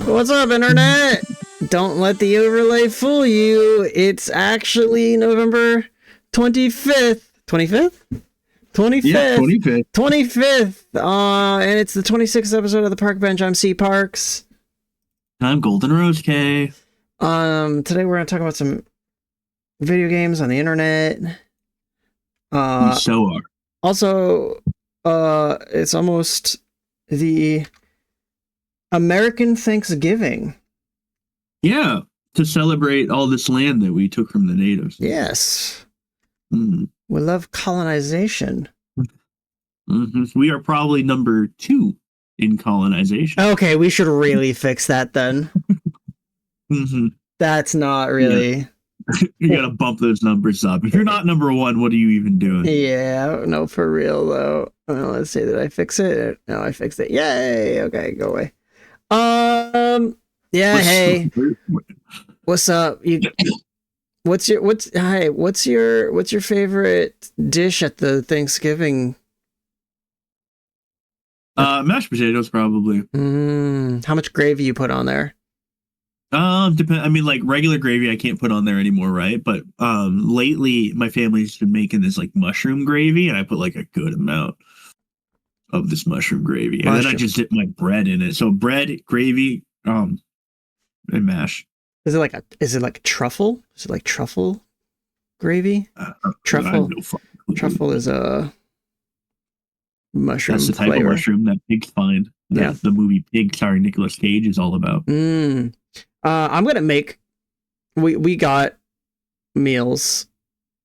What's up, internet? Don't let the overlay fool you. It's actually November 25th. 25th? 25th. Yeah, 25th. 25th. And it's the 26th episode of the Park Bench. I'm C Parks. I'm Golden Rose K. Today we're gonna talk about some video games on the internet. We so are. Also, it's almost the American Thanksgiving. Yeah, to celebrate all this land that we took from the natives. Yes. Mm. We love colonization. Mm-hmm. We are probably number 2 in colonization. Okay, we should really fix that then. Mm-hmm. That's not really... Yeah. You gotta bump those numbers up. If you're not number 1, what are you even doing? Yeah, no, for real though. Well, let's see, did I fix it? No, I fixed it. Yay! Okay, go away. Yeah, hey. What's up? What's your favorite dish at the Thanksgiving? Mashed potatoes, probably. How much gravy you put on there? Depend. I mean, like regular gravy, I can't put on there anymore, right? But lately, my family's been making this like mushroom gravy, and I put like a good amount of this mushroom gravy, and then I just dip my bread in it. So bread, gravy, and mash. Is it like a truffle? Is it like truffle gravy? Truffle. Truffle is a mushroom. That's the type flavor. of mushroom that pigs find. That the movie Pig, starring Nicolas Cage, is all about. I'm gonna make. We got meals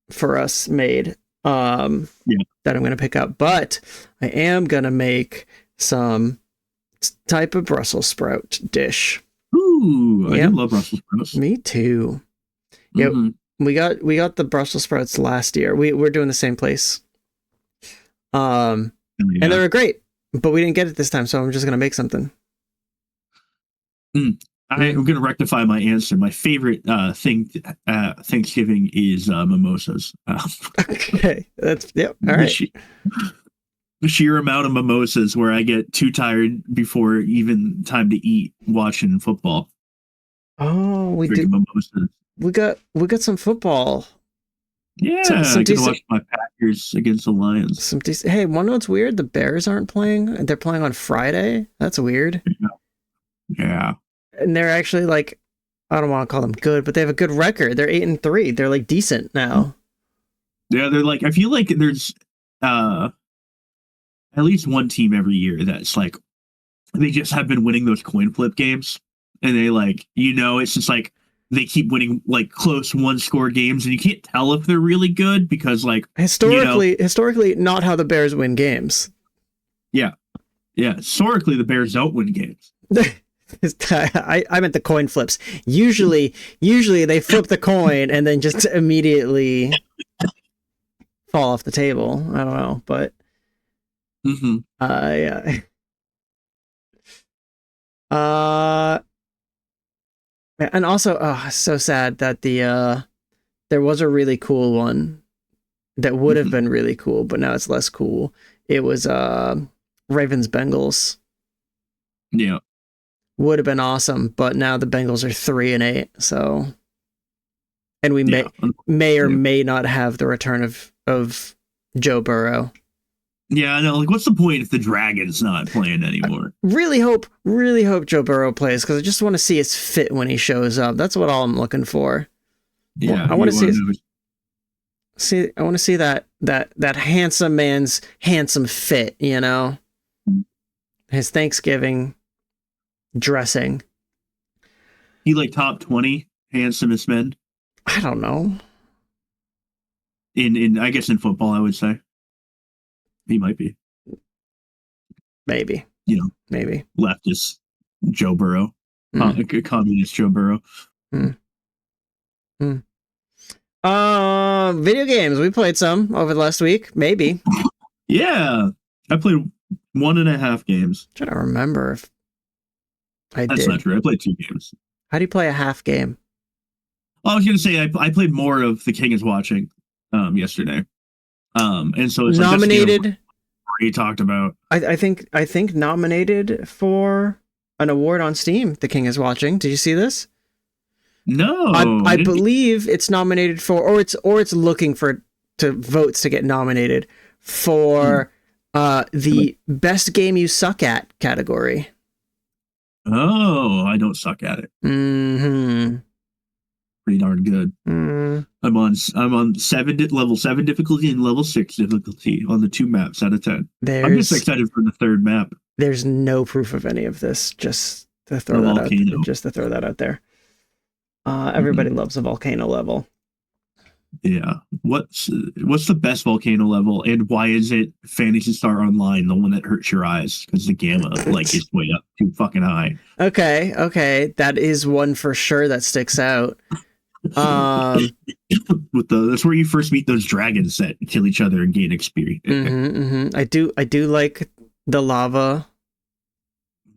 for us made. That I'm gonna pick up, but I am gonna make some type of Brussels sprout dish. Ooh, I do love Brussels sprouts. Me too. Yeah, we got the Brussels sprouts last year. We're doing the same place. And they were great, but we didn't get it this time, so I'm just gonna make something. I'm gonna rectify my answer. My favorite thing Thanksgiving is mimosas. Okay, that's all right. The sheer amount of mimosas where I get too tired before even time to eat watching football. Oh, we did. Mimosas. We got some football. Yeah, I get to watch my Packers against the Lions. Hey, want to know what's weird? The Bears aren't playing. They're playing on Friday. That's weird. Yeah. And they're actually like, I don't want to call them good, but they have a good record. They're 8-3. They're like decent now. Yeah, they're like, I feel like there's at least one team every year that's like, they just have been winning those coin flip games. And they like, it's just like, they keep winning like close 1-score games, and you can't tell if they're really good because like historically not how the Bears win games. Yeah. Historically, the Bears don't win games. I meant the coin flips. Usually they flip the coin and then just immediately fall off the table. I don't know, but yeah. And also, so sad that there was a really cool one that would have been really cool, but now it's less cool. It was Ravens Bengals. Yeah. Would have been awesome, but now the Bengals are 3-8, so, and we may or may not have the return of Joe Burrow. Yeah, I know. Like, what's the point if the Dragon's not playing anymore? Really hope Joe Burrow plays, because I just want to see his fit when he shows up. That's what all I'm looking for. Yeah, I want to see. I want to see that handsome man's handsome fit. His Thanksgiving dressing. He like top 20 handsomest men I don't know. in I guess in football, I would say. He might be. Maybe. You know, Maybe. leftist Joe Burrow. Communist Joe Burrow. Video games. We played some over the last week. Maybe. Yeah. I played 1.5 games. I'm trying to remember if I That's did. not true. I played 2 games. How do you play a half game? I was going to say I played more of The King is Watching yesterday. And so it's nominated. Like he talked about. I think nominated for an award on Steam. The King is Watching. Did you see this? No, I believe it's nominated for, or it's looking for votes to get nominated for the best game you suck at category. Oh, I don't suck at it. Mm-hmm. Pretty darn good. Mm. I'm on level 7 difficulty and level 6 difficulty on the 2 maps out of 10. I'm just excited for the 3rd map. There's no proof of any of this. Just to throw that out there. Everybody loves a volcano level. Yeah. What's the best volcano level, and why is it Phantasy Star Online the one that hurts your eyes? Because the gamma like is way up too fucking high. Okay, that is one for sure that sticks out. That's where you first meet those dragons that kill each other and gain experience. I do like the lava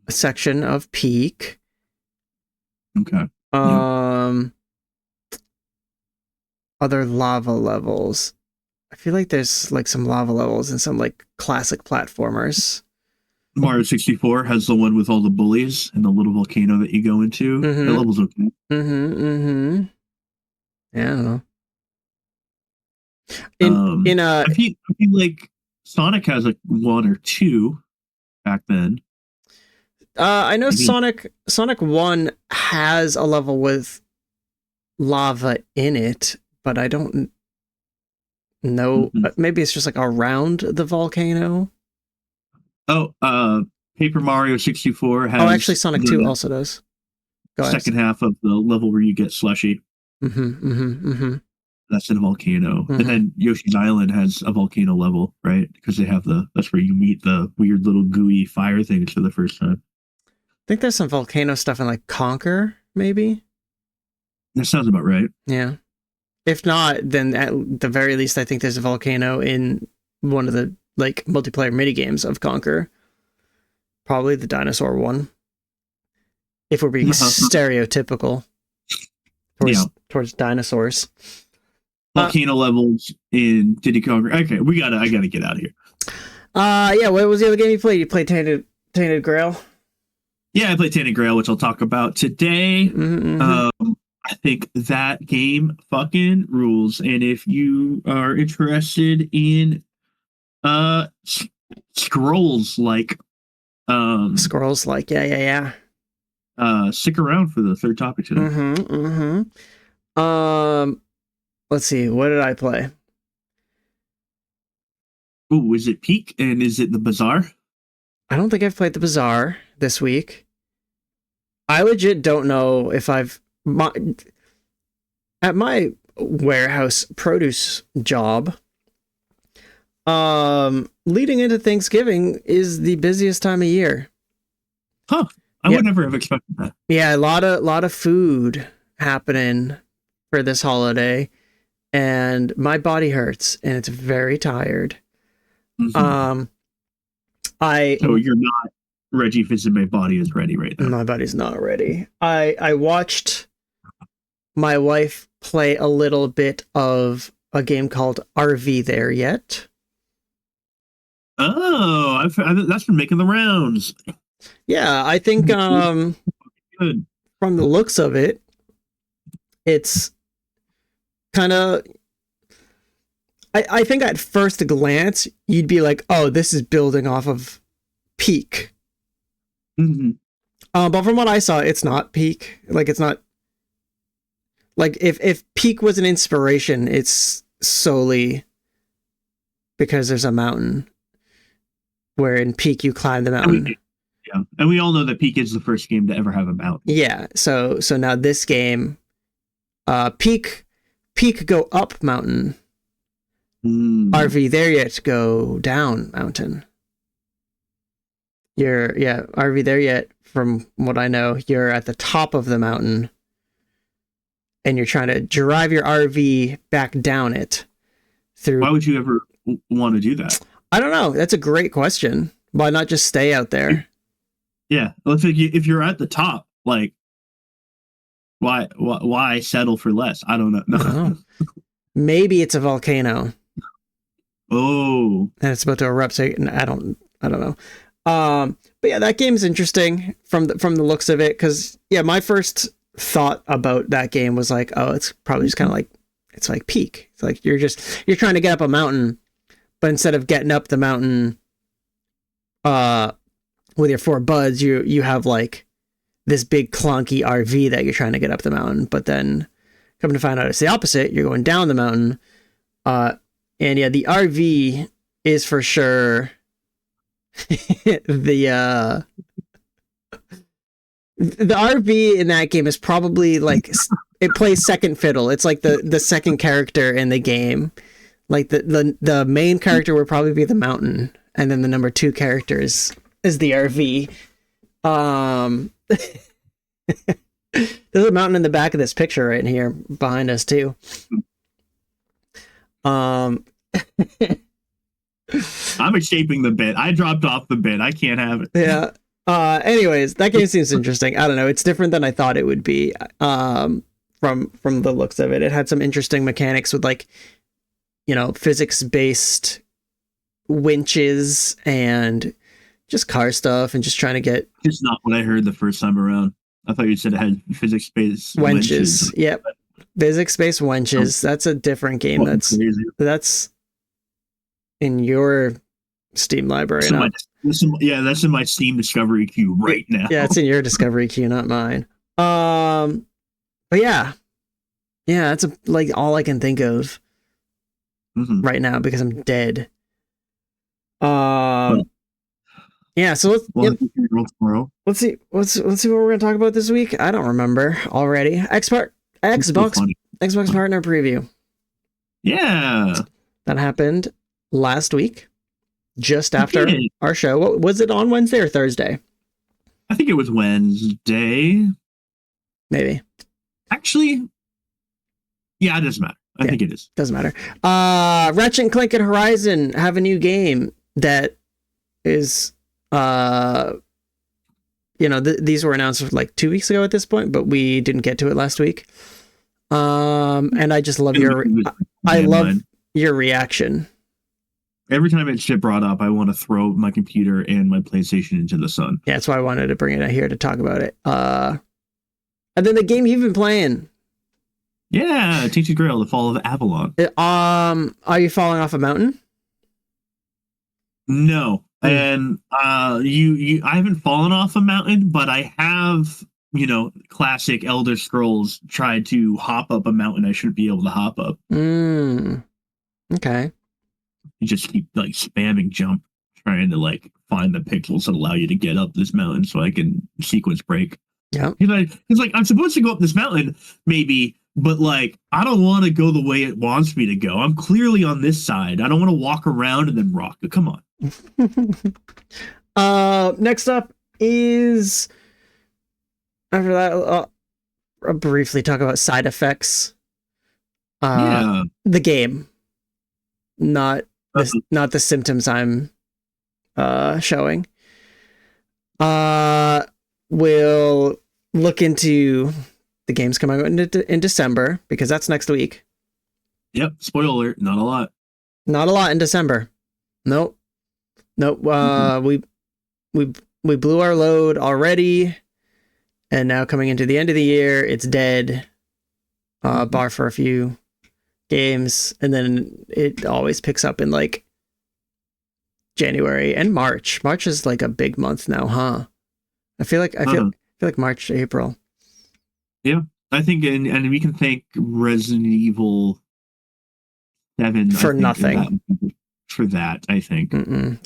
section of Peak. Okay. Other lava levels. I feel like there's like some lava levels in some like classic platformers. Mario 64 has the one with all the bullies and the little volcano that you go into. Mm-hmm. That level's okay. Yeah, I don't know. I feel like Sonic has like 1 or 2 back then. I know Sonic 1 has a level with lava in it, but I don't know. Maybe it's just like around the volcano. Paper Mario 64 has. Oh, actually, Sonic 2 also does. Second half of the level where you get slushy. That's in a volcano. And then Yoshi's Island has a volcano level, right? Because they have that's where you meet the weird little gooey fire things for the first time. I think there's some volcano stuff in like Conker, maybe. That sounds about right. Yeah. If not, then at the very least, I think there's a volcano in one of the like multiplayer mini games of Conker. Probably the dinosaur one. If we're being stereotypical towards dinosaurs. Volcano levels in Diddy Kong. Okay, I gotta get out of here. Yeah. What was the other game you played? You played Tainted Grail. Yeah, I played Tainted Grail, which I'll talk about today. I think that game fucking rules. And if you are interested in scrolls like yeah. Stick around for the 3rd topic today. Let's see. What did I play? Ooh, is it Peak and is it the Bazaar? I don't think I've played the Bazaar this week. I legit don't know if at my warehouse produce job, leading into Thanksgiving is the busiest time of year. Huh. I would never have expected that. Yeah, a lot of food happening for this holiday, and my body hurts and it's very tired. So you're not Reggie Visit My Body is ready right now. My body's not ready. I watched my wife play a little bit of a game called RV There Yet. Oh, that's been making the rounds. Yeah, I think good. From the looks of it, it's kind of. I think at first glance you'd be like, "Oh, this is building off of Peak." But from what I saw, it's not Peak. Like, it's not. Like, if Peak was an inspiration, it's solely because there's a mountain. Where in Peak you climb the mountain. Yeah, and we all know that Peak is the first game to ever have a mountain. Yeah, so now this game, Peak go up mountain. RV there yet go down mountain. RV there yet, from what I know, you're at the top of the mountain and you're trying to drive your RV back down it through. Why would you ever want to do that? I don't know. That's a great question. Why not just stay out there? Yeah, if you're at the top, like, why settle for less? I don't know. No. I don't know. Maybe it's a volcano. Oh, and it's about to erupt. So I don't know. But yeah, that game's interesting from the looks of it. Cause yeah, my first thought about that game was like, oh, it's probably just kind of like, it's like Peak. It's like, you're trying to get up a mountain, but instead of getting up the mountain, with your 4 buds, you have like this big clunky RV that you're trying to get up the mountain. But then coming to find out it's the opposite. You're going down the mountain. And yeah, the RV is for sure the RV in that game is probably like, it plays second fiddle. It's like the second character in the game. Like the main character would probably be the mountain, and then the number 2 character is the RV. There's a mountain in the back of this picture right here behind us too. I'm escaping the bit. I dropped off the bit. I can't have it. Yeah. Anyways, that game seems interesting. I don't know. It's different than I thought it would be. From the looks of it, it had some interesting mechanics with like, physics based winches and just car stuff and just trying to get. It's not what I heard the first time around. I thought you said it had physics based winches. Yep. Physics based winches. That's a different game. That's in your Steam library. That's in my Steam discovery queue right now. Yeah, it's in your discovery queue, not mine. But yeah, that's like all I can think of right now because I'm dead. Yeah, so let's see what we're gonna talk about this week. I don't remember already. Xbox partner preview. Yeah, that happened last week, just after our show. What was it, on Wednesday or Thursday? I think it was Wednesday. Maybe. Actually, yeah, it doesn't matter. I think it is. Doesn't matter. Ratchet & Clank and Horizon have a new game that is, these were announced like 2 weeks ago at this point, but we didn't get to it last week. And I just love your reaction. Every time it's shit brought up, I want to throw my computer and my PlayStation into the sun. Yeah, that's why I wanted to bring it out here to talk about it. And then the game you've been playing. Yeah, Tainted Grail: The Fall of Avalon. Are you falling off a mountain? No. And I haven't fallen off a mountain, but I have, classic Elder Scrolls tried to hop up a mountain I shouldn't be able to hop up. Okay. You just keep like spamming jump, trying to like find the pixels that allow you to get up this mountain so I can sequence break. Yeah. He's like, I'm supposed to go up this mountain, maybe, but like, I don't want to go the way it wants me to go. I'm clearly on this side. I don't want to walk around and then rock. Come on. Next up is, after that, I'll briefly talk about side effects. The game, not the symptoms I'm showing. We'll look into the games coming out in December, because that's next week. Yep. Spoiler alert. Not a lot. Not a lot in December. Nope. We blew our load already, and now coming into the end of the year, it's dead. Bar for a few games, and then it always picks up in like January and March. March is like a big month now, huh? I feel like March, April. Yeah, I think, and we can thank Resident Evil 7 for nothing. For that, I think.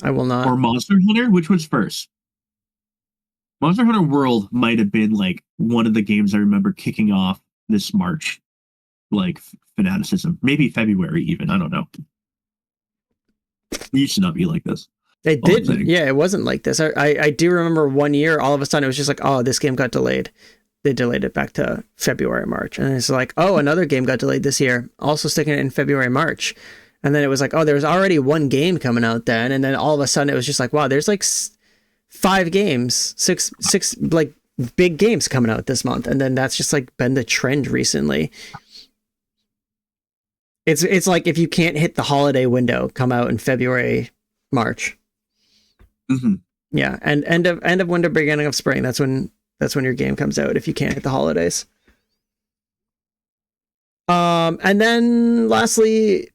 I will not. Or Monster Hunter, which was first? Monster Hunter World might have been like one of the games I remember kicking off this March, like fanaticism. Maybe February even. I don't know. It used to not be like this. It All I'm didn't. saying. Yeah, it wasn't like this. I do remember one year, all of a sudden, it was just like, oh, this game got delayed. They delayed it back to February, March. And it's like, oh, another game got delayed this year, also sticking it in February, March. And then it was like, oh, there was already one game coming out then. And then all of a sudden, it was just like, wow, there's like 5 games, six like big games coming out this month. And then that's just like been the trend recently. It's like if you can't hit the holiday window, come out in February, March. Mm-hmm. Yeah, and end of winter, beginning of spring. That's when your game comes out if you can't hit the holidays. And then lastly,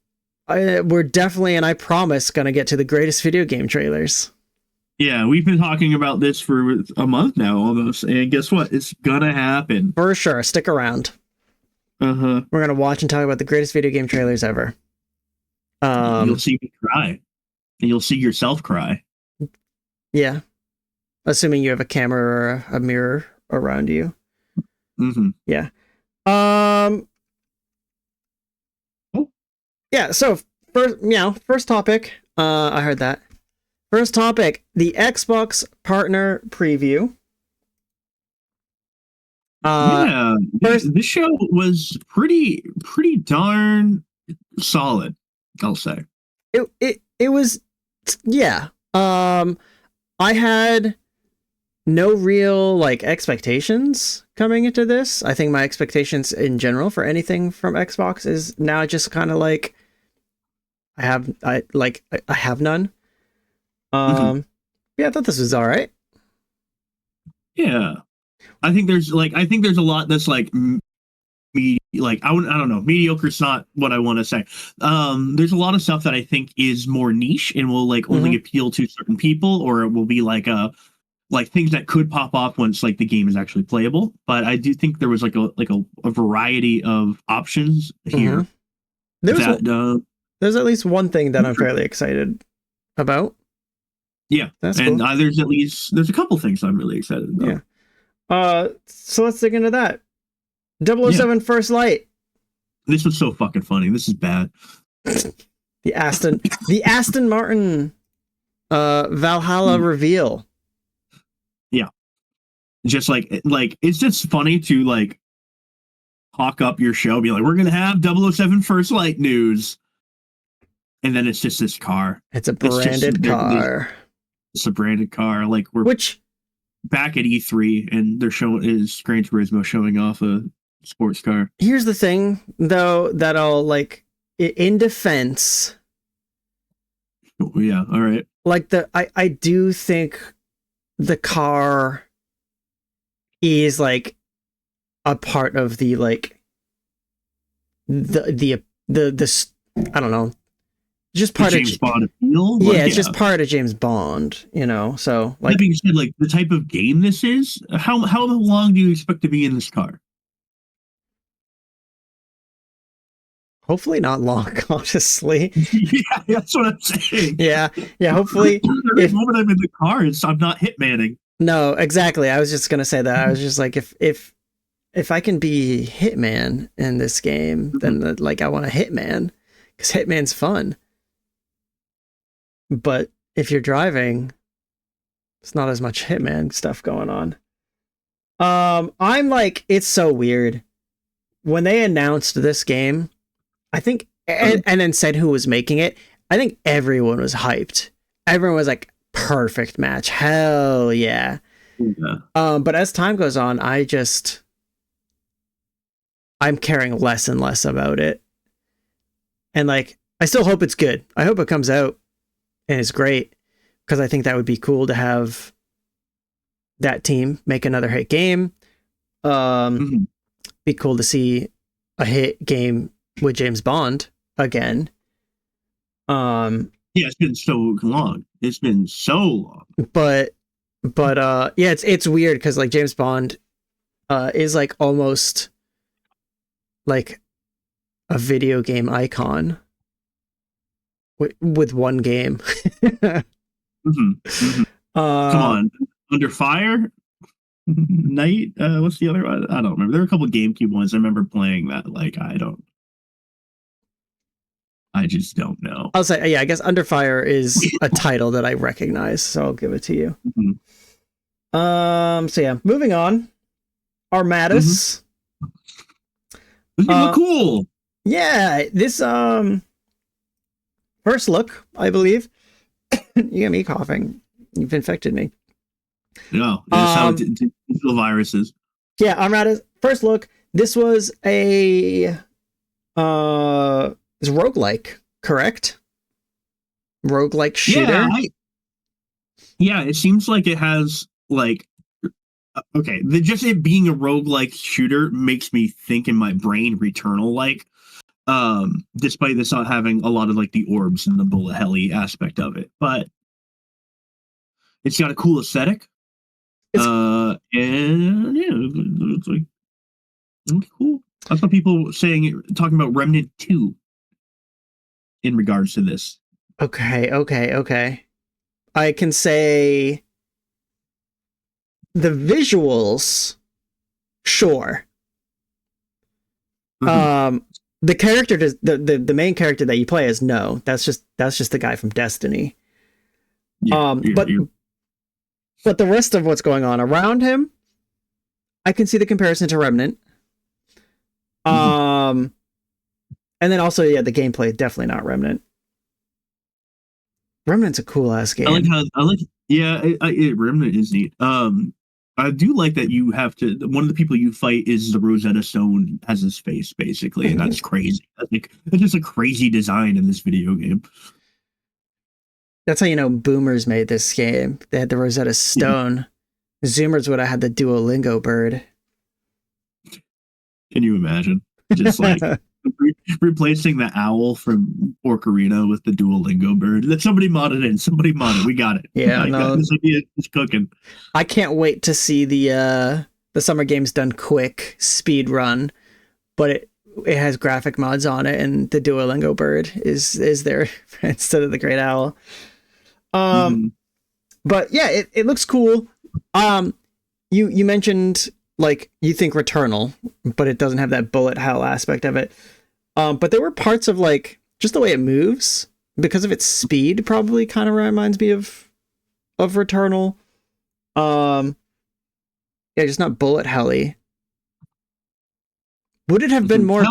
we're definitely, and I promise, gonna get to the greatest video game trailers. Yeah, we've been talking about this for a month now almost, and guess what? It's gonna happen. For sure. Stick around. Uh-huh. We're gonna watch and talk about the greatest video game trailers ever. You'll see me cry. And you'll see yourself cry. Yeah. Assuming you have a camera or a mirror around you. Mm-hmm. Yeah. Yeah, so first topic. I heard that. First topic, the Xbox partner preview. This show was pretty darn solid, I'll say. It was, yeah. I had no real like expectations coming into this. I think my expectations in general for anything from Xbox is now just kind of like I have none. Yeah, I thought this was all right. Yeah, I think there's a lot that's like I don't know, mediocre's not what I want to say. There's a lot of stuff that I think is more niche and will like only appeal to certain people, or it will be like things that could pop off once like the game is actually playable. But I do think there was like a variety of options here. There's at least one thing that I'm fairly excited about. Yeah, that's and cool. There's a couple things I'm really excited about. Yeah. So let's dig into that. 007 First Light. This was so fucking funny. This is bad. the Aston Martin Valhalla reveal. Yeah. Just like it's just funny to like hawk up your show, be like, we're gonna have 007 First Light news. And then it's just this car. It's a branded car. It's a branded car. Like we're back at E3 and they're showing Gran Turismo showing off a sports car. Here's the thing, though, that I'll like in defense. Yeah, all right. Like I do think the car is like a part of the like the I don't know. Just part of James Bond appeal. It's just part of James Bond, you know. So, like, that being said, like the type of game this is, how long do you expect to be in this car? Hopefully not long, honestly. Yeah, that's what I'm saying. Yeah. Hopefully, the moment I'm in the car, I'm not hitmanning. No, exactly. I was just gonna say that. I was just like, if I can be Hitman in this game, then like I want a Hitman because Hitman's fun. But if you're driving, it's not as much Hitman stuff going on. I'm like, it's so weird. When they announced this game, I think, and then said who was making it, I think everyone was hyped. Everyone was like, perfect match. Hell yeah. But as time goes on, I'm caring less and less about it. And like, I still hope it's good. I hope it comes out and it's great, because I think that would be cool to have that team make another hit game. Be cool to see a hit game with James Bond again. Yeah, it's been so long. But yeah, it's weird because like James Bond is like almost like a video game icon with one game. Come on, Under Fire, Night. What's the other one? I don't remember. There were a couple of GameCube ones. I remember playing that. Like, I just don't know. I'll say, yeah, I guess Under Fire is a title that I recognize, so I'll give it to you. So yeah, moving on. Armatus. This game look cool. Yeah, this first look, I believe. You got me coughing. You've infected me. No, that's how digital viruses. Yeah, Armatus. First look. This was a it's roguelike, correct? Roguelike shooter. Yeah, it seems like it has like okay, just it being a roguelike shooter makes me think in my brain Returnal like. Despite this not having a lot of like the orbs and the bullet heli aspect of it, but it's got a cool aesthetic. And yeah, it's like cool. I saw people talking about Remnant 2 in regards to this. Okay. I can say the visuals, sure. The character does the main character that you play is no. That's just the guy from Destiny. Yeah, but the rest of what's going on around him, I can see the comparison to Remnant. And then also, yeah, the gameplay definitely not Remnant. Remnant's a cool ass game. Remnant is neat. I do like that you have to. One of the people you fight is the Rosetta Stone as his face, basically, and that's crazy. That's just a crazy design in this video game. That's how you know boomers made this game. They had the Rosetta Stone. Zoomers would have had the Duolingo bird. Can you imagine? Just like replacing the owl from Ocarina with the Duolingo bird. That somebody modded in. Somebody modded. We got it. Yeah, this idea is cooking. I can't wait to see the Summer Games Done Quick speed run, but it has graphic mods on it, and the Duolingo bird is there instead of the great owl. But yeah, it looks cool. You mentioned like you think Returnal, but it doesn't have that bullet hell aspect of it. But there were parts of like just the way it moves because of its speed probably kind of reminds me of Returnal. Yeah, just not bullet helly. Would it have been more I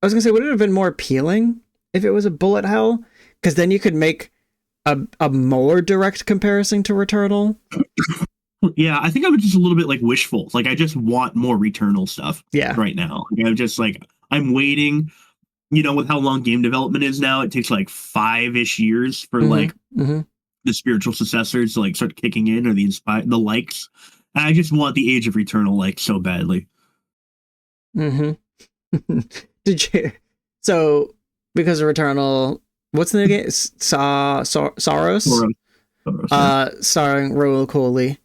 was gonna say, would it have been more appealing if it was a bullet hell? Because then you could make a more direct comparison to Returnal. Yeah, I think I was just a little bit like wishful. Like I just want more Returnal stuff. Yeah. Right now, I'm just like I'm waiting. You know, with how long game development is now, it takes like 5-ish years for the spiritual successors to like start kicking in or the likes. And I just want the Age of Returnal like so badly. Did you? So because of Returnal, what's the new game? Soros. Starring Raul Coley.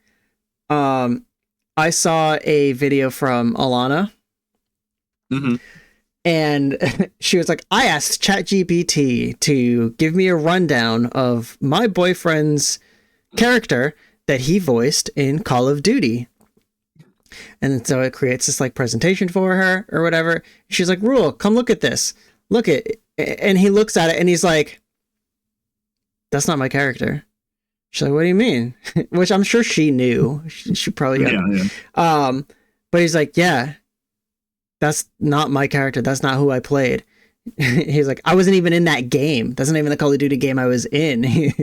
I saw a video from Alana. And she was like, I asked ChatGPT to give me a rundown of my boyfriend's character that he voiced in Call of Duty. And so it creates this like presentation for her or whatever. She's like, Rule, come look at this. Look at it. And he looks at it and he's like, that's not my character. She's like, what do you mean? Which I'm sure she knew. She probably got but he's like, yeah, that's not my character. That's not who I played. He's like, I wasn't even in that game. That's not even the Call of Duty game I was in.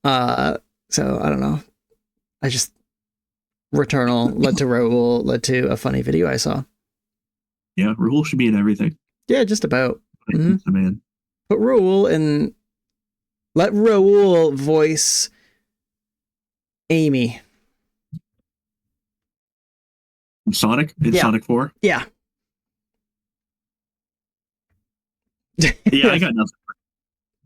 So I don't know. Returnal led to Raul, led to a funny video I saw. Yeah, Raul should be in everything. Yeah, just about. Man. Put Raul in. Let Raul voice Amy. Sonic? In Sonic 4? Yeah. Yeah, I got nothing.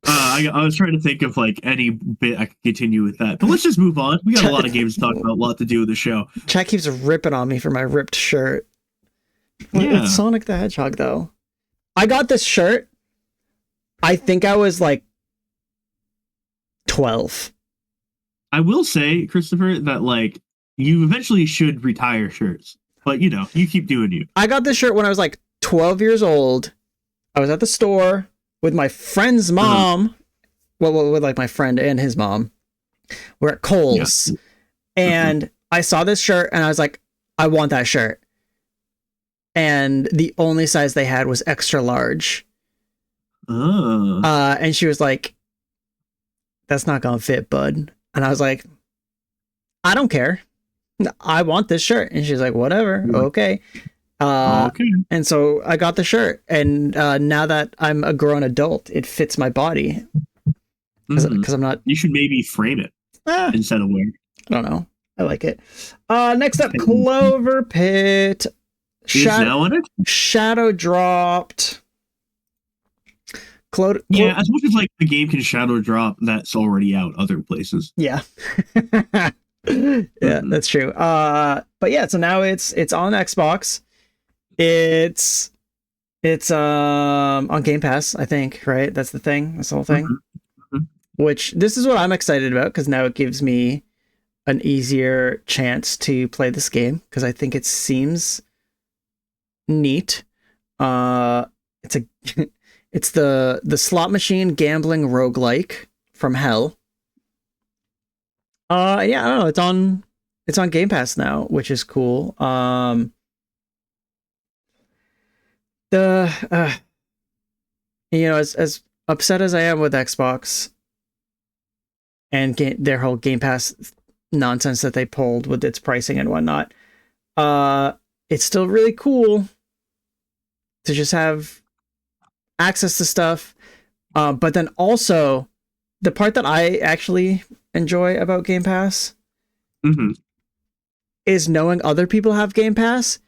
I was trying to think of like any bit I could continue with that, but let's just move on. We got a lot of games to talk about, a lot to do with the show. Chat keeps ripping on me for my ripped shirt. Yeah. It's Sonic the Hedgehog, though. I got this shirt. I think I was like 12. I will say, Christopher, that like you eventually should retire shirts, but you know, you keep doing you. I got this shirt when I was like 12 years old. I was at the store with my friend's mom. Well, with like my friend and his mom. We're at Kohl's. Yeah. And I saw this shirt and I was like, I want that shirt. And the only size they had was extra large. And she was like, that's not gonna fit, bud. And I was like, I don't care. I want this shirt. And she's like, whatever. Okay. Okay. And so I got the shirt. And now that I'm a grown adult, it fits my body. Because I'm not... You should maybe frame it instead of wearing it. I don't know. I like it. Next up, Clover Pit. Shadow dropped. Yeah, as much as like the game can shadow drop, that's already out other places. Yeah. Yeah, that's true. But yeah, so now it's on Xbox. It's on Game Pass, I think, right? That's the thing. That's the whole thing. Which this is what I'm excited about, because now it gives me an easier chance to play this game, because I think it seems neat. It's the slot machine gambling roguelike from hell. Yeah, I don't know. It's on Game Pass now, which is cool. As upset as I am with Xbox and their whole Game Pass nonsense that they pulled with its pricing and whatnot, it's still really cool to just have access to stuff. But then also, the part that I actually enjoy about Game Pass is knowing other people have Game Pass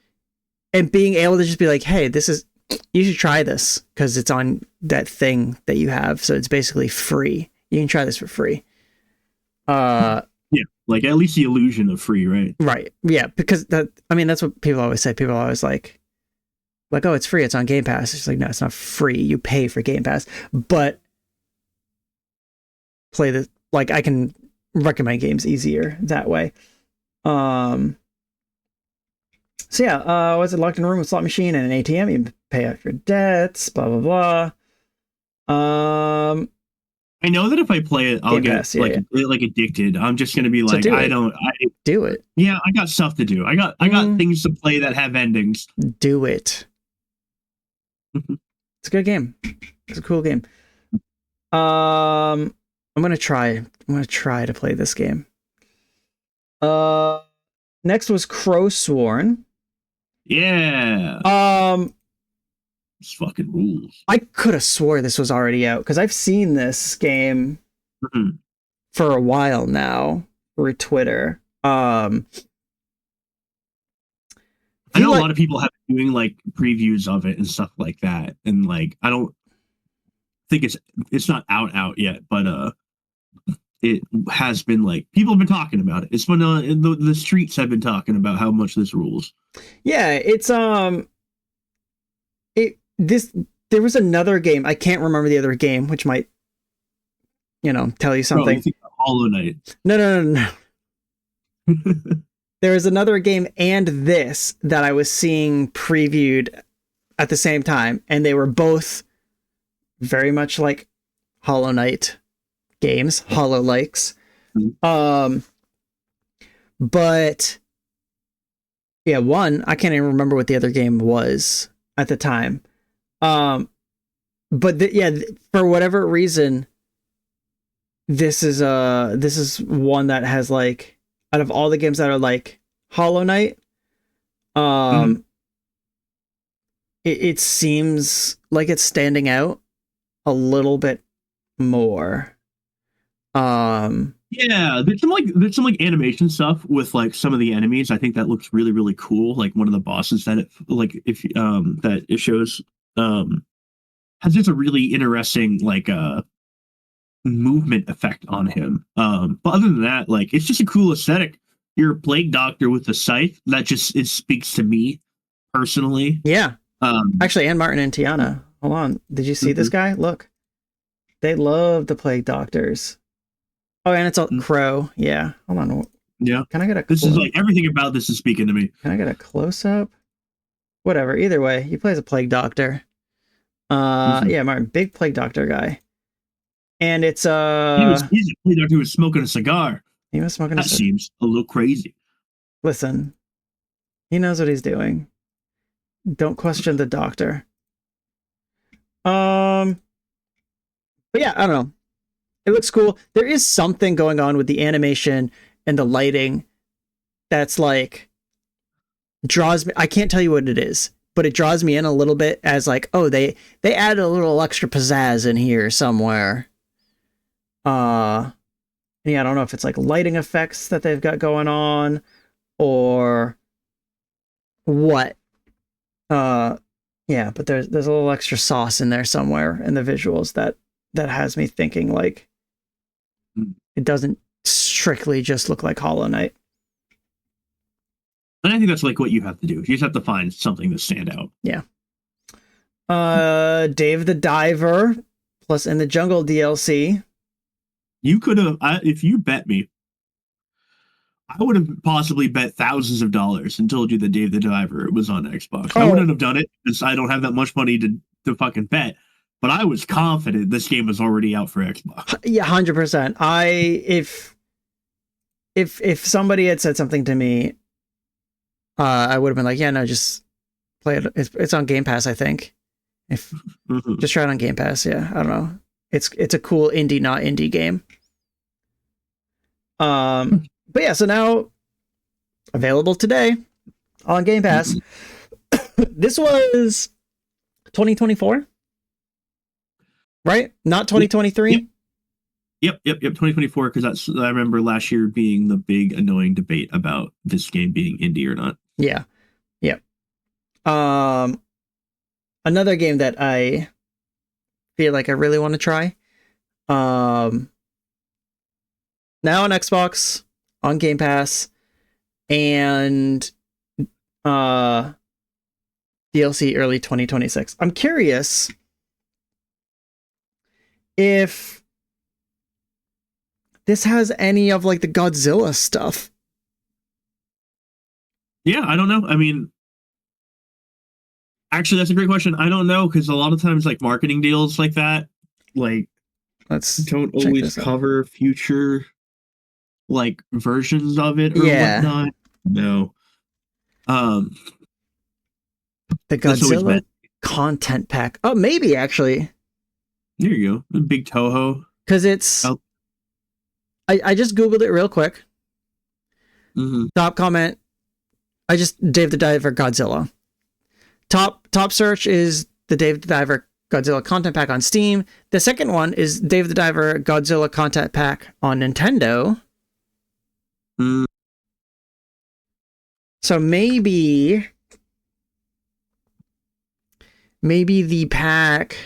and being able to just be like, hey, you should try this because it's on that thing that you have. So it's basically free. You can try this for free. Yeah, like at least the illusion of free, right? Right. Yeah, because that's what people always say. People are always like, oh, it's free. It's on Game Pass. It's like, no, it's not free. You pay for Game Pass, but I can recommend games easier that way. So yeah, was it locked in a room with slot machine and an ATM? You pay off your debts, blah blah blah. I know that if I play it, I'll get like addicted. I'm just gonna be like, do it. Yeah, I got stuff to do. I got things to play that have endings. Do it. It's a good game. It's a cool game. I'm gonna try to play this game. Next was Crowsworn. Yeah. It's fucking rules. I could have swore this was already out because I've seen this game for a while now through Twitter. I know a lot of people have been doing like previews of it and stuff like that, and like I don't think it's not out yet, but it has been like people have been talking about it. It's been the streets have been talking about how much this rules. Yeah, it's there was another game. I can't remember the other game, which might tell you something. Hollow Knight. No. There was another game and this that I was seeing previewed at the same time, and they were both very much like Hollow Knight games, Hollow likes. But yeah, one, I can't even remember what the other game was at the time. But for whatever reason, this is one that has like, out of all the games that are like Hollow Knight, it seems like it's standing out a little bit more. Yeah, there's some animation stuff with like some of the enemies. I think that looks really, really cool. Like one of the bosses that it shows has just a really interesting like movement effect on him. But other than that, like it's just a cool aesthetic. You're a plague doctor with a scythe. It speaks to me personally. Yeah. Actually, Anne Martin and Tiana. Hold on. Did you see this guy? Look. They love the plague doctors. Oh, and it's a crow. Yeah. Hold on. Yeah. Can I get a This is like everything about this is speaking to me. Can I get a close up? Whatever. Either way, he plays a plague doctor. Yeah, Martin, big plague doctor guy. And it's he's a plague doctor who was smoking a cigar. He was smoking. That seems a little crazy. Listen, he knows what he's doing. Don't question the doctor. But yeah, I don't know. It looks cool. There is something going on with the animation and the lighting that's like draws me. I can't tell you what it is, but it draws me in a little bit as like, oh, they added a little extra pizzazz in here somewhere. Yeah, I don't know if it's like lighting effects that they've got going on or what. Yeah, but there's a little extra sauce in there somewhere in the visuals that has me thinking like it doesn't strictly just look like Hollow Knight. And I think that's like what you have to do. You just have to find something to stand out. Yeah. Dave the Diver plus In the Jungle DLC. You could have, if you bet me, I would have possibly bet thousands of dollars and told you that Dave the Diver was on Xbox. I wouldn't have done it because I don't have that much money to fucking bet. But I was confident this game was already out for Xbox. Yeah, 100%. If somebody had said something to me, I would have been like, yeah, no, just play it. It's on Game Pass, I think. If just try it on Game Pass, yeah. I don't know. It's a cool indie, not indie game. But yeah, so now available today on Game Pass. This was 2024, right? Not 2023. Yep. 2024, because I remember last year being the big annoying debate about this game being indie or not. Yeah. Another game that I feel like I really want to try. Now on Xbox, on Game Pass, and DLC early 2026. I'm curious if this has any of like the Godzilla stuff. Yeah, I don't know. I mean, actually, that's a great question. I don't know, because a lot of times, like marketing deals like that, like don't always cover future like versions of it or whatnot. No. The Godzilla content pack. Oh, maybe actually. There you go. Big Toho. Because it's. I just Googled it real quick. Top comment. I just Dave the Diver Godzilla. Top search is the Dave the Diver Godzilla content pack on Steam. The second one is Dave the Diver Godzilla content pack on Nintendo. So maybe the pack.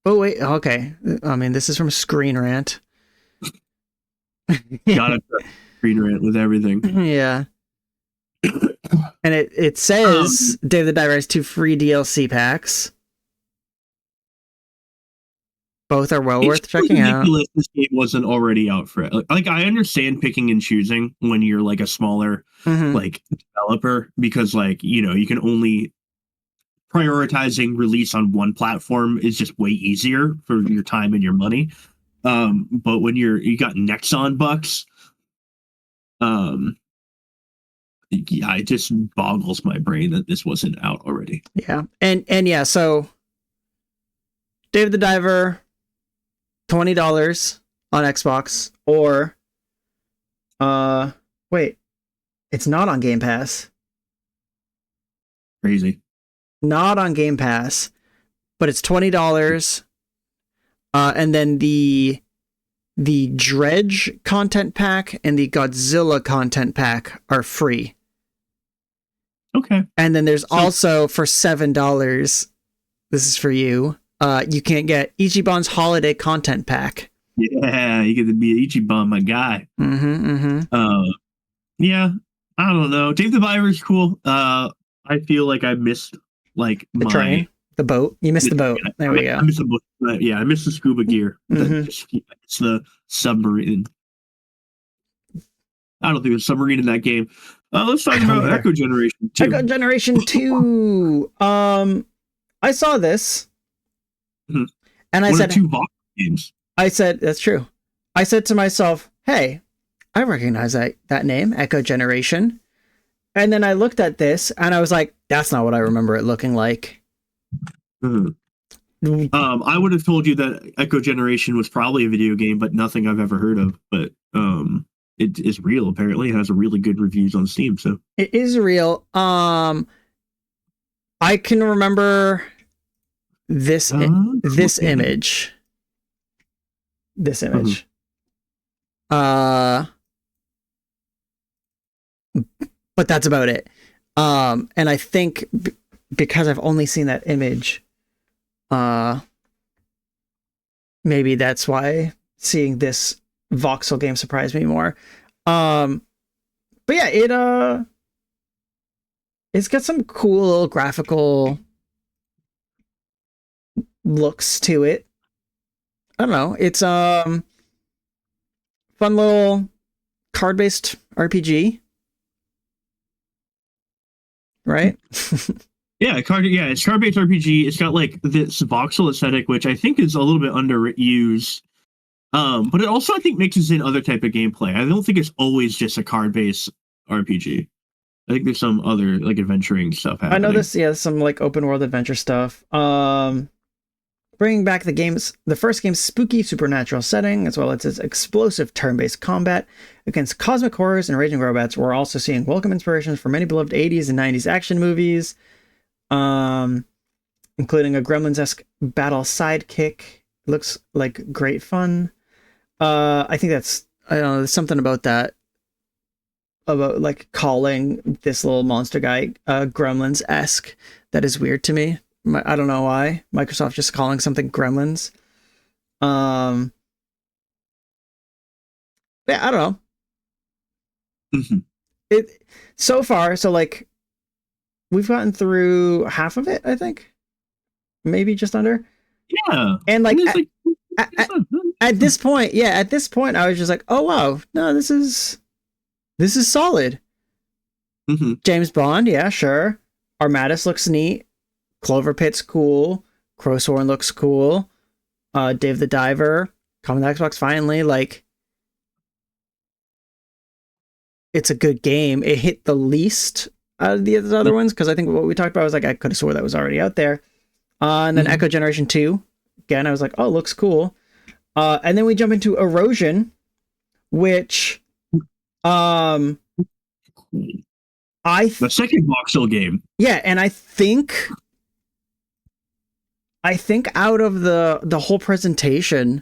Oh wait, okay. I mean, this is from Screen Rant. Got it. Screen Rant with everything. Yeah. And it says Dave the Diver has 2 free DLC packs. Both are well worth checking out. This game wasn't already out for it. Like I understand picking and choosing when you're like a smaller like developer, because like, you know, you can only prioritizing release on one platform is just way easier for your time and your money. But when you got Nexon bucks, yeah, it just boggles my brain that this wasn't out already. Yeah. And yeah, so Dave the Diver, $20 on Xbox, or wait, it's not on Game Pass. Crazy. Not on Game Pass, but it's $20. And then the Dredge content pack and the Godzilla content pack are free. Okay. And then there's also for $7, this is for you, you can't get Ichiban's Holiday content pack. Yeah, you get to be Ichiban, my guy. Yeah, I don't know. Dave the Diver is cool. I feel like I missed like the train, the boat. You missed the boat. There we go. I missed the boat. Yeah, I missed the scuba gear. It's the submarine. I don't think there's submarine in that game. Let's talk about Echo Generation 2. Echo Generation 2. I saw this, and I said, 2 Vox games. I said, that's true. I said to myself, hey, I recognize that name, Echo Generation. And then I looked at this, and I was like, that's not what I remember it looking like. I would have told you that Echo Generation was probably a video game, but nothing I've ever heard of. But it is real. Apparently, it has a really good reviews on Steam. So it is real. I can remember this this image. This image. But that's about it. And I think because I've only seen that image, maybe that's why seeing this voxel game surprised me more. But yeah, it's got some cool graphical looks to it. I don't know. It's fun little card-based RPG. Right? it's card-based RPG. It's got like this voxel aesthetic, which I think is a little bit underused. But it also, I think, mixes in other type of gameplay. I don't think it's always just a card-based RPG. I think there's some other like adventuring stuff happening. I know this, some like open world adventure stuff. Bringing back the first game's spooky supernatural setting, as well as its explosive turn-based combat against cosmic horrors and raging robots. We're also seeing welcome inspirations for many beloved 80s and 90s action movies, including a Gremlins-esque battle sidekick. Looks like great fun. I think that's, I don't know, there's something about that, about like calling this little monster guy Gremlins-esque that is weird to me. I don't know why. Microsoft just calling something Gremlins. Yeah, I don't know. It so far, so like we've gotten through half of it, I think. Maybe just under. Yeah. And like at this point, I was just like, oh wow, no, this is solid. James Bond, yeah, sure. Armatus looks neat. Clover Pit's cool. Crowsworn looks cool. Dave the Diver coming to Xbox finally. Like, it's a good game. It hit the least out of the other ones because I think what we talked about was like I could have swore that was already out there. And then Echo Generation 2, again, I was like, oh, looks cool. And then we jump into Erosion, which the second voxel game. Yeah, and I think out of the whole presentation,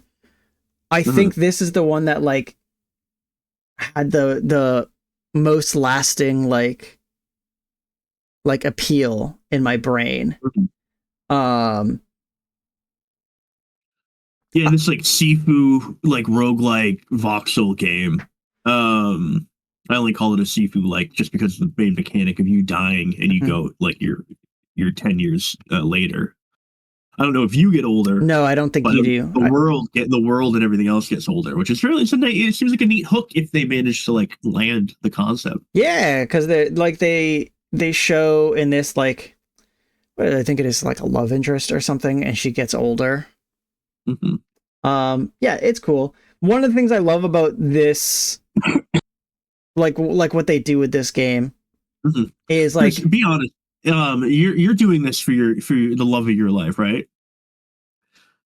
I think this is the one that like had the most lasting like appeal in my brain. Yeah, this like Sifu like roguelike voxel game. I only call it a Sifu like just because of the main mechanic of you dying and you go like you're 10 years later. I don't know if you get older. No, I don't think you do. The world and everything else gets older, which is really something. It seems like a neat hook if they manage to like land the concept. Yeah, because they show in this like, I think it is like a love interest or something, and she gets older. Yeah, it's cool. One of the things I love about this, like what they do with this game, is like, Chris, be honest. You're doing this for the love of your life, right?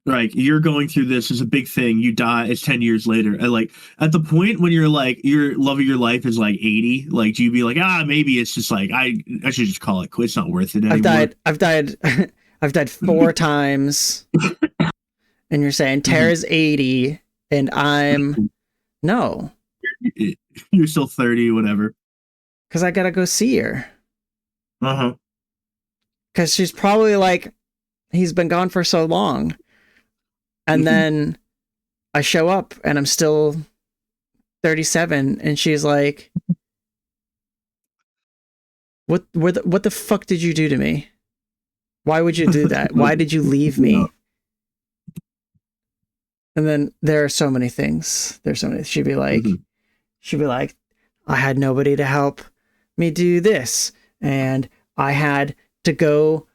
Like you're going through this as a big thing. You die. It's 10 years later. And like at the point when you're like your love of your life is like 80, like do you be like, maybe it's just like I should just call it quits. It's not worth it anymore. I've died 4 times. And you're saying Tara's 80 and I'm no. You're still 30, whatever. Because I gotta go see her. Because she's probably like, he's been gone for so long. And then I show up and I'm still 37 and she's like, what the fuck did you do to me? Why would you do that? Why did you leave me? And then there are so many things. There's so many. She'd be like, I had nobody to help me do this, and I had to go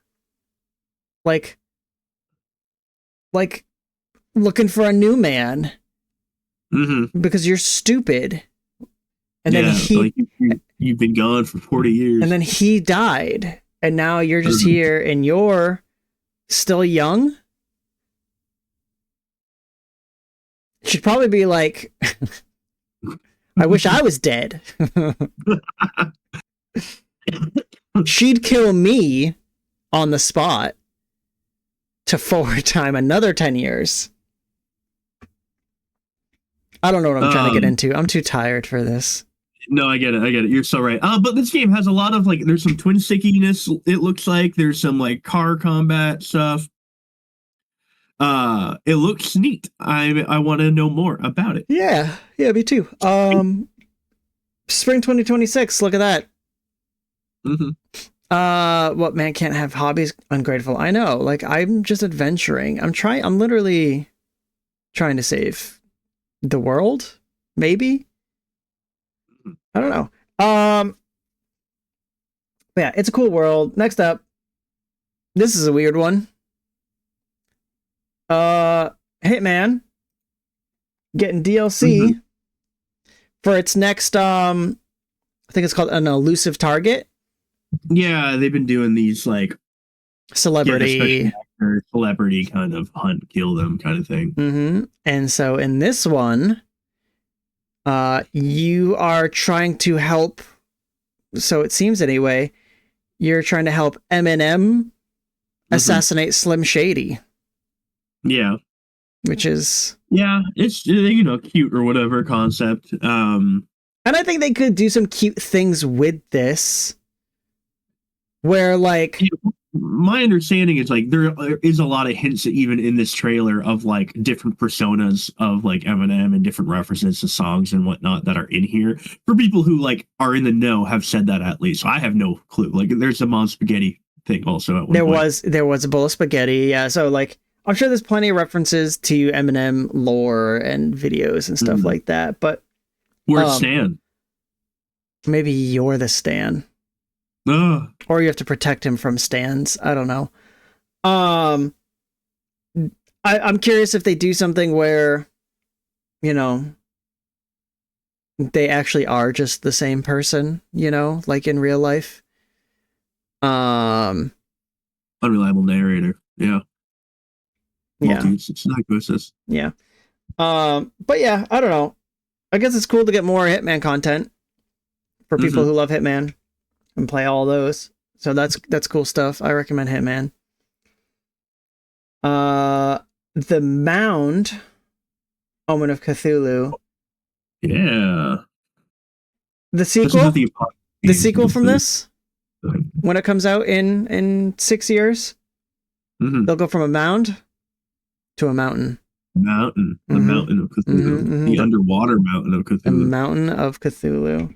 like looking for a new man because you're stupid. And then you've been gone for 40 years. And then he died, and now you're just here, and you're still young. Should probably be like, I wish I was dead. She'd kill me on the spot to forward time another 10 years. I don't know what I'm trying to get into. I'm too tired for this. No, I get it. You're so right. But this game has a lot of like, there's some twin stickiness. It looks like there's some like car combat stuff. It looks neat. I want to know more about it. Yeah, me too. Spring 2026. Look at that. What man can't have hobbies? Ungrateful. I know. Like, I'm just adventuring. I'm literally trying to save the world. Maybe. I don't know. But yeah, it's a cool world. Next up, this is a weird one. Hitman getting DLC for its next I think it's called an elusive target. Yeah, they've been doing these like celebrity kind of hunt, kill them kind of thing. And so in this one, you are trying to help. So it seems anyway, you're trying to help Eminem assassinate Slim Shady. Yeah. Which is... Yeah, it's, cute or whatever concept. And I think they could do some cute things with this. Where, like... My understanding is, like, there is a lot of hints even in this trailer of, like, different personas of, like, Eminem and different references to songs and whatnot that are in here. For people who, like, are in the know, have said that at least. So I have no clue. Like, there's a Mom Spaghetti thing also at one point. There was a bowl of spaghetti, yeah. So, like... I'm sure there's plenty of references to Eminem lore and videos and stuff like that, but... Where's Stan? Maybe you're the Stan. Or you have to protect him from Stans. I don't know. I'm curious if they do something where, they actually are just the same person, like in real life. Unreliable narrator, yeah. Yeah. It's not Ghosts. Yeah. But yeah, I don't know. I guess it's cool to get more Hitman content for people who love Hitman and play all those. So that's cool stuff. I recommend Hitman. The Mound, Omen of Cthulhu. Yeah. The sequel? The sequel from this? When it comes out in 6 years? They'll go from a mound to a mountain. The mountain of Cthulhu. The underwater mountain of Cthulhu. The mountain of Cthulhu.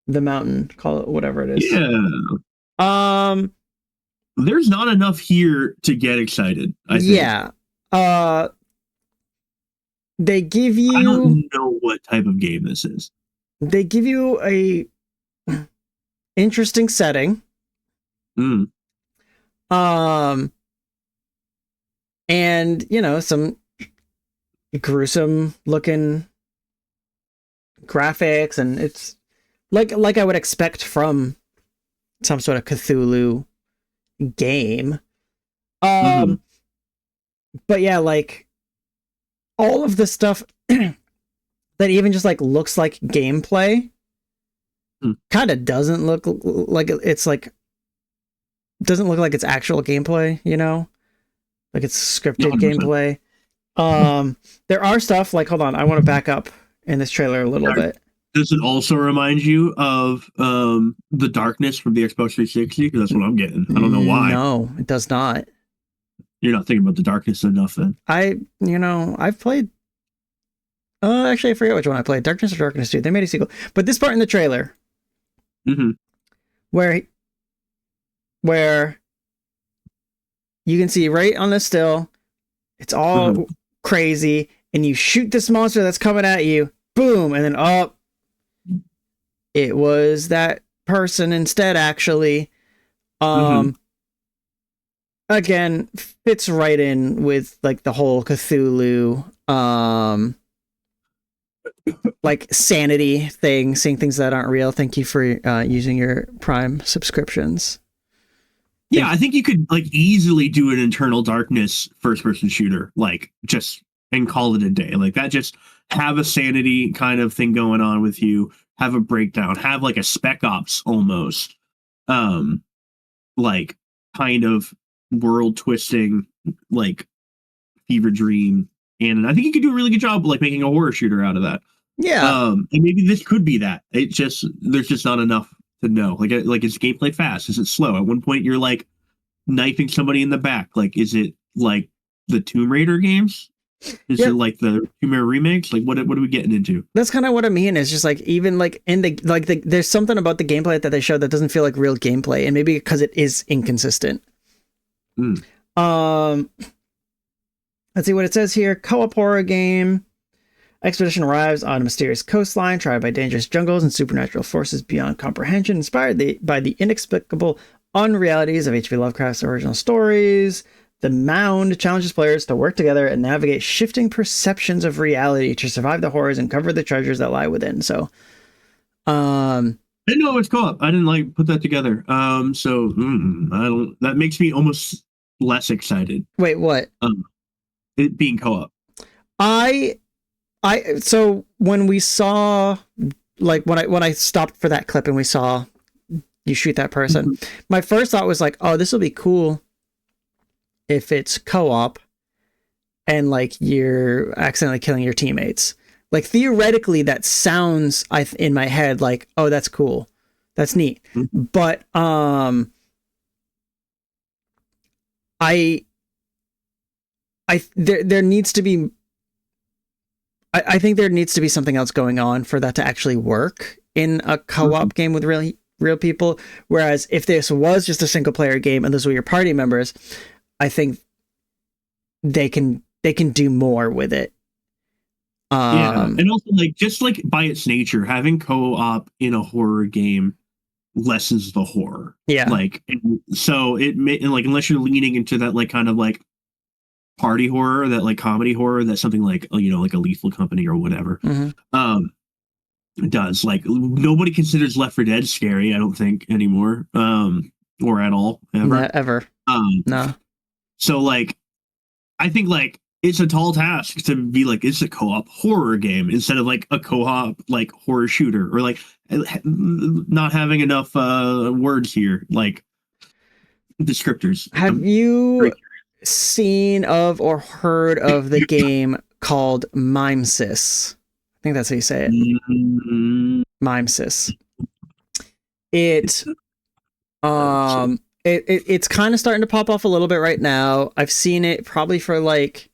The mountain, call it whatever it is. Yeah. There's not enough here to get excited, I think. Yeah. They give you... I don't know what type of game this is. They give you a interesting setting. And, some gruesome looking graphics, and it's like I would expect from some sort of Cthulhu game. But yeah, like all of the stuff that even just like looks like gameplay kind of doesn't look like it's like doesn't look like it's actual gameplay, like it's scripted 100%. Gameplay. There are stuff like, hold on, I want to back up in this trailer a little bit. Does it also remind you of the darkness from the Xbox 360? Because that's what I'm getting. I don't know why. No, it does not. You're not thinking about the darkness enough then. I've played. Actually, I forget which one I played. Darkness or Darkness 2. They made a sequel, but this part in the trailer, where you can see right on the still, it's all crazy, and you shoot this monster that's coming at you, boom, and then it was that person instead, actually. Again, fits right in with like the whole Cthulhu like sanity thing, seeing things that aren't real. Thank you for using your Prime subscriptions. Yeah, I think you could like easily do an Internal Darkness first person shooter, like just and call it a day. Like that, just have a sanity kind of thing going on with you, have a breakdown, have like a Spec Ops almost. Like kind of world twisting, like fever dream. And I think you could do a really good job like making a horror shooter out of that. Yeah. And maybe this could be that. It just there's just not enough to know. Like is gameplay fast? Is it slow? At one point you're like knifing somebody in the back. Like is it like the Tomb Raider games? Is it like the Tomb Raider remakes? Like what are we getting into? That's kind of what I mean. It's just like even like in the like there's something about the gameplay that they showed that doesn't feel like real gameplay, and maybe because it is inconsistent. Let's see what it says here. Co-op horror game. Expedition arrives on a mysterious coastline, tried by dangerous jungles and supernatural forces beyond comprehension, inspired by the inexplicable unrealities of H.P. Lovecraft's original stories. The Mound challenges players to work together and navigate shifting perceptions of reality to survive the horrors and cover the treasures that lie within. So, I didn't know it's co-op. I didn't like put that together. I don't. That makes me almost less excited. Wait, what? It being co-op. So when we saw, like when I stopped for that clip and we saw you shoot that person, my first thought was like, oh, this will be cool if it's co-op and like you're accidentally killing your teammates. Like theoretically that sounds in my head like, oh, that's cool. That's neat. But there needs to be I think there needs to be something else going on for that to actually work in a co-op game with real people. Whereas if this was just a single player game and those were your party members, I think they can do more with it. And also like just like by its nature, having co-op in a horror game lessens the horror. Yeah. Like so it may like unless you're leaning into that like kind of like party horror, that like comedy horror, that's something like like a Lethal Company or whatever. It does. Like nobody considers Left 4 Dead scary, I don't think anymore, or at all ever. No. So like I think like it's a tall task to be like it's a co-op horror game instead of like a co-op like horror shooter, or like not having enough words here, like descriptors. Have you seen of or heard of the game called Mimesis? I think that's how you say it. Mimesis. It's kind of starting to pop off a little bit right now. I've seen it probably for like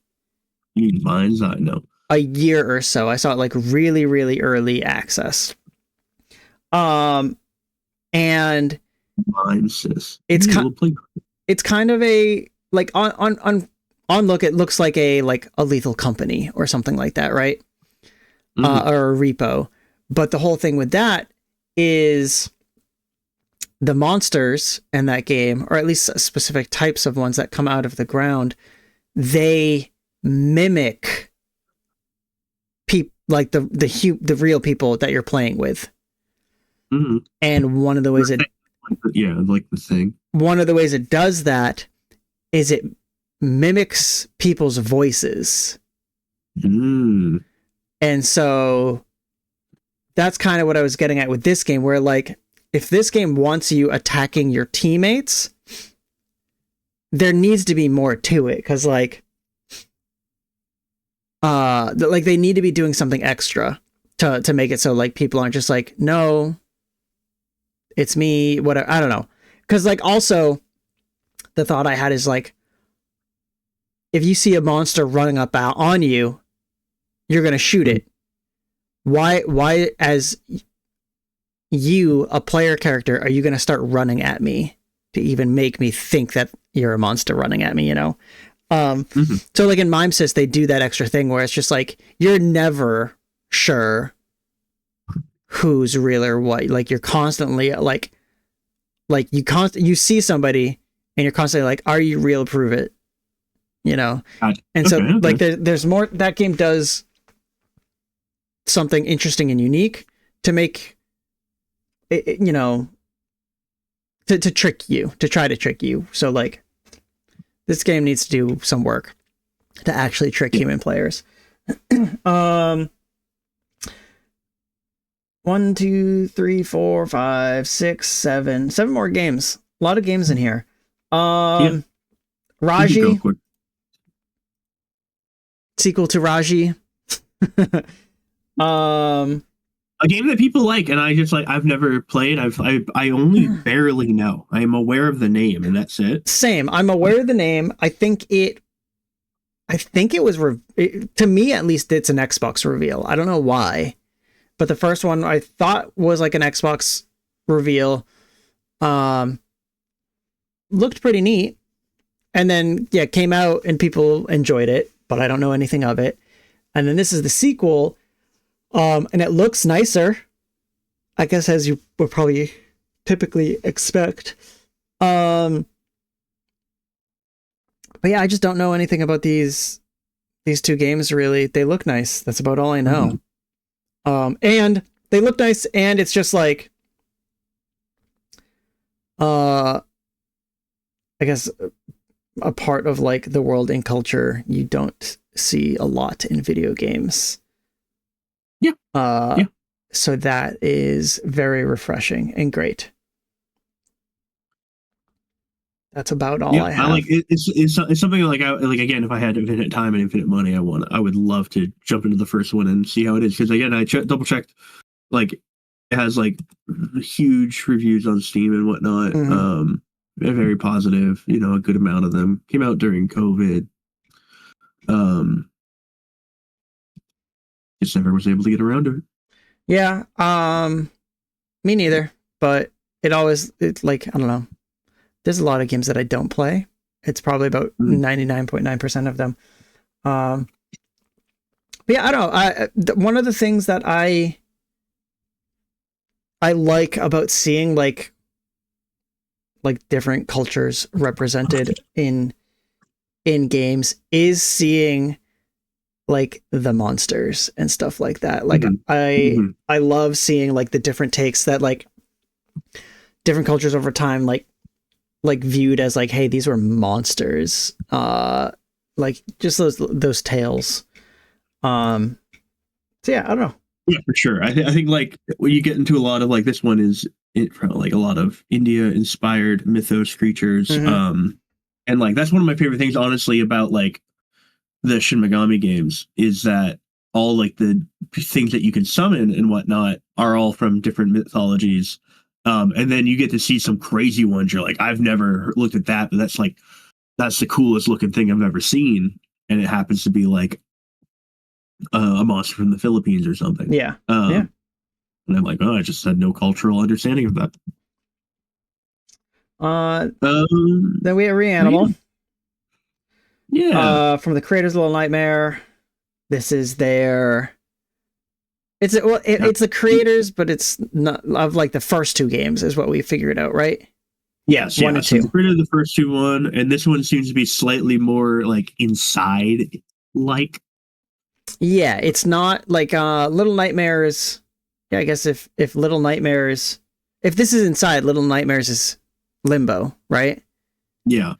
Mind's Eye, no, a year or so. I saw it like really, really early access. And Mimesis. It's kind of a like on look, it looks like a Lethal Company or something like that, right? Or a Repo. But the whole thing with that is the monsters in that game, or at least specific types of ones that come out of the ground, they mimic like the real people that you're playing with. And one of the ways like the thing. One of the ways it does that is it mimics people's voices. And so that's kind of what I was getting at with this game, where like if this game wants you attacking your teammates, there needs to be more to it, because like they need to be doing something extra to make it so like people aren't just like, no, it's me, whatever. I don't know, because like also the thought I had is like, if you see a monster running up out on you, you're gonna shoot it. Why as you, a player character, are you gonna start running at me to even make me think that you're a monster running at me, you know? So like in Mimesis, they do that extra thing where it's just like you're never sure who's real or what. Like you're constantly like you see somebody and you're constantly like, are you real? Prove it. You know? And so like there's more. That game does something interesting and unique to make it, you know, to trick you, to try to trick you. So like this game needs to do some work to actually trick human players. 1, 2, 3, 4, 5, 6, 7 more games. A lot of games in here. Raji, sequel to Raji. A game that people like, and I just like, I've never played. I only barely know. I am aware of the name, and that's it. Same. I'm aware of the name. I think it was to me at least. It's an Xbox reveal. I don't know why, but the first one I thought was like an Xbox reveal. Looked pretty neat, and then came out and people enjoyed it, but I don't know anything of it. And then this is the sequel. And it looks nicer, I guess, as you would probably typically expect. But yeah, I just don't know anything about these two games, really. They look nice. That's about all I know. And they look nice, and it's just like, I guess, a part of like the world and culture you don't see a lot in video games. So that is very refreshing and great. That's about all I have. I like it's something like again, if I had infinite time and infinite money, I would love to jump into the first one and see how it is, because again, I double checked, like it has like huge reviews on Steam and whatnot. They're very positive, you know, a good amount of them came out during COVID. Just never was able to get around to it. Yeah, me neither. But it's like, I don't know. There's a lot of games that I don't play. It's probably about 99.9% of them. But yeah, I don't know. One of the things that I like about seeing like different cultures represented in games is seeing like the monsters and stuff like that. Like I love seeing like the different takes that like different cultures over time like viewed as like, hey, these were monsters. Like just those tales. So yeah, I don't know. Yeah, for sure. I think like when you get into a lot of like, this one is from like a lot of India inspired mythos creatures. And like that's one of my favorite things, honestly, about like the Shin Megami games, is that all like the things that you can summon and whatnot are all from different mythologies. And then you get to see some crazy ones. You're like, I've never looked at that, but that's the coolest looking thing I've ever seen. And it happens to be like a monster from the Philippines or something. Yeah. And I'm like, oh, I just had no cultural understanding of that. Then we have Reanimal. Yeah. From the creators of Little Nightmare. This is their. It's the creators, but it's not of like the first two games is what we figured out, right? Yes, 1 and 2. So the first two and this one seems to be slightly more like inside, like. Yeah, it's not like Little Nightmares. Yeah, I guess if Little Nightmares, if this is inside, Little Nightmares is Limbo, right? Yeah.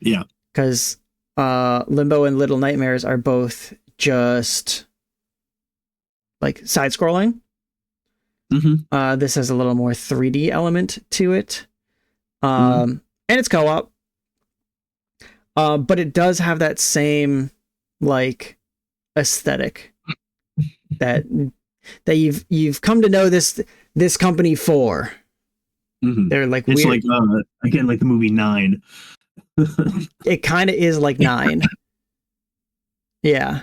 Because Limbo and Little Nightmares are both just like side scrolling. This has a little more 3D element to it. And it's co-op. But it does have that same like aesthetic that you've come to know this company for. They're like, it's weird. Like again, like the movie 9. It kind of is like 9. Yeah.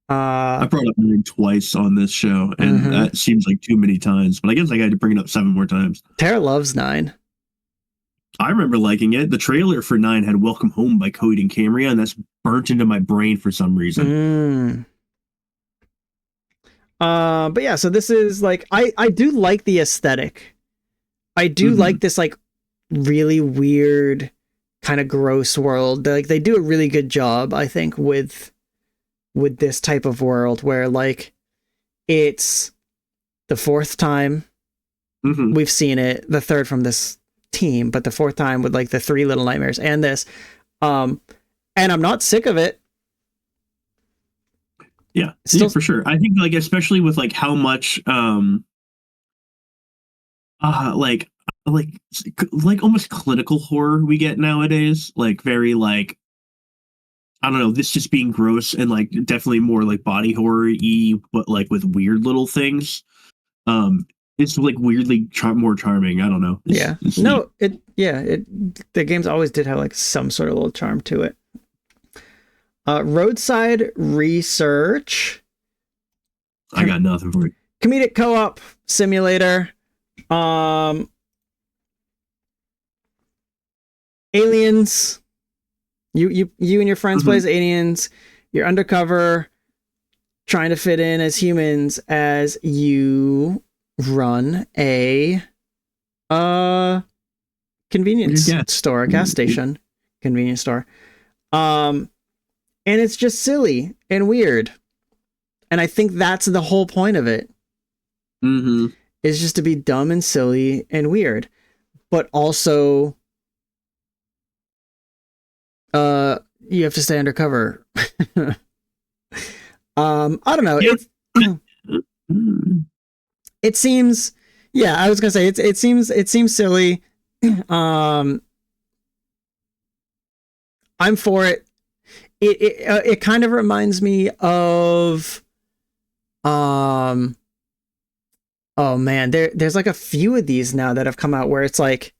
I brought up 9 twice on this show, and that seems like too many times, but I guess I had to bring it up 7 more times. Tara loves 9. I remember liking it. The trailer for 9 had Welcome Home by Coheed and Cambria, and that's burnt into my brain for some reason. But yeah, so this is like I do like the aesthetic. I do like this like really weird kind of gross world. Like they do a really good job, I think, with this type of world where like it's the fourth time we've seen it, the third from this team, but the fourth time with like the 3 Little Nightmares and this. And I'm not sick of it. Yeah, still, for sure. I think like especially with like how much like almost clinical horror we get nowadays, like very like I don't know, this just being gross and like definitely more like body horror-y, but like with weird little things. It's like weirdly more charming. I don't know. It's no, the games always did have like some sort of little charm to it. Roadside Research. I got nothing for you. Comedic co-op simulator. Aliens. You and your friends play as aliens. You're undercover, trying to fit in as humans as you run a convenience store, a gas station, convenience store. And it's just silly and weird. And I think that's the whole point of it. Is just to be dumb and silly and weird. But also you have to stay undercover. I don't know. It seems, yeah, I was gonna say it seems silly. I'm for it. It kind of reminds me of oh man, there's like a few of these now that have come out where it's like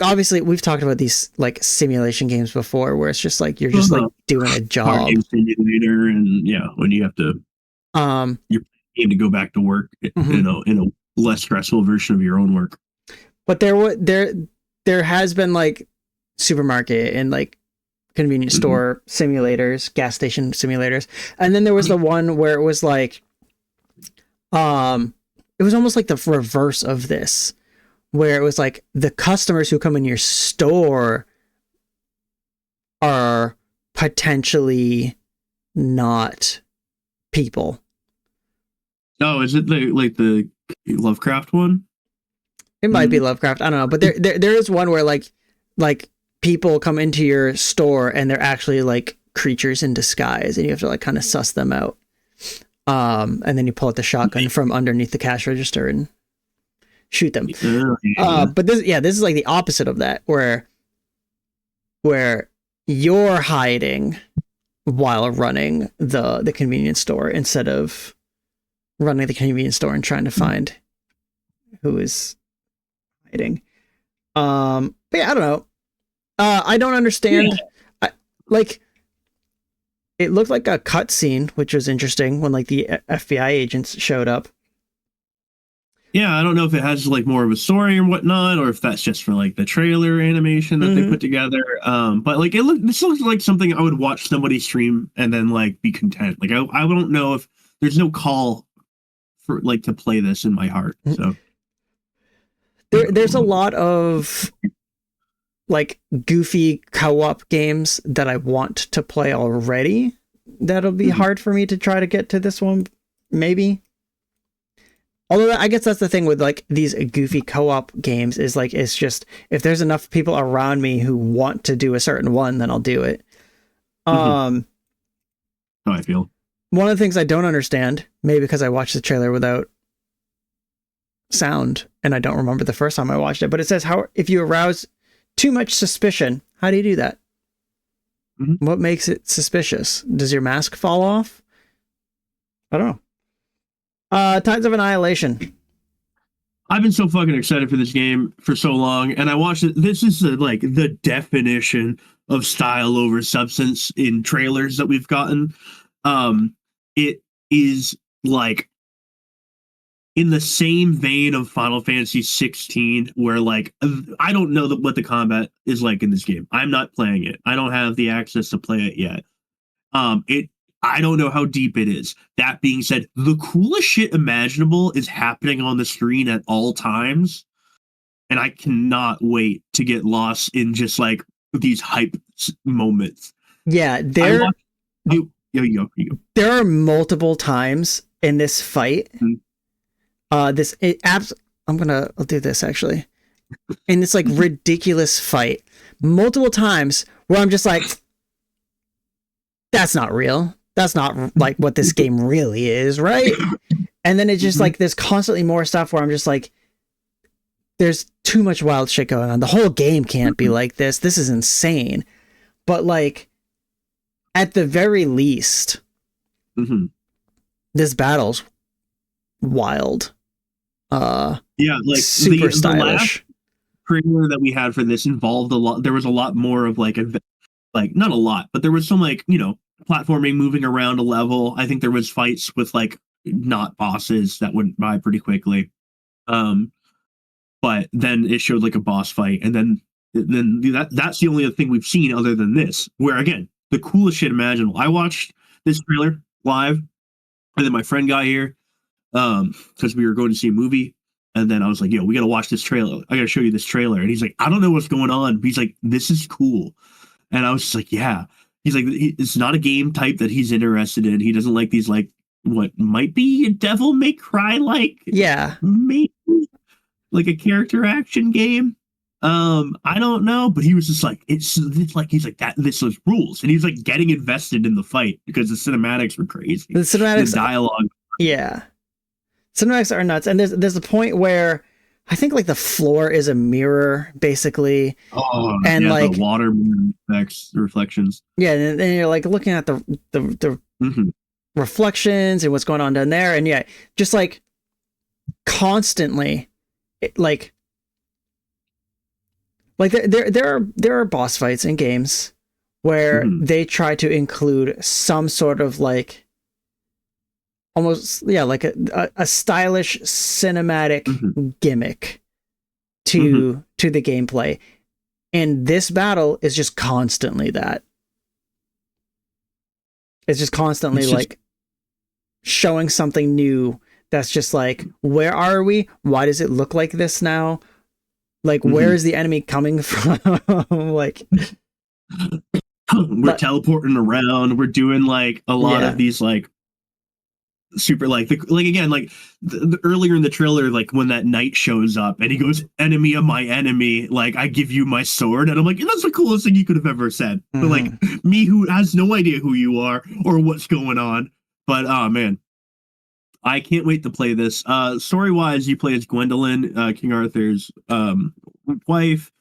obviously we've talked about these like simulation games before where it's just like you're just like doing a job. Game simulator, and when you have to you aim to go back to work, in a less stressful version of your own work. But there has been like supermarket and like convenience store simulators, gas station simulators, and then there was the one where it was like it was almost like the reverse of this, where it was like the customers who come in your store are potentially not people. Oh, is it the Lovecraft one? It might be Lovecraft. I don't know, but there is one where like people come into your store and they're actually like creatures in disguise, and you have to like kind of suss them out. And then you pull out the shotgun from underneath the cash register and shoot them. But this is like the opposite of that, where you're hiding while running the convenience store instead of running the convenience store and trying to find who is hiding. But yeah, I don't know. I don't understand. It looked like a cutscene, which was interesting when like the FBI agents showed up. Yeah, I don't know if it has like more of a story or whatnot, or if that's just for like the trailer animation that they put together. But like this looks like something I would watch somebody stream and then like be content. Like I don't know if there's no call for like to play this in my heart. So there's a lot of like goofy co-op games that I want to play already. That'll be hard for me to try to get to this one, maybe. Although I guess that's the thing with like these goofy co-op games is like, it's just, if there's enough people around me who want to do a certain one, then I'll do it. How I feel. One of the things I don't understand, maybe because I watched the trailer without sound and I don't remember the first time I watched it, but it says if you arouse too much suspicion, how do you do that? What makes it suspicious? Does your mask fall off? I don't know. Tides of Annihilation. I've been so fucking excited for this game for so long, and I watched it. This is like the definition of style over substance in trailers that we've gotten. It is like in the same vein of Final Fantasy 16, where like I don't know what the combat is like in this game. I'm not playing it. I don't have the access to play it yet. It I don't know how deep it is. That being said, the coolest shit imaginable is happening on the screen at all times. And I cannot wait to get lost in just like these hype moments. Yeah, there are multiple times in this fight. I'll do this actually. In this like ridiculous fight, multiple times where I'm just like, that's not real. That's not like what this game really is, right? And then it's just like there's constantly more stuff where I'm just like, there's too much wild shit going on. The whole game can't be like this. This is insane. But like, at the very least, this battle's wild. Yeah, like super stylish. Trailer that we had for this involved a lot. There was a lot more of like not a lot, but there was some like, platforming, moving around a level. I think there was fights with like not bosses that went by pretty quickly. But then it showed like a boss fight, and then that's the only other thing we've seen other than this, where again, the coolest shit imaginable. I watched this trailer live, and then my friend got here because we were going to see a movie, and then I was like, yo, we gotta watch this trailer. I gotta show you this trailer. And he's like, I don't know what's going on, but he's like, this is cool. And I was just like, yeah. He's like, it's not a game type that he's interested in. He doesn't like these like what might be a Devil May Cry like, maybe like a character action game. I don't know, but he was just like, it's like, he's like, that this was rules, and he's like getting invested in the fight because the cinematics were crazy. The cinematics, the dialogue, cinematics are nuts. And there's a point where I think like the floor is a mirror basically, and like the water reflections. Yeah, and then you're like looking at the reflections and what's going on down there, and yeah, just like constantly. Like there are boss fights in games where they try to include some sort of like almost like a stylish cinematic gimmick to the gameplay, and this battle is just constantly that. It's just constantly like showing something new. That's just like, where are we? Why does it look like this now? Like, where is the enemy coming from? Like, we're teleporting around. We're doing like a lot of these like super like again like the earlier in the trailer, like when that knight shows up and he goes, enemy of my enemy, like I give you my sword, and I'm like, that's the coolest thing you could have ever said. But like me, who has no idea who you are or what's going on, but man. I can't wait to play this. Story-wise, you play as Gwendolyn, King Arthur's wife.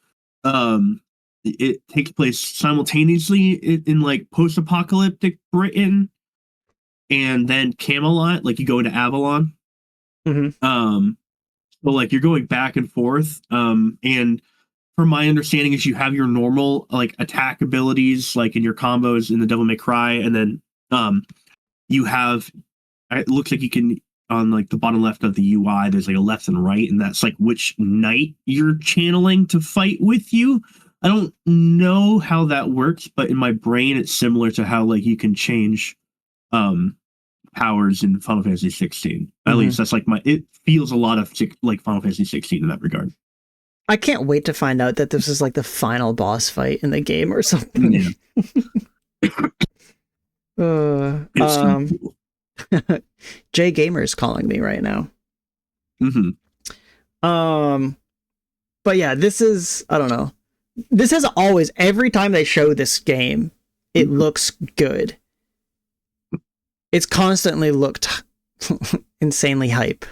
It takes place simultaneously in like post-apocalyptic Britain, and then Camelot. Like you go into Avalon. So like you're going back and forth. And from my understanding, is you have your normal like attack abilities, like in your combos in the Devil May Cry, and then you have. It looks like you can, on like the bottom left of the UI, there's like a left and right, and that's like which knight you're channeling to fight with you. I don't know how that works, but in my brain, it's similar to how like you can change powers in Final Fantasy 16. At least that's like it feels a lot of like Final Fantasy 16 in that regard. I can't wait to find out that this is like the final boss fight in the game or something. Jay Gamer is calling me right now. But yeah, this is, I don't know. This has always, every time they show this game, it looks good. It's constantly looked insanely hype.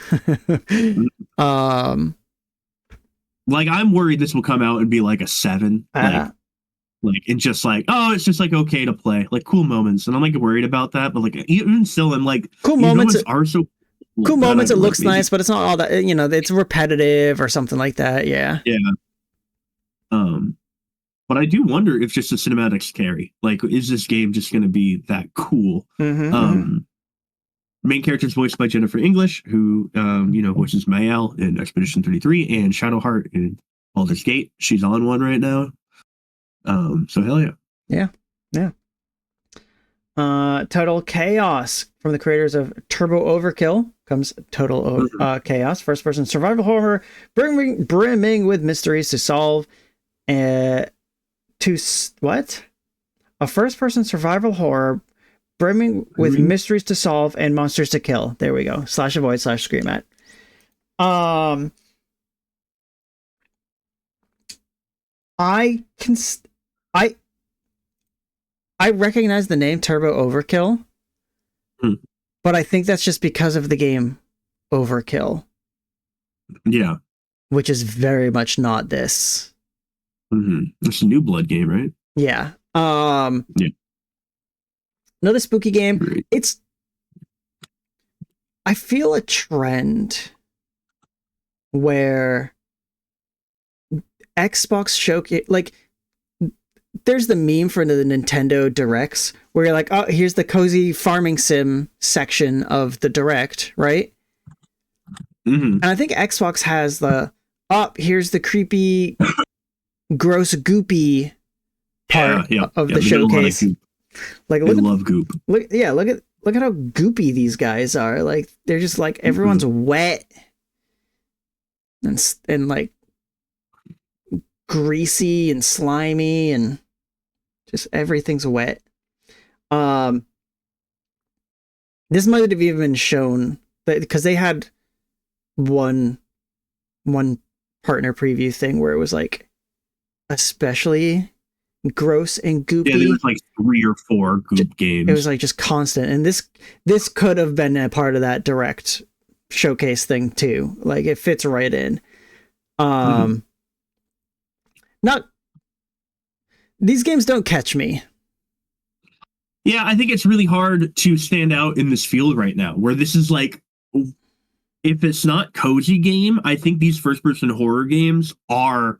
Like I'm worried this will come out and be like a 7. Like and just like, oh, it's just like okay to play, like cool moments, and I'm like worried about that, but like even still, I'm like cool moments are so cool moments. It looks nice, but it's not all that, it's repetitive or something like that. Yeah. But I do wonder if just the cinematics carry. Like, is this game just going to be that cool? Main character is voiced by Jennifer English, who voices Mael in Expedition 33 and Shadowheart in Baldur's Gate. She's on one right now. So hell yeah. Yeah. Total Chaos from the creators of Turbo Overkill comes Total Chaos, first-person survival horror, brimming with mysteries to solve. A first-person survival horror brimming with mysteries to solve and monsters to kill. There we go. /avoid/scream at. I recognize the name Turbo Overkill, but I think that's just because of the game Overkill. Yeah. Which is very much not this. It's a New Blood game, right? Yeah. Yeah. Another spooky game. I feel a trend where Xbox showcase, like, there's the meme for the Nintendo Directs where you're like, oh, here's the cozy farming sim section of the Direct, right? And I think Xbox has here's the creepy, gross, goopy part of the showcase. Like, love goop. Look at how goopy these guys are. Like, they're just like, everyone's wet and like greasy and slimy and just everything's wet. This might have even been shown because they had one partner preview thing where it was like especially gross and goopy. Yeah, there was like 3 or 4 goop games. It was like just constant, and this could have been a part of that Direct showcase thing too. Like, it fits right in. Not these games don't catch me. Yeah, I think it's really hard to stand out in this field right now, where this is like, if it's not cozy game, I think these first-person horror games are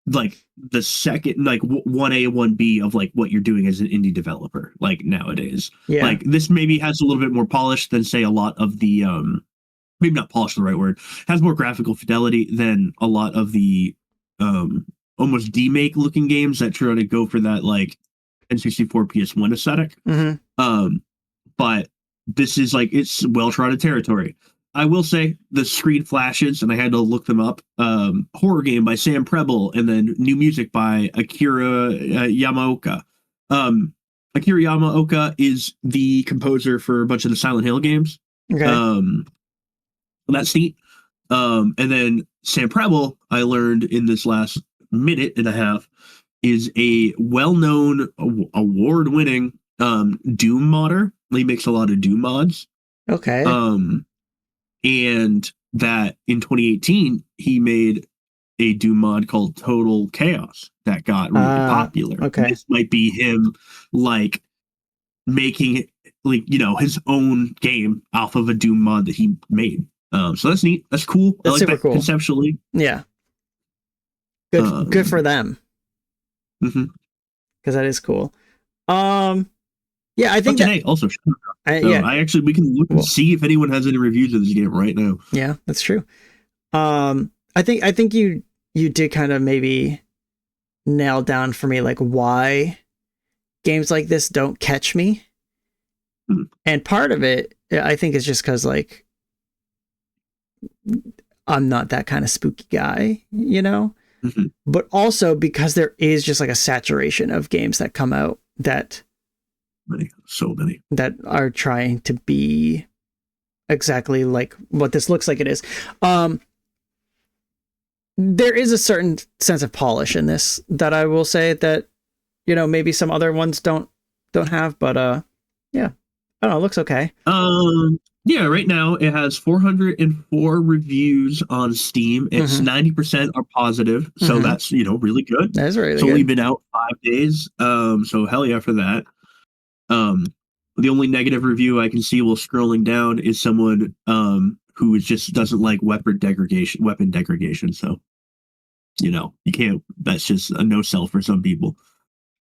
like the second, like 1A, 1B of like what you're doing as an indie developer, like nowadays. Yeah. Like, this maybe has a little bit more polish than, say, a lot of the, maybe not polish the right word, has more graphical fidelity than a lot of the almost demake looking games that try to go for that like N64 PS1 aesthetic. But this is like, it's well-trodden territory. I will say the screen flashes, and I had to look them up. Horror game by Sam Preble, and then new music by Akira Yamaoka. Akira Yamaoka is the composer for a bunch of the Silent Hill games. Okay. That's neat. And then Sam Preble, I learned in this last minute and a half, is a well-known, award-winning Doom modder. He makes a lot of Doom mods. Okay. And that in 2018 he made a Doom mod called Total Chaos that got really popular. Okay. And this might be him like making like, you know, his own game off of a Doom mod that he made. So that's neat. That's cool. That's I like super that cool. Conceptually. Yeah. Good for them. Because that is cool. Yeah, I think today also. I actually, we can look and see if anyone has any reviews of this game right now. Yeah, that's true. I think you did kind of maybe nail down for me like why games like this don't catch me. And part of it, I think, is just because like I'm not that kind of spooky guy, you know? But also because there is just like a saturation of games that come out that so many that are trying to be exactly like what this looks like it is. There is a certain sense of polish in this that I will say that, you know, maybe some other ones don't have, but yeah, I don't know, it looks okay. Yeah, right now it has 404 reviews on Steam. It's 90% are positive, so that's, you know, really good. That's really good. It's only been out 5 days, so hell yeah for that. The only negative review I can see while scrolling down is someone who just doesn't like weapon degradation. So, you know, you can't. That's just a no sell for some people.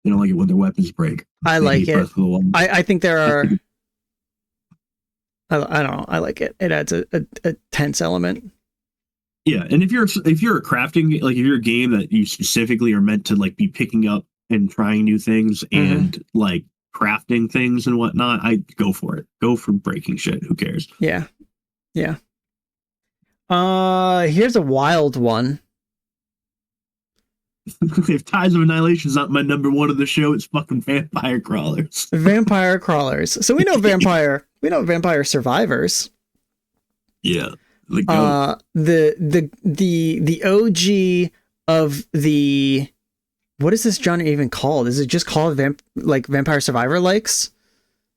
They don't like it when their weapons break. I like it. I think there are. I don't know. I like it. It adds a tense element. Yeah, and if you're a crafting, like if you're a game that you specifically are meant to like be picking up and trying new things and like crafting things and whatnot, I go for it. Go for breaking shit. Who cares? Yeah. Yeah. Here's a wild one. If Tides of Annihilation is not my number one of the show, it's fucking Vampire Crawlers. Vampire Crawlers. So we know Vampire Survivors. Yeah. The OG of the, what is this genre even called? Is it just called Vampire Survivor likes?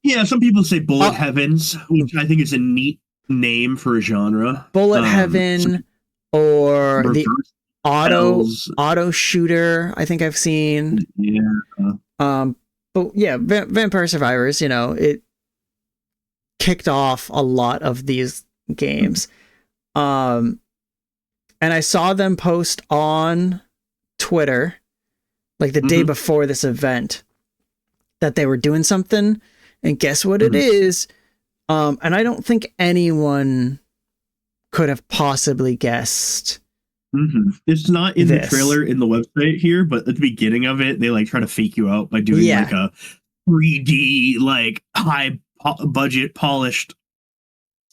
Yeah, some people say Bullet Heavens, which I think is a neat name for a genre. Bullet Heaven or the auto shooter, I think I've seen. Yeah. But yeah, Vampire Survivors, it kicked off a lot of these games. And I saw them post on Twitter like the day before this event that they were doing something, and guess what it is? And I don't think anyone could have possibly guessed. It's not in the trailer in the website here, but at the beginning of it, they like try to fake you out by doing like a 3D, like high budget polished.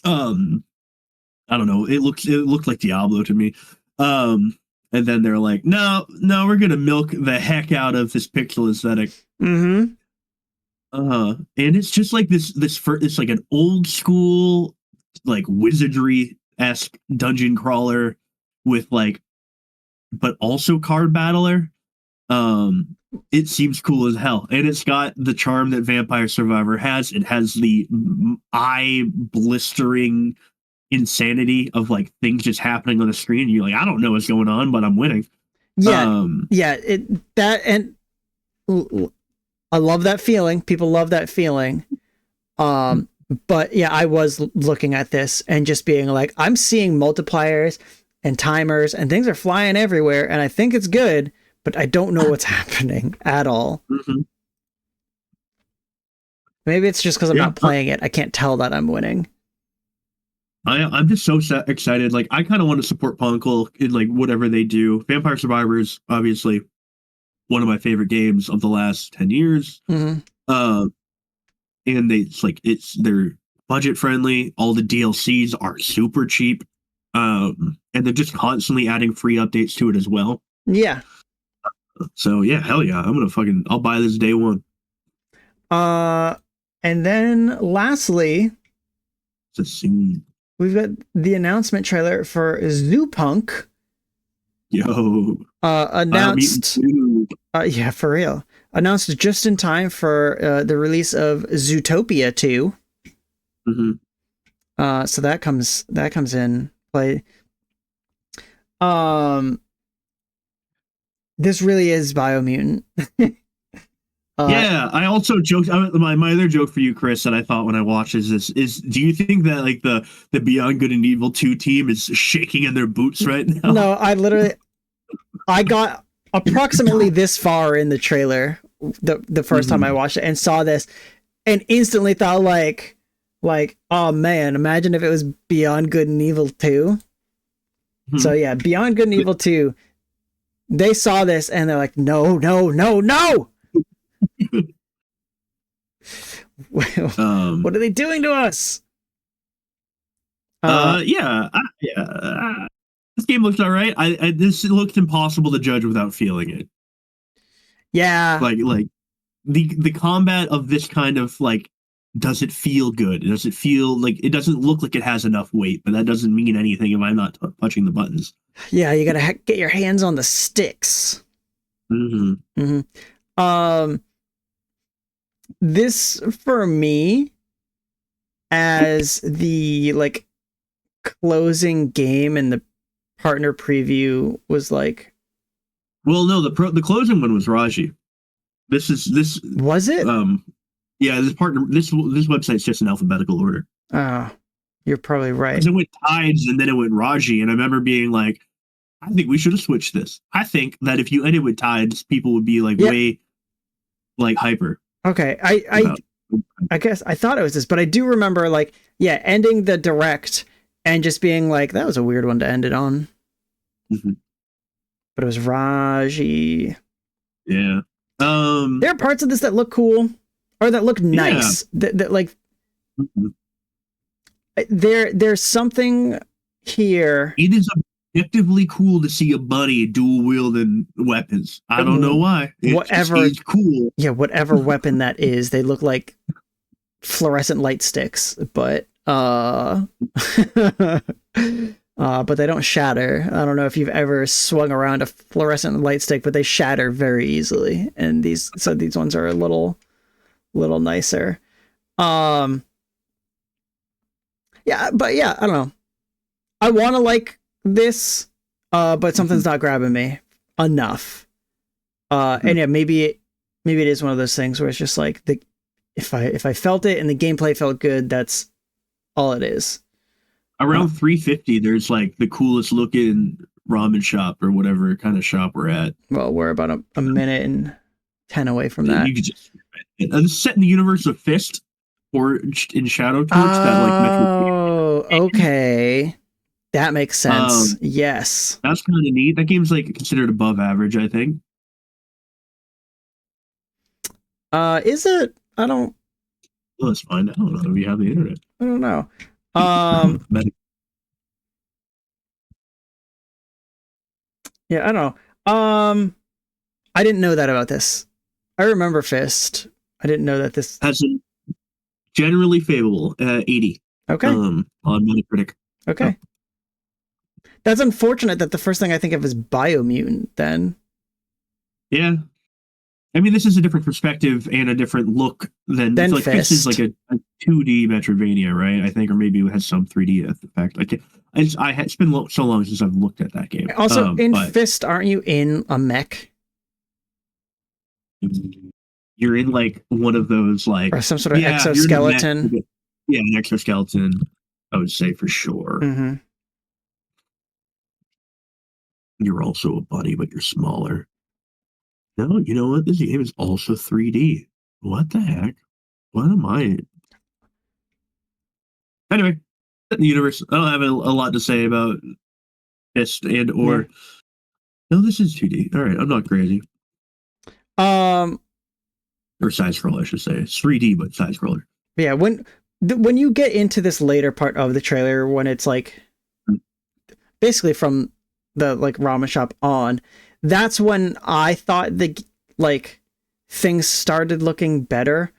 I don't know. It looked like Diablo to me. And then they're like, no, we're gonna milk the heck out of this pixel aesthetic. And it's just like it's like an old school, like wizardry-esque dungeon crawler with like, but also card battler. It seems cool as hell, and it's got the charm that Vampire Survivor has. It has the eye blistering insanity of like things just happening on the screen. You're like, I don't know what's going on, but I'm winning. I love that feeling. People love that feeling. But yeah, I was looking at this and just being like, I'm seeing multipliers and timers and things are flying everywhere, and I think it's good, but I don't know what's happening at all. Maybe it's just because I'm not playing it. I can't tell that I'm winning. I'm just so excited. Like, I kind of want to support Poncle in like whatever they do. Vampire Survivors, obviously, one of my favorite games of the last 10 years. And they're budget friendly. All the DLCs are super cheap. And they're just constantly adding free updates to it as well. Yeah. So yeah, hell yeah. I'll buy this day one. And then lastly, we've got the announcement trailer for Zoopunk. Yo. Announced. Yeah, for real. Announced just in time for the release of Zootopia 2. So that comes in play. This really is Biomutant. Yeah, I also joked. My other joke for you, Chris, that I thought when I watched is do you think that like the Beyond Good and Evil 2 team is shaking in their boots right now? No, I got approximately this far in the trailer the first time I watched it and saw this and instantly thought like, oh man, imagine if it was Beyond Good and Evil 2. So yeah, Beyond Good and Evil 2, they saw this and they're like, no. What are they doing to us? This game looks all right. This looked impossible to judge without feeling it. Yeah, like the combat of this kind of like, does it feel good? Does it feel like it doesn't look like it has enough weight? But that doesn't mean anything if I'm not touching the buttons. Yeah, you gotta get your hands on the sticks. This for me, as the like closing game in the partner preview was like, well, no, the closing one was Raji. This was it? Yeah, this website's just in alphabetical order. You're probably right. It went Tides and then it went Raji, and I remember being like, I think we should have switched this. I think that if you ended with Tides, people would be like way like hyper. Okay, I guess I thought it was this, but I do remember like, yeah, ending the direct and just being like, that was a weird one to end it on. But it was Raji. Yeah. There are parts of this that look cool. or that look nice. That like there's something here. It is objectively cool to see a buddy dual wielding weapons. I don't know why. It's cool. Yeah, whatever weapon that is, they look like fluorescent light sticks, but but they don't shatter. I don't know if you've ever swung around a fluorescent light stick, but they shatter very easily. And these ones are a little nicer. Yeah, but yeah, I don't know. I want to like this, but something's not grabbing me enough. And yeah, maybe it is one of those things where it's just like if I felt it and the gameplay felt good, that's all it is. Around 350, there's like the coolest looking ramen shop or whatever kind of shop we're at. Well, we're about a minute and 10 away from that. You could just set in the universe of Fist or in Shadow Torch. Oh, okay. That makes sense. Yes. That's kind of neat. That game's like considered above average, I think. Is it? I don't. Well, let's find out. We have the internet. I don't know. Yeah, I don't know. I didn't know that about this. I remember Fist. I didn't know that this has a generally favorable 80. Okay. On Metacritic. Okay. That's unfortunate that the first thing I think of is Biomutant then. Yeah. I mean, this is a different perspective and a different look than like Fist is like a 2D Metroidvania, right? I think, or maybe it has some 3D effect. It's been so long since I've looked at that game. Also, Fist, aren't you in a mech? You're in like one of those like or some sort of exoskeleton. Yeah, an exoskeleton. I would say for sure. Mm-hmm. You're also a bunny, but you're smaller. No, you know what? This game is also 3D. What the heck? What am I? Anyway, the universe. I don't have a lot to say about Fist and or. Yeah. No, this is 2D. All right, I'm not crazy. Or side scroller, I should say. It's 3D, but side scroller. Yeah, when you get into this later part of the trailer, when it's like basically from the like ramen shop on, that's when I thought the like things started looking better.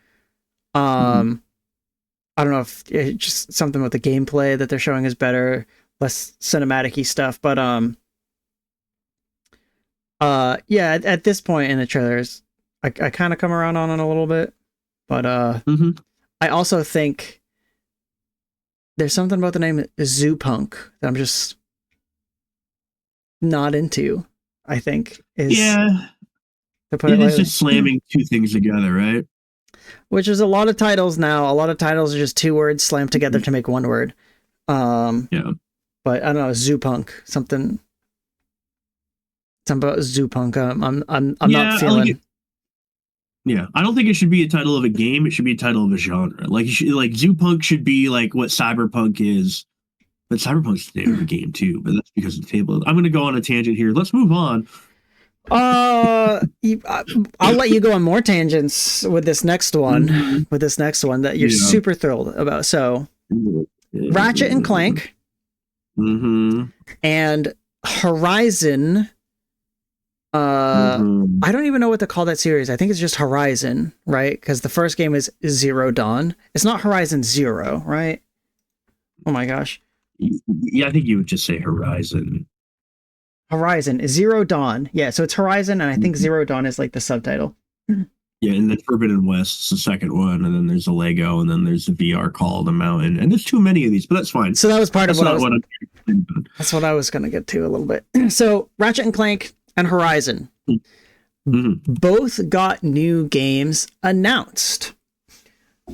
I don't know if it's just something with the gameplay that they're showing is better, less cinematic-y stuff, but yeah, at this point in the trailers, I kind of come around on it a little bit, but I also think there's something about the name Zoopunk that I'm just not into. I think is it is just slamming two things together, right? Which is a lot of titles now. A lot of titles are just two words slammed together to make one word. Yeah, but I don't know, Zoopunk, something about Zoopunk. I'm not feeling. Like yeah, I don't think it should be a title of a game. It should be a title of a genre. Like Zoopunk should be like what Cyberpunk is. But Cyberpunk's the name of the game too, but that's because of the table. I'm going to go on a tangent here. Let's move on. I'll let you go on more tangents with this next one. That you're super thrilled about. So, Ratchet and Clank, and Horizon. I don't even know what to call that series. I think it's just Horizon, right? Because the first game is Zero Dawn. It's not Horizon Zero, right? Oh my gosh. Yeah, I think you would just say Horizon. Horizon, Zero Dawn. Yeah, so it's Horizon, and I think Zero Dawn is like the subtitle. Yeah, and then Forbidden West's the second one, and then there's a Lego, and then there's the VR Call of the Mountain, and there's too many of these, but that's fine. So that was part of what that's what I was going to get to a little bit. So Ratchet and Clank and Horizon both got new games announced.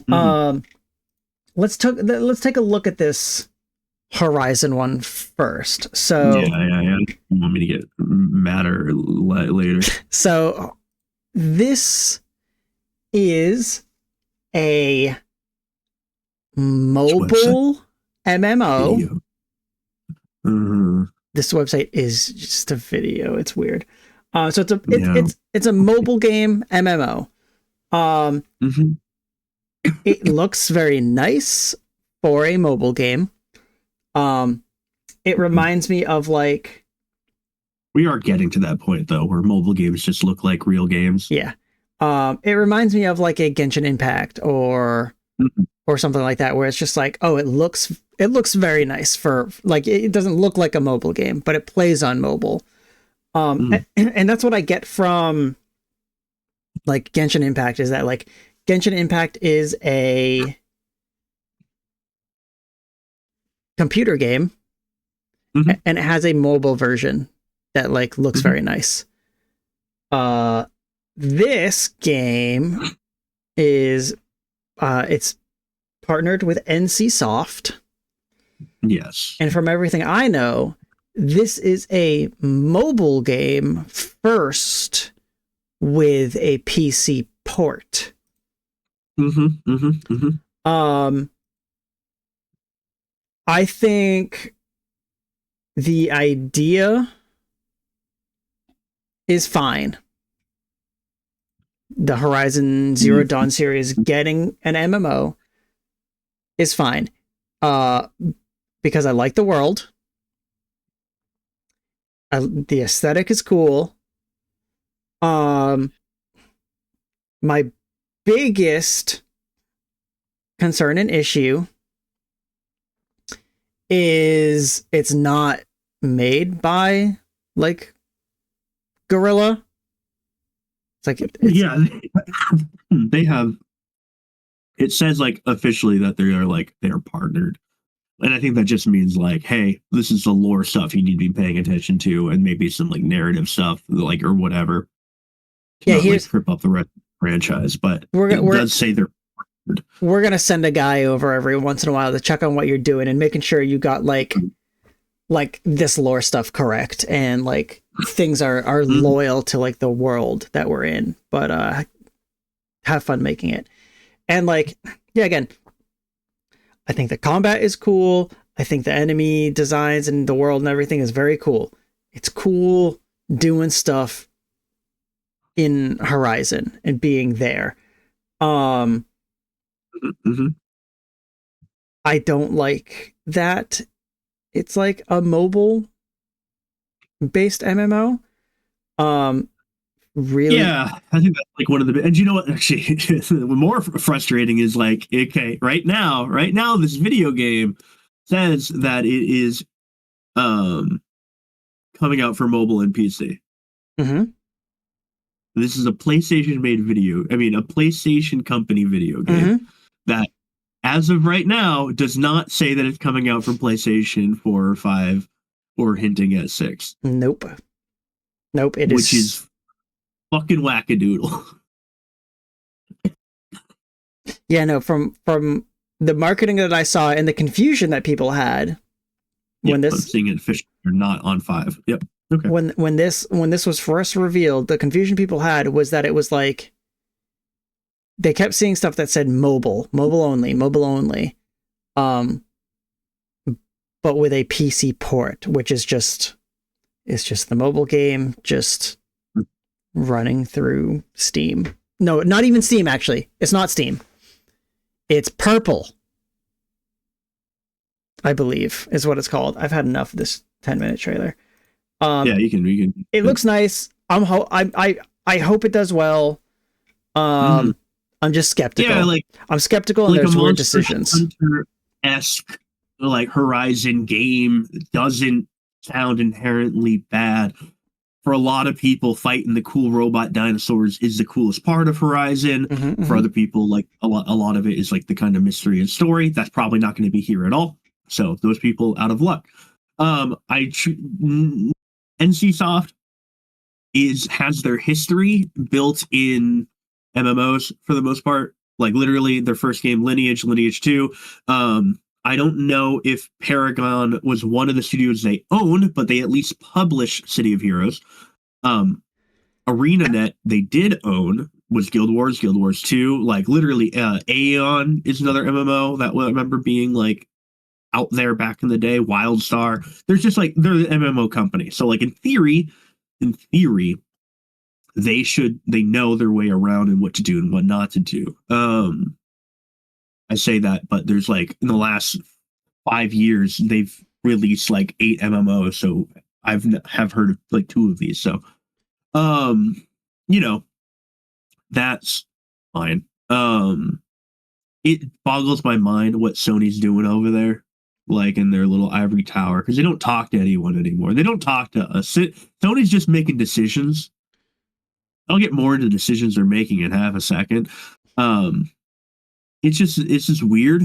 Let's take a look at this Horizon one first. So yeah. You want me to get madder later? So this is a mobile MMO. This website is just a video. It's weird. So it's a mobile game MMO. it looks very nice for a mobile game. It reminds me of like, we are getting to that point though, where mobile games just look like real games. yeah. It reminds me of like a Genshin Impact or something like that, where it's just like, oh, it looks very nice for like, it doesn't look like a mobile game, but it plays on mobile. And that's what I get from like Genshin Impact, is that like Genshin Impact is a computer game and it has a mobile version that like looks very nice. This game is it's partnered with NCSoft. Yes. And from everything I know, this is a mobile game first with a PC port. I think the idea is fine. The Horizon Zero Dawn series getting an MMO is fine. Because I like the world. The aesthetic is cool. My biggest concern and issue is it's not made by like Guerrilla. It's like yeah, they have. It says like officially that they're partnered, and I think that just means like, hey, this is the lore stuff you need to be paying attention to, and maybe some like narrative stuff, like or whatever. Yeah, not, like, trip up the rest of the franchise, but it does say they're partnered. We're gonna send a guy over every once in a while to check on what you're doing and making sure you got like this lore stuff correct and like things are loyal to like the world that we're in. But have fun making it. And like, yeah, again, I think the combat is cool. I think the enemy designs and the world and everything is very cool. It's cool doing stuff in Horizon and being there. I don't like that it's like a mobile based MMO. Really? Yeah, I think that's like one of the, and you know what, actually more frustrating is like, okay, right now this video game says that it is coming out for mobile and PC. This is a PlayStation made a PlayStation company video game that as of right now does not say that it's coming out for PlayStation 4 or 5 or hinting at 6. Nope, which is fucking wackadoodle. Yeah, no, from the marketing that I saw and the confusion that people had when this, I'm seeing it officially or not on 5. Yep. Okay. When this was first revealed, the confusion people had was that it was like they kept seeing stuff that said mobile only, but with a PC port, which is just the mobile game just running through Steam. No, not even Steam, actually. It's not Steam. It's Purple, I believe, is what it's called. I've had enough of this 10-minute trailer. Yeah, you can. It looks nice. I hope it does well. I'm just skeptical. Yeah, I'm skeptical, and there's weird decisions. Hunter-esque, like Horizon game doesn't sound inherently bad. For a lot of people, fighting the cool robot dinosaurs is the coolest part of Horizon. For other people, like a lot of it is like the kind of mystery and story. That's probably not going to be here at all. So those people, out of luck. NCSoft has their history built in MMOs for the most part. Like literally their first game, Lineage 2. I don't know if Paragon was one of the studios they own, but they at least publish City of Heroes. ArenaNet they did own was Guild Wars 2. Like literally, Aeon is another MMO that I remember being like out there back in the day. WildStar. There's just like they're the MMO company. So like in theory, they know their way around and what to do and what not to do. I say that, but there's like in the last 5 years they've released like 8 MMOs, so have heard of like 2 of these. So, you know, that's fine. It boggles my mind what Sony's doing over there, like in their little ivory tower, because they don't talk to anyone anymore. They don't talk to us. Sony's just making decisions. I'll get more into decisions they're making in half a second. It's just weird.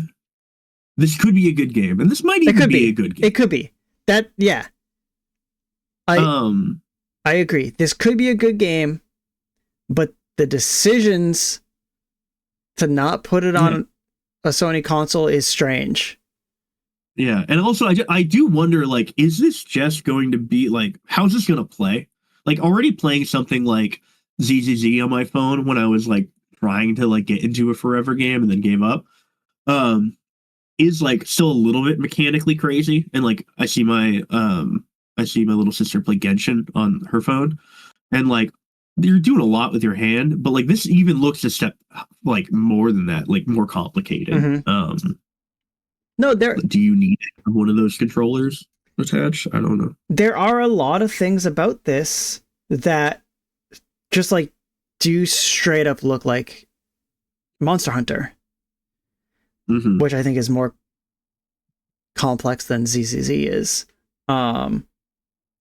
This could be a good game, and this might even be a good game. It could be that. Yeah, I agree. This could be a good game, but the decisions to not put it on a Sony console is strange. Yeah, and also I do wonder, like, is this just going to be like, how's this going to play? Like, already playing something like ZZZ on my phone when I was like trying to like get into a forever game and then gave up, is like still a little bit mechanically crazy. And like I see my little sister play Genshin on her phone, and like you're doing a lot with your hand, but like this even looks a step like more than that, like more complicated. Mm-hmm. No, do you need one of those controllers attached? I don't know. There are a lot of things about this that just like do straight up look like Monster Hunter, mm-hmm. which I think is more complex than ZZZ is.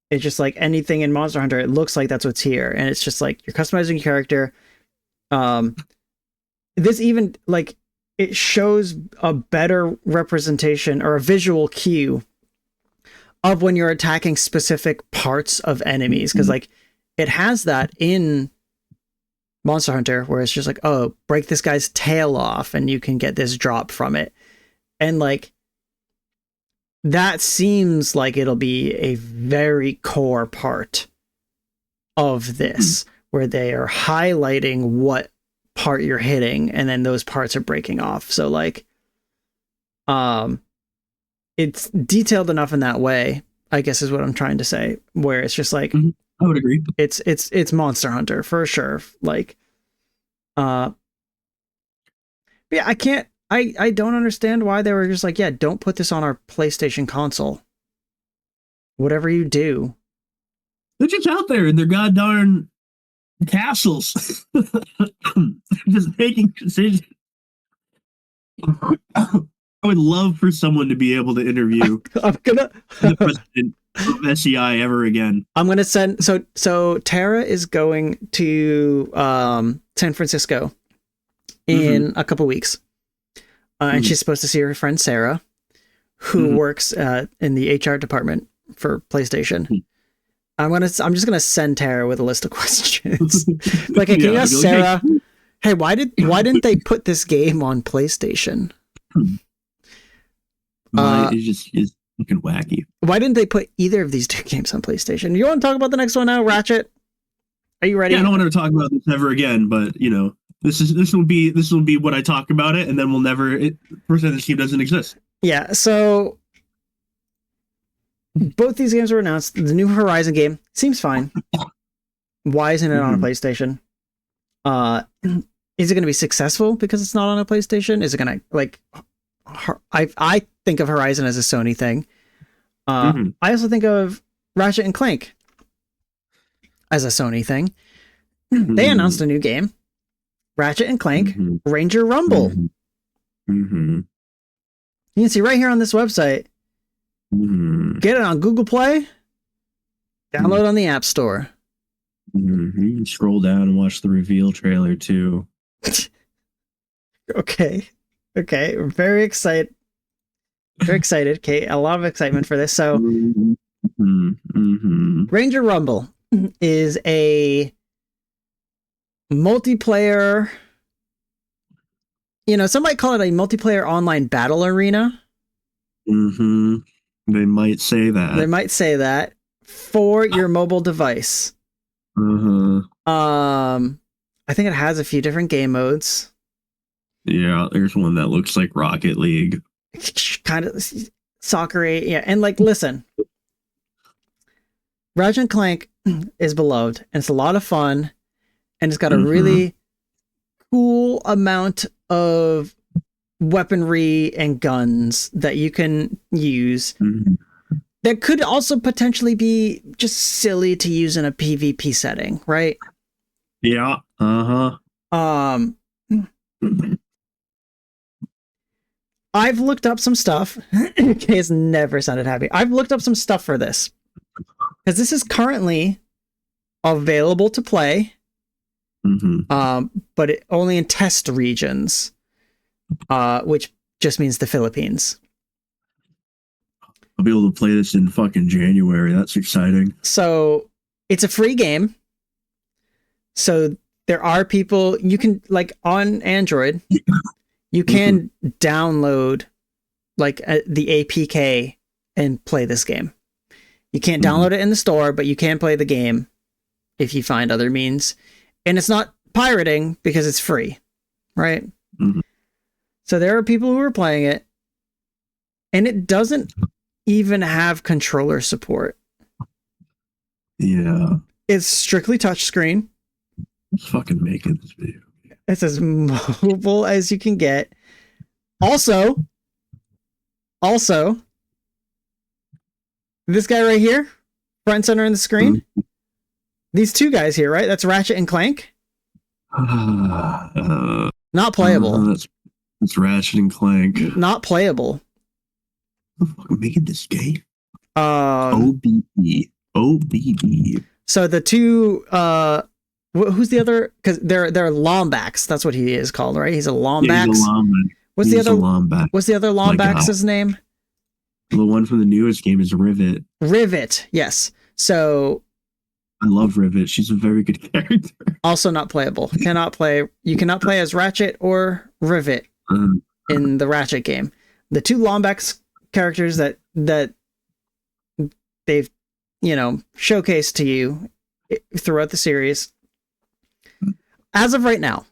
It's just like anything in Monster Hunter, it looks like that's what's here, and it's just like you're customizing your character. This even like it shows a better representation or a visual cue of when you're attacking specific parts of enemies, because like it has that in Monster Hunter where it's just like, oh, break this guy's tail off and you can get this drop from it, and like that seems like it'll be a very core part of this, where they are highlighting what part you're hitting and then those parts are breaking off. So like it's detailed enough in that way, I guess is what I'm trying to say, where it's just like I would agree. It's Monster Hunter for sure. Like yeah, I don't understand why they were just like, yeah, don't put this on our PlayStation console. Whatever you do. They're just out there in their goddamn castles. Just making decisions. I would love for someone to be able to interview the president of SEI ever again. I'm gonna send so Tara is going to San Francisco in a couple weeks. And she's supposed to see her friend Sarah, who works in the HR department for PlayStation. I'm just gonna send Tara with a list of questions. Like, hey, can you ask Sarah, hey, why didn't they put this game on PlayStation? Is fucking wacky. Why didn't they put either of these 2 games on PlayStation? You want to talk about the next one now, Ratchet? Are you ready? Yeah, I don't want to talk about this ever again, but you know. This will be what I talk about it, and then we'll never. Percentage team doesn't exist. Yeah, so both these games were announced. The new Horizon game seems fine. Why isn't it on a PlayStation? Is it going to be successful because it's not on a PlayStation? Is it going to like? I think of Horizon as a Sony thing. I also think of Ratchet and Clank as a Sony thing. They announced a new game. Ratchet and Clank, Ranger Rumble. You can see right here on this website. Get it on Google Play. Download on the App Store. You can scroll down and watch the reveal trailer too. Okay. Very excited. Okay, a lot of excitement for this. So, Ranger Rumble is a multiplayer, some might call it a multiplayer online battle arena. They might say that for your mobile device. I think it has a few different game modes. Yeah, there's one that looks like Rocket League, kind of soccer. Yeah, and like, listen, Ratchet and Clank is beloved, and it's a lot of fun. And it's got a really cool amount of weaponry and guns that you can use. That could also potentially be just silly to use in a PvP setting, right? Yeah. I've looked up some stuff. Kay's never sounded happy. I've looked up some stuff for this because this is currently available to play, but only in test regions, which just means the Philippines. I'll be able to play this in fucking January. That's exciting. So it's a free game. So there are people you can like on Android. You can download like the APK and play this game. You can't download it in the store, but you can play the game if you find other means. And it's not pirating because it's free, right? So there are people who are playing it, and it doesn't even have controller support. Yeah. It's strictly touchscreen. Let's fucking making this video. It's as mobile as you can get. Also, this guy right here, front and center in the screen. These two guys here, right? That's Ratchet and Clank. Not playable. That's Ratchet and Clank. Not playable. What the fuck am making this game? OBE. So the two who's the other? Because they're Lombax. That's what he is called, right? He's a Lombax. Yeah, he's a Lombax. What's the other Lombax's name? The one from the newest game is Rivet. Rivet, yes. So I love Rivet. She's a very good character. Also not playable. You cannot play as Ratchet or Rivet in the Ratchet game. The two Lombax characters that they've showcased to you throughout the series, as of right now,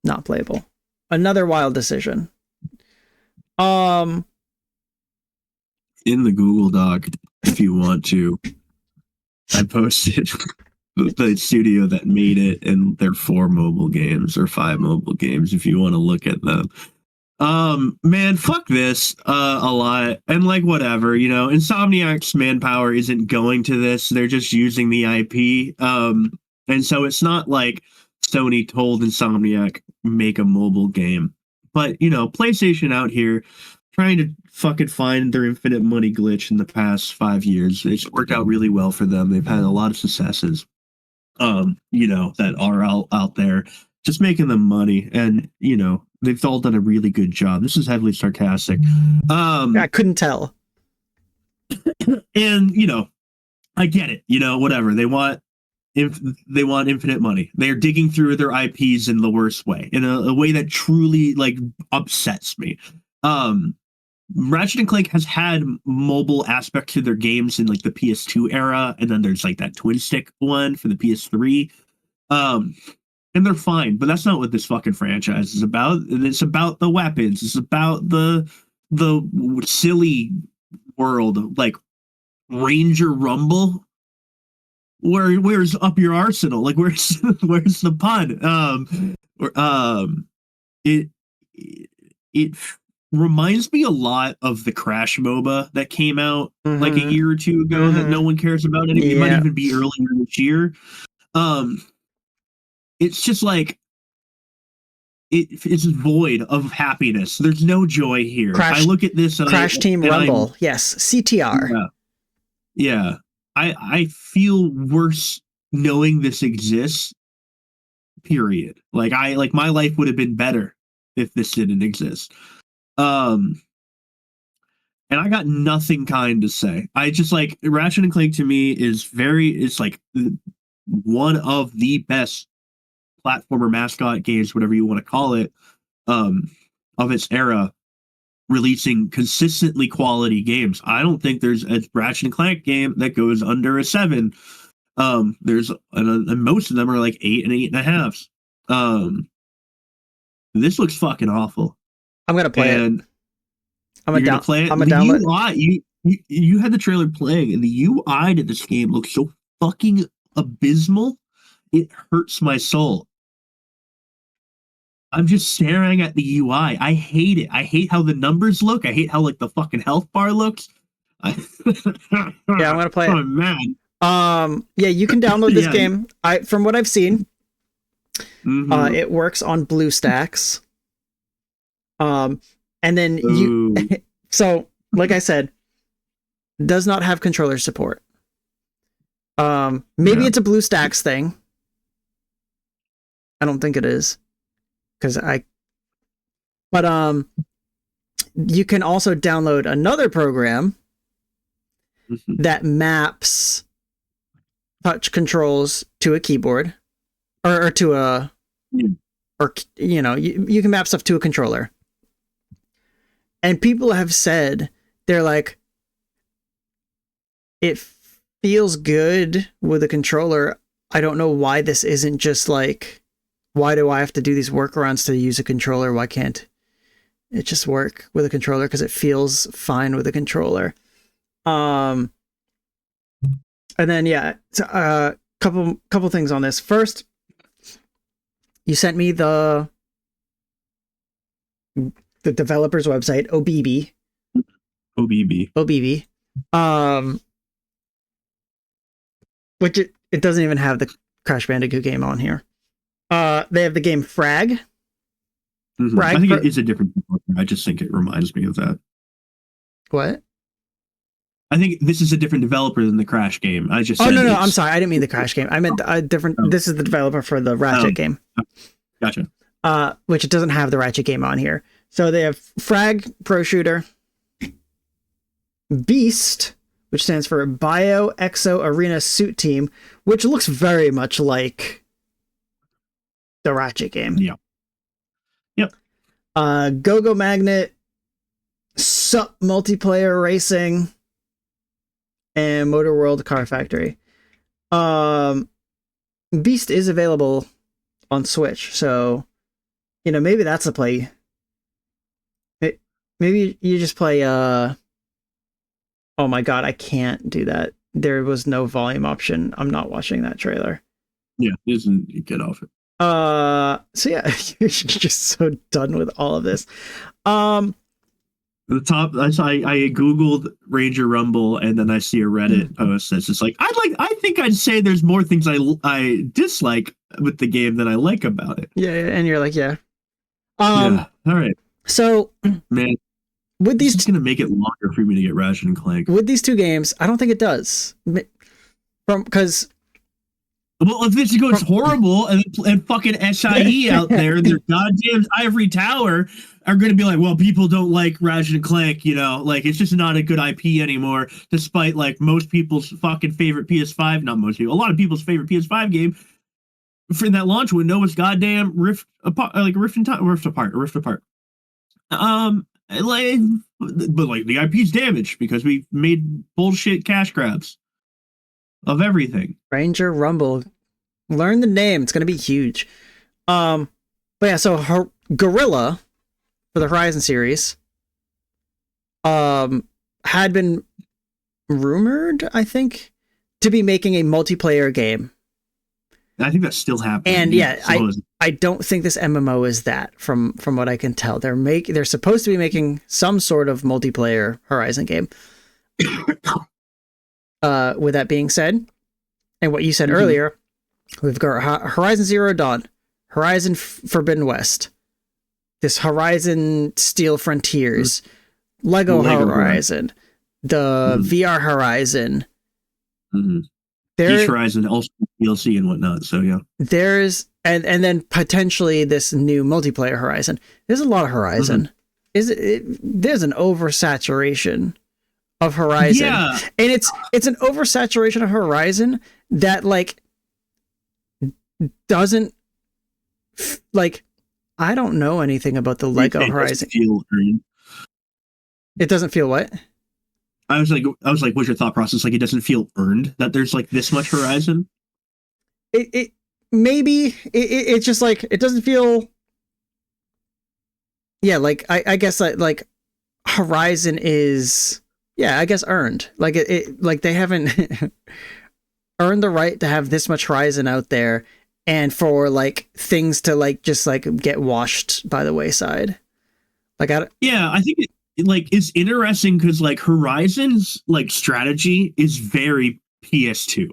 not playable. Another wild decision. In the Google Doc, if you want to, I posted the studio that made it and their 4 mobile games or 5 mobile games if you want to look at them. Man, fuck this a lot. And like whatever, Insomniac's manpower isn't going to this. They're just using the IP. And so it's not like Sony told Insomniac make a mobile game. But, PlayStation out here trying to fucking find their infinite money glitch in the past 5 years. It's worked out really well for them. They've had a lot of successes, that are out there just making them money. And, they've all done a really good job. This is heavily sarcastic. I couldn't tell. And, I get it, whatever. They want infinite money. They're digging through their IPs in the worst way, in a way that truly upsets me. Ratchet and Clank has had mobile aspects to their games in the PS2 era, and then there's that twin stick one for the PS3. And they're fine, but that's not what this fucking franchise is about. It's about the weapons. It's about the silly world of Ranger Rumble. Where's up your arsenal? Where's the pun? It reminds me a lot of the Crash MOBA that came out a year or two ago that no one cares about anymore. It might even be earlier this year. It's just it's void of happiness. There's no joy here. I look at this Crash Team Rumble. Yes, CTR. Yeah. I feel worse knowing this exists. Period. My life would have been better if this didn't exist. And I got nothing kind to say. I just Ratchet and Clank to me is it's one of the best platformer mascot games, whatever you want to call it, of its era, releasing consistently quality games. I don't think there's a Ratchet and Clank game that goes under a 7. There's and most of them are 8 and 8.5. This looks fucking awful. I'm gonna play it. I'm gonna play it. I'm gonna download. UI, you had the trailer playing, and the UI to this game looks so fucking abysmal. It hurts my soul. I'm just staring at the UI. I hate it. I hate how the numbers look. I hate how like the fucking health bar looks. Yeah, I'm gonna play it. Oh man. Yeah, you can download this game. From what I've seen, it works on BlueStacks. And then you so like I said, does not have controller support. Maybe it's a BlueStacks thing. I don't think it is. But you can also download another program that maps touch controls to a keyboard or to a or you can map stuff to a controller. And people have said they're like, it feels good with a controller. I don't know why this isn't just like, why do I have to do these workarounds to use a controller? Why can't it just work with a controller? Because it feels fine with a controller. And then couple things on this. First, you sent me the developer's website, OBB. Which it doesn't even have the Crash Bandicoot game on here. They have the game Frag. I think it is a different developer. I just think it reminds me of that. What? I think this is a different developer than the Crash game. I just no, I'm sorry. I didn't mean the Crash game. I meant a different. This is the developer for the Ratchet game. Gotcha. Which it doesn't have the Ratchet game on here. So they have Frag Pro Shooter, Beast, which stands for Bio Exo Arena Suit Team, which looks very much like the Ratchet game. Yep. Go-Go Magnet, Sup Multiplayer Racing, and Motor World Car Factory. Beast is available on Switch, so maybe that's a play. Maybe you just play oh my god, I can't do that. There was no volume option. I'm not watching that trailer. Yeah, get off it. So yeah, you're just so done with all of this. The top, I googled Ranger Rumble, and then I see a Reddit post that's just like, I think I'd say there's more things I dislike with the game than I like about it. Yeah, and you're like, yeah. All right. So, man, with these, it's gonna make it longer for me to get Ratchet and Clank. With these two games, I don't think it does. Because. Well, if this goes horrible and fucking SIE out there, their goddamn ivory tower are going to be like, well, people don't like Ratchet and Clank, like it's just not a good IP anymore, despite like most people's fucking favorite PS5, not most people, a lot of people's favorite PS5 game for that launch window was goddamn Rift Apart. But like the IP's damaged because we made bullshit cash grabs of everything. Ranger Rumble, learn the name. It's gonna be huge. But yeah, so Guerrilla for the Horizon series had been rumored, I think, to be making a multiplayer game. I think that's still happening. And yeah, I don't think this MMO is that from what I can tell. They're supposed to be making some sort of multiplayer Horizon game. With that being said, and what you said earlier, we've got Horizon Zero Dawn, Horizon Forbidden West, this Horizon Steel Frontiers, Lego Horizon, the VR Horizon. Each Horizon also DLC and whatnot, so yeah. There's and then potentially this new multiplayer Horizon. There's a lot of Horizon. There's an oversaturation of Horizon. Yeah. And it's an oversaturation of Horizon that like doesn't like, I don't know anything about the Lego Horizon. It doesn't feel what? I was like, what's your thought process? Like, it doesn't feel earned that there's like this much Horizon. It maybe it's just like, it doesn't feel. Yeah, like I guess like Horizon is, yeah, I guess earned. Like it like they haven't earned the right to have this much Horizon out there and for like things to like just like get washed by the wayside. Like I think it's interesting because like Horizon's like strategy is very PS2.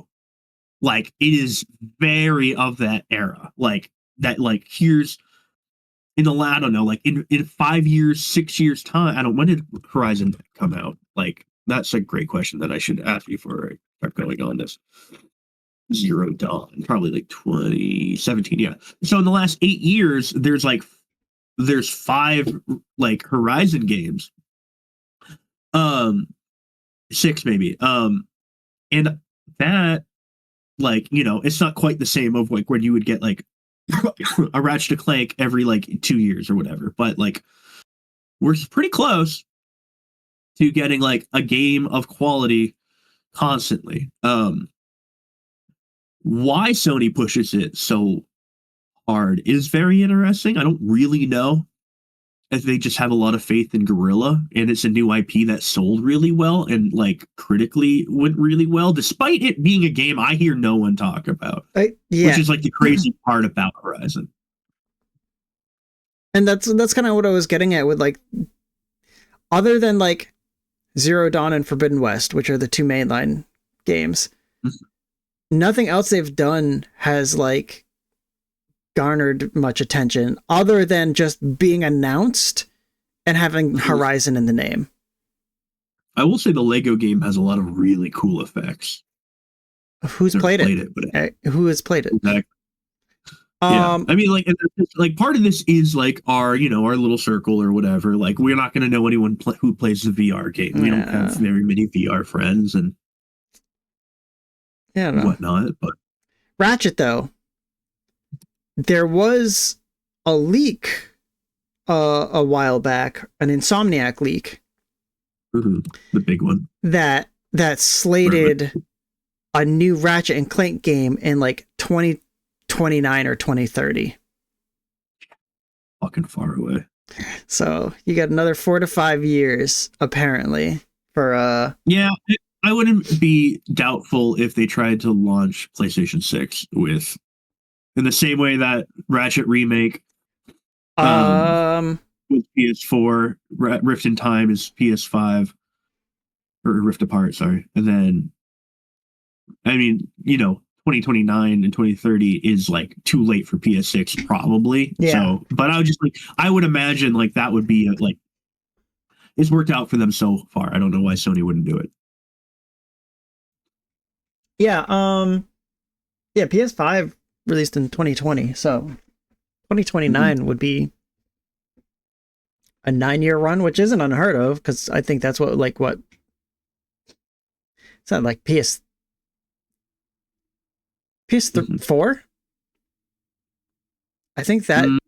Like it is very of that era. Like that, like here's in the I don't know, like in 5 years, 6 years time. When did Horizon come out? Like that's a great question that I should ask you for start going on this. Zero Dawn, probably like 2017. Yeah. So in the last 8 years, there's 5 like Horizon games. 6 maybe. And that, like, you know, it's not quite the same of like when you would get like a Ratchet and Clank every like 2 years or whatever, but like we're pretty close to getting like a game of quality constantly. Why Sony pushes it so hard is very interesting. I don't really know if they just have a lot of faith in Guerrilla and it's a new IP that sold really well and like critically went really well, despite it being a game I hear no one talk about, which is like the crazy part about Horizon. And that's kind of what I was getting at with like, other than like Zero Dawn and Forbidden West, which are the 2 mainline games, nothing else they've done has like garnered much attention other than just being announced and having Horizon in the name. I will say the Lego game has a lot of really cool effects. Who's played it? Who has played it? Exactly. Yeah, I mean, like part of this is like our little circle or whatever. Like, we're not going to know anyone who plays the VR game. We don't have very many VR friends and whatnot. But Ratchet, though, there was a leak a while back, an Insomniac leak, the big one that slated a new Ratchet and Clank game in like 2029 or 2030. Fucking far away. So you got another 4 to 5 years apparently for yeah. I wouldn't be doubtful if they tried to launch PlayStation 6 with, in the same way that Ratchet Remake with PS4, Rift in Time is PS5 or Rift Apart, sorry. And then I mean, 2029 and 2030 is like too late for PS6 probably. Yeah. So, but I would imagine like that would be like, it's worked out for them so far. I don't know why Sony wouldn't do it. Yeah. Yeah. PS5 released in 2020, so 2029 would be a 9-year run, which isn't unheard of because I think that's what it's not like PS4. I think the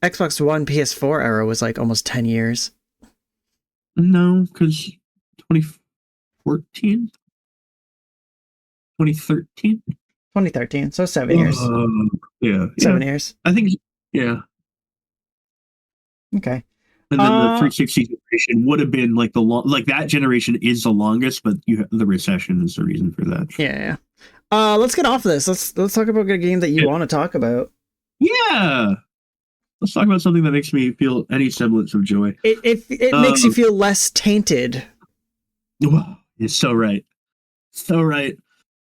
Xbox One PS4 era was like almost 10 years. No, because 2014, 2013. 2013, so 7 years. Yeah, 7 years. I think, yeah. Okay. And then the 360 generation would have been like that generation is the longest, but the recession is the reason for that. Yeah. Let's get off this. Let's talk about a game that you want to talk about. Yeah. Let's talk about something that makes me feel any semblance of joy. It makes you feel less tainted. You're so right. So right.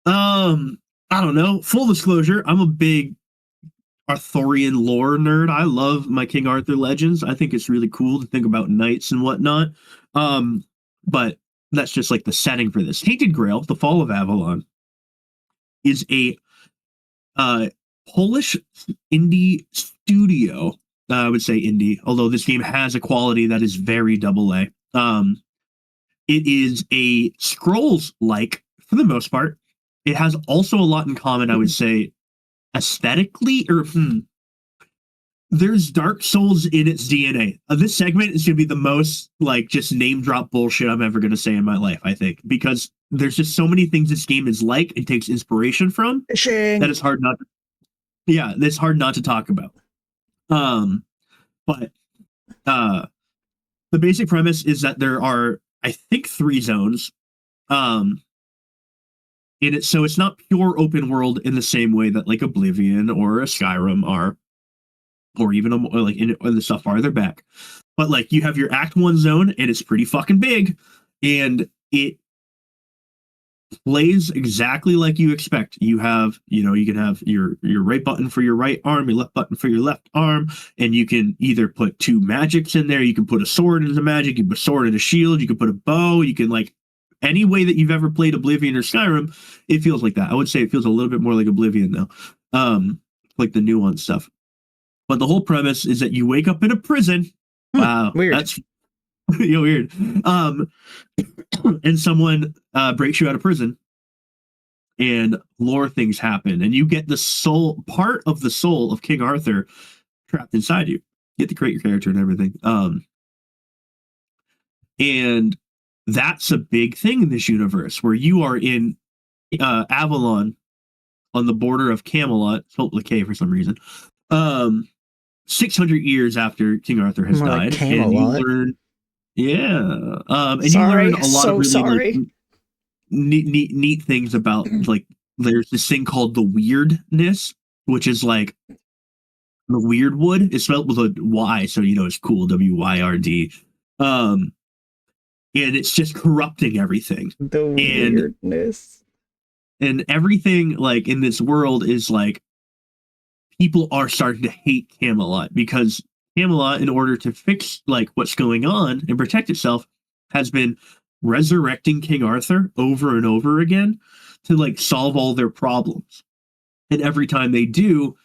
I don't know. Full disclosure, I'm a big Arthurian lore nerd. I love my King Arthur legends. I think it's really cool to think about knights and whatnot. But that's just like the setting for this. Tainted Grail, The Fall of Avalon, is a Polish indie studio. I would say indie, although this game has a quality that is very AA. It is a Scrolls-like for the most part. It has also a lot in common, I would say, aesthetically, there's Dark Souls in its DNA. This segment is going to be the most like just name drop bullshit I'm ever going to say in my life, I think, because there's just so many things this game is like and takes inspiration from that it's hard not to, it's hard not to talk about. But the basic premise is that there are, I think, 3 zones. so it's not pure open world in the same way that like Oblivion or a Skyrim are, or even or like in the stuff farther back. But like you have your Act 1 zone, and it's pretty fucking big, and it plays exactly like you expect. You have, you can have your right button for your right arm, your left button for your left arm, and you can either put 2 magics in there. You can put a sword into magic, you can put a sword in a shield, you can put a bow, you can like any way that you've ever played Oblivion or Skyrim, it feels like that. I would say it feels a little bit more like Oblivion though. Like the nuanced stuff. But the whole premise is that you wake up in a prison. Wow. Weird. That's weird. And someone breaks you out of prison, and lore things happen, and you get the soul, part of the soul of King Arthur trapped inside you. You get to create your character and everything. And that's a big thing in this universe, where you are in Avalon, on the border of Camelot, spelled with a K for some reason. 600 years after King Arthur has died, like and you learn, and you learn a lot of really like, neat things about like there's this thing called the weirdness, which is like the weird wood. It's spelled with a Y, so it's cool. WYRD. And it's just corrupting everything. The weirdness. And everything like in this world is like people are starting to hate Camelot, because Camelot, in order to fix like what's going on and protect itself, has been resurrecting King Arthur over and over again to like solve all their problems. And every time they do,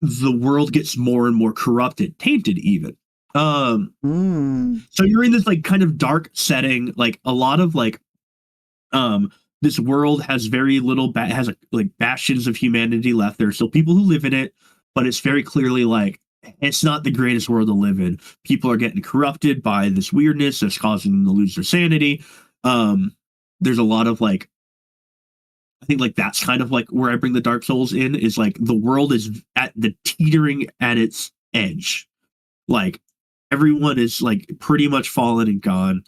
the world gets more and more corrupted, tainted even. So you're in this like kind of dark setting, like a lot of like this world has very little has like bastions of humanity left. There are still people who live in it, but it's very clearly like it's not the greatest world to live in. People are getting corrupted by this weirdness that's causing them to lose their sanity. There's a lot of like, I think like that's kind of like where I bring the Dark Souls in, is like the world is at the teetering at its edge. Like everyone is like pretty much fallen and gone.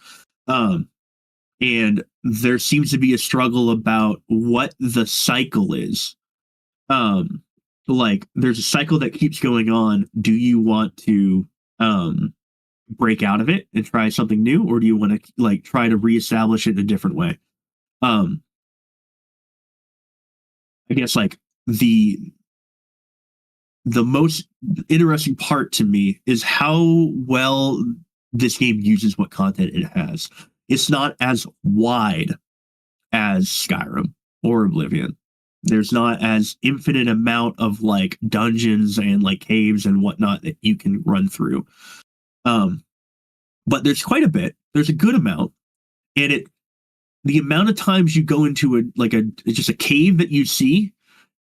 And there seems to be a struggle about what the cycle is. Like there's a cycle that keeps going on. Do you want to break out of it and try something new, or do you want to like try to reestablish it in a different way? I guess like the most interesting part to me is how well this game uses what content it has. It's not as wide as Skyrim or Oblivion. There's not as infinite amount of like dungeons and like caves and whatnot that you can run through. But there's quite a bit. There's a good amount, and the amount of times you go into just a cave that you see,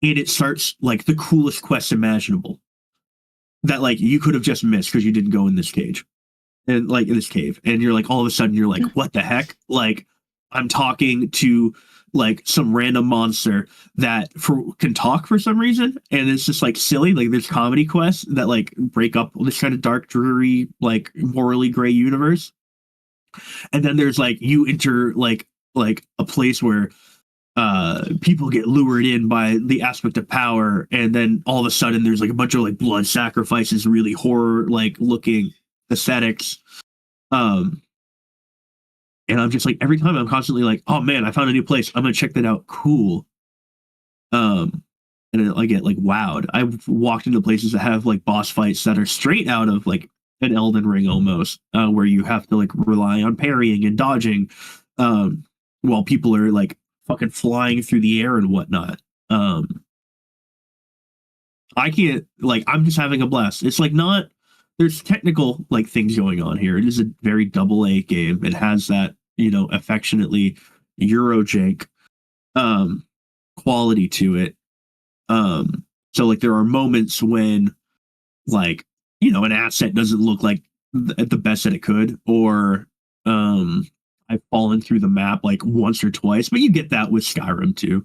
and it starts like the coolest quest imaginable that like you could have just missed because you didn't go in this cage. And like in this cave, and you're like all of a sudden you're like, what the heck? Like I'm talking to like some random monster that can talk for some reason, and it's just like silly. Like there's comedy quests that like break up this kind of dark, dreary, like morally gray universe. And then there's like you enter like a place where people get lured in by the aspect of power, and then all of a sudden there's like a bunch of like blood sacrifices, really horror like looking aesthetics. And I'm just like, every time I'm constantly like, oh man, I found a new place, I'm gonna check that out, cool. And I get like wowed. I've walked into places that have like boss fights that are straight out of like an Elden Ring almost, where you have to like rely on parrying and dodging while people are like fucking flying through the air and whatnot. I can't, like, I'm just having a blast. It's like not, there's technical like things going on here. It is a very AA game. It has that, affectionately Eurojank quality to it. So like there are moments when like, an asset doesn't look like at the best that it could, or I've fallen through the map like once or twice, but you get that with Skyrim too.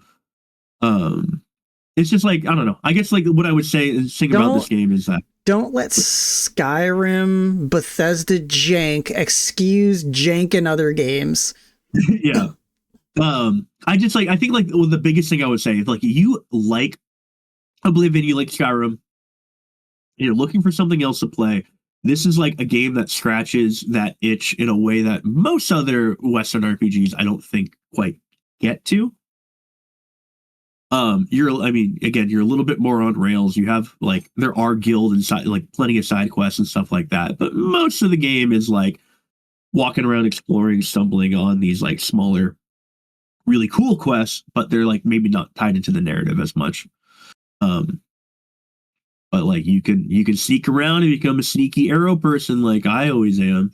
It's just like, I don't know. I guess like what I would say is about this game is that don't let Skyrim, Bethesda jank excuse jank in other games. Yeah. I just like I think like the biggest thing I would say is like you like Oblivion, you like Skyrim, you're looking for something else to play. This is like a game that scratches that itch in a way that most other Western RPGs I don't think quite get to. I mean, again, you're a little bit more on rails. You have like there are guild and side, like plenty of side quests and stuff like that, but most of the game is like walking around, exploring, stumbling on these like smaller, really cool quests, but they're like maybe not tied into the narrative as much. But like you can sneak around and become a sneaky arrow person, like I always am.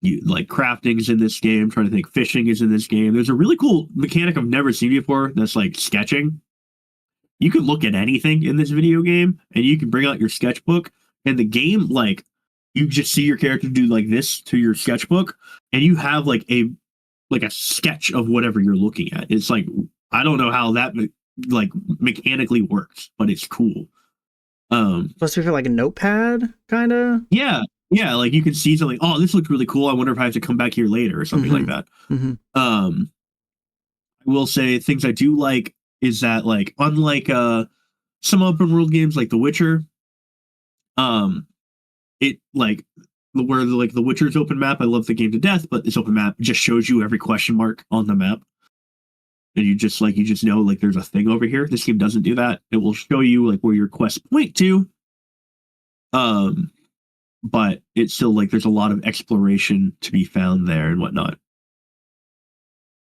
You like crafting is in this game. I'm trying to think, fishing is in this game. There's a really cool mechanic I've never seen before. That's like sketching. You can look at anything in this video game, and you can bring out your sketchbook. And the game, like, you just see your character do like this to your sketchbook, and you have like a sketch of whatever you're looking at. It's like I don't know how that like mechanically works, but it's cool. Supposed to be for like a notepad, kind of. Yeah, like you can see something. Oh, this looks really cool. I wonder if I have to come back here later or something like that. I will say things I do like is that like unlike some open world games like The Witcher, it like where like The Witcher's open map. I love the game to death, but this open map just shows you every question mark on the map. And you just know like there's a thing over here. This game doesn't do that. It will show you like where your quests point to. But it's still like there's a lot of exploration to be found there and whatnot.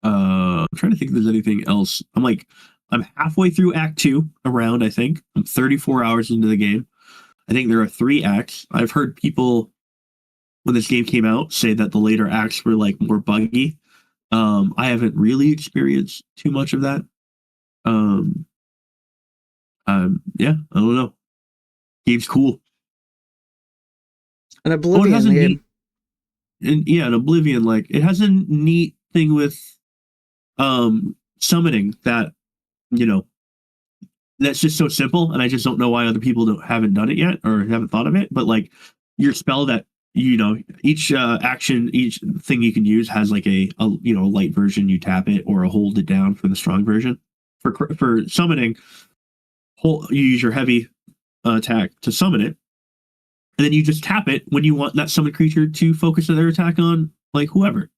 I'm trying to think if there's anything else. I'm halfway through Act 2 around, I think. I'm 34 hours into the game. I think there are 3 acts. I've heard people when this game came out say that the later acts were like more buggy. I haven't really experienced too much of that. Yeah, I don't know. Game's cool. An Oblivion game. An Oblivion, like it has a neat thing with summoning that, you know, that's just so simple, and I just don't know why other people haven't done it yet or haven't thought of it. But like your spell that each action, each thing you can use has like a light version. You tap it or hold it down for the strong version. For summoning, you use your heavy attack to summon it. And then you just tap it when you want that summoned creature to focus their attack on like whoever.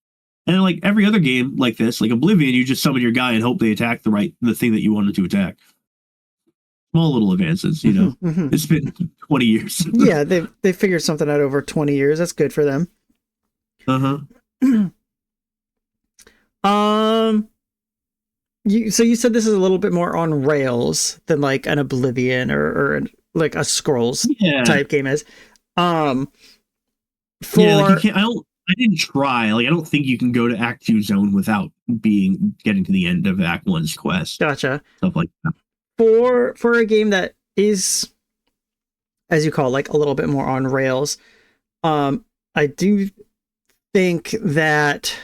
And like every other game like this, like Oblivion, you just summon your guy and hope they attack the thing that you wanted to attack. Small little advances, you know. It's been 20 years. Yeah, they figured something out over 20 years. That's good for them. So you said this is a little bit more on rails than like an Oblivion or like a Scrolls type game is. I didn't try. Like I don't think you can go to Act 2 zone without getting to the end of Act 1's quest. Gotcha. Stuff like that. For a game that is, as you call it, like a little bit more on rails, I do think that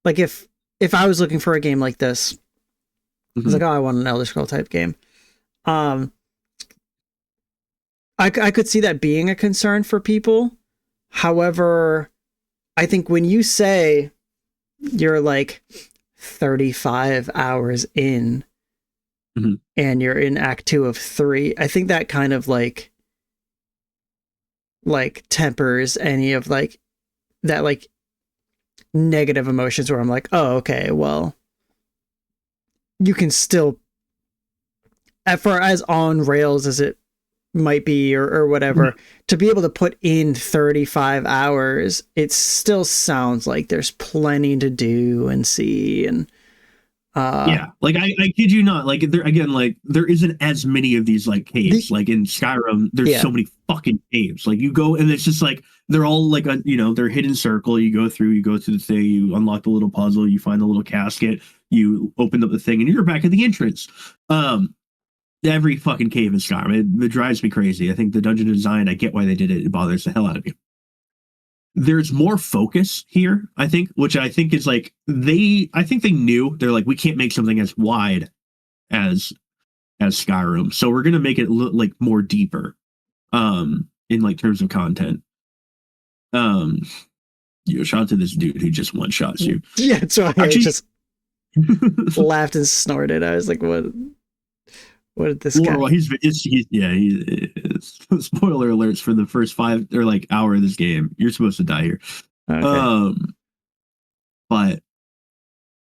like if I was looking for a game like this, I was like, oh, I want an Elder Scroll type game. I could see that being a concern for people. However, I think when you say you're like 35 hours in and you're in Act 2 of 3, I think that kind of like tempers any of like that like negative emotions where I'm like, oh, okay, well, you can still, for as on rails as it might be or whatever, to be able to put in 35 hours, it still sounds like there's plenty to do and see. And like I kid you not, like there isn't as many of these like caves. Like in Skyrim, there's so many fucking caves. Like you go and it's just like they're all like they're hidden circle. You go through the thing, you unlock the little puzzle, you find the little casket, you open up the thing, and you're back at the entrance. Every fucking cave in Skyrim, it drives me crazy. I think the dungeon design, I get why they did it. It bothers the hell out of me. There's more focus here, I think, which I think is like I think they knew. They're like, we can't make something as wide as Skyrim, so we're gonna make it look like more deeper in like terms of content. shout out to this dude who just one shots you. Yeah, so I just laughed and snorted. I was like, what did this guy? Well, he's spoiler alerts for the first 5 or like hour of this game. You're supposed to die here. Okay. But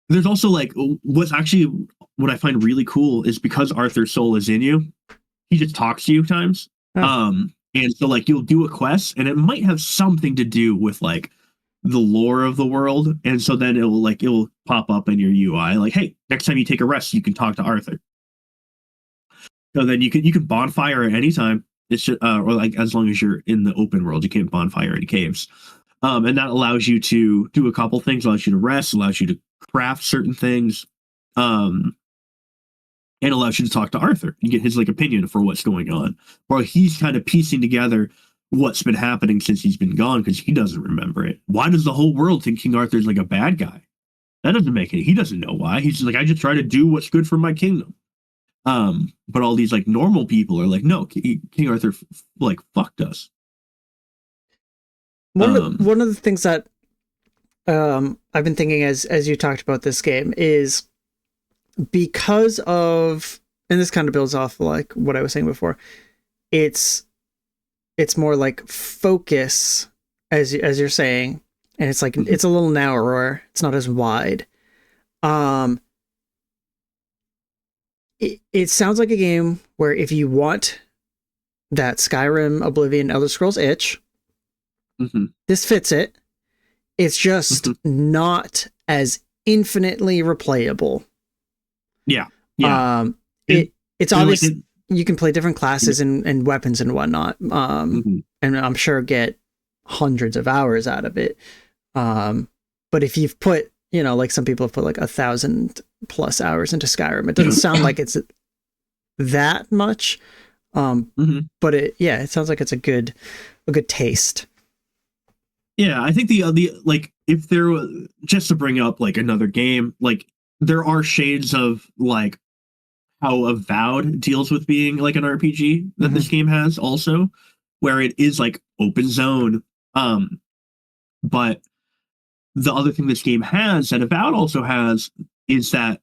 there's also like what I find really cool is because Arthur's soul is in you, he just talks to you times. Oh. And so like you'll do a quest and it might have something to do with like the lore of the world. And so then it will pop up in your UI like, hey, next time you take a rest, you can talk to Arthur. So then you can bonfire at any time. It's just, or like as long as you're in the open world, you can't bonfire in caves. And that allows you to do a couple things, allows you to rest, allows you to craft certain things, and allows you to talk to Arthur and get his like opinion for what's going on. While he's kind of piecing together what's been happening since he's been gone because he doesn't remember it. Why does the whole world think King Arthur's like a bad guy? That doesn't make it. He doesn't know why. He's just like, I just try to do what's good for my kingdom. But all these like normal people are like, no, King Arthur like fucked us. One of the things that I've been thinking as you talked about this game is because of, and this kind of builds off like what I was saying before, it's more like focus as you're saying, and it's like it's a little narrower, it's not as wide. It sounds like a game where if you want that Skyrim, Oblivion, Elder Scrolls itch, this fits it. It's just not as infinitely replayable. Yeah. It's obvious you can play different classes and weapons and whatnot. And I'm sure get hundreds of hours out of it. But if you've put, like some people have put like 1,000+ hours into Skyrim, it doesn't sound like it's that much. But it sounds like it's a good taste. Yeah, I think the like if there was, just to bring up like another game, like there are shades of like how Avowed deals with being like an RPG that this game has also, where it is like open zone. But the other thing this game has that Avowed also has is that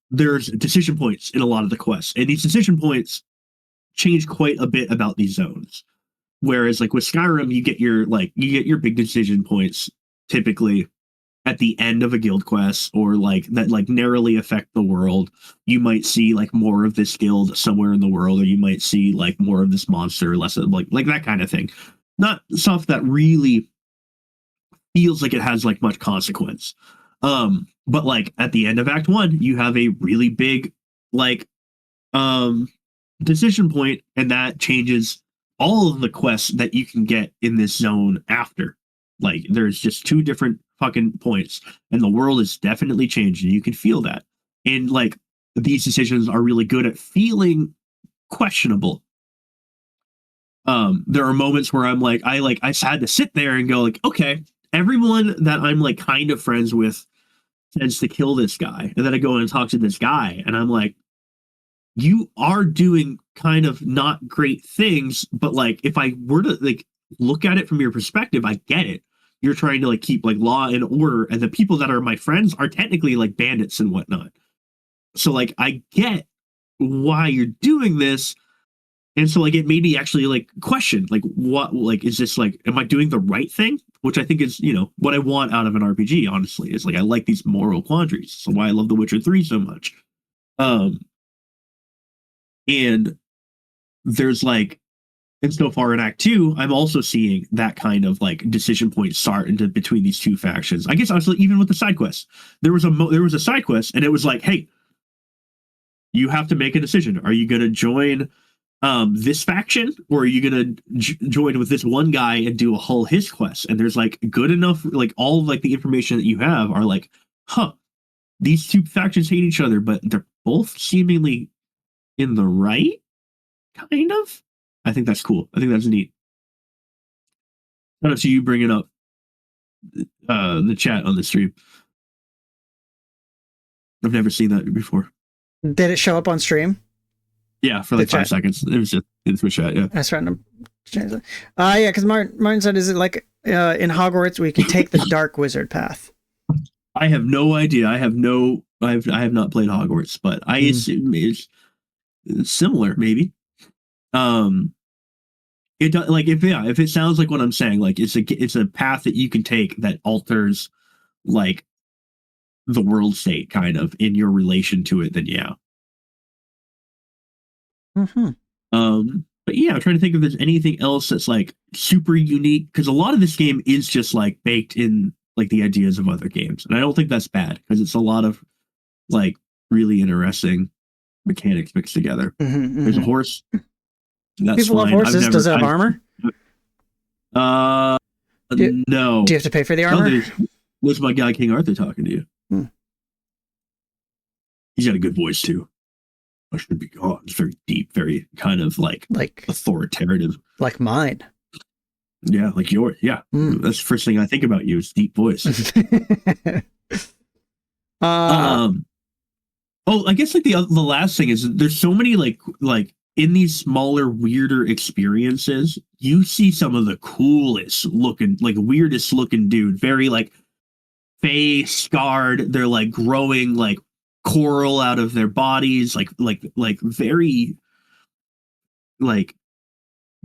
there's decision points in a lot of the quests, and these decision points change quite a bit about these zones. Whereas like with Skyrim, you get your big decision points typically at the end of a guild quest, or like that like narrowly affect the world. You might see like more of this guild somewhere in the world, or you might see like more of this monster, less of like that kind of thing. Not stuff that really feels like it has like much consequence. But like at the end of Act 1, you have a really big like decision point, and that changes all of the quests that you can get in this zone after. Like there's just 2 different fucking points, and the world is definitely changed, and you can feel that. And like these decisions are really good at feeling questionable. There are moments where I'm like I had to sit there and go like, okay, everyone that I'm like kind of friends with tends to kill this guy, and then I go in and talk to this guy, and I'm like, you are doing kind of not great things, but like if I were to like look at it from your perspective, I get it. You're trying to like keep like law and order, and the people that are my friends are technically like bandits and whatnot. So like I get why you're doing this. And so like it made me actually like question like what like is this like, am I doing the right thing? Which I think is, what I want out of an RPG, honestly, is like I like these moral quandaries. So why I love The Witcher 3 so much. And there's like, and so far in Act 2, I'm also seeing that kind of like decision point start into between these 2 factions. I guess honestly, even with the side quests, there was a side quest, and it was like, hey, you have to make a decision. Are you going to join this faction, or are you going to join with this one guy and do a whole his quest? And there's like good enough, like all of like the information that you have are like, these 2 factions hate each other, but they're both seemingly in the right, kind of. I think that's cool. I think that's neat. I don't see you bringing up the chat on the stream. I've never seen that before. Did it show up on stream? Yeah, for like 5 seconds. It was just in Twitch chat. Yeah, that's random. Yeah, because Martin said, "Is it like in Hogwarts where you can take the dark wizard path? I have no idea. I have not played Hogwarts, but I assume it's similar, maybe. It does, like, if it sounds like what I'm saying, like it's a path that you can take that alters like the world state kind of in your relation to it, then yeah. But yeah, I'm trying to think if there's anything else that's like super unique, because a lot of this game is just like baked in like the ideas of other games, and I don't think that's bad because it's a lot of like really interesting mechanics mixed together. There's a horse. That's People love horses. Does it have armor? No. Do you have to pay for the armor? No, was my guy King Arthur talking to you? He's got a good voice too. I should be gone. It's very deep, very kind of like authoritative, like mine. Yeah, like yours. Yeah, that's the first thing I think about you is deep voice. Oh, I guess like the last thing is there's so many like in these smaller, weirder experiences, you see some of the coolest looking, like weirdest looking dude, very like face scarred. They're like growing like coral out of their bodies, like very like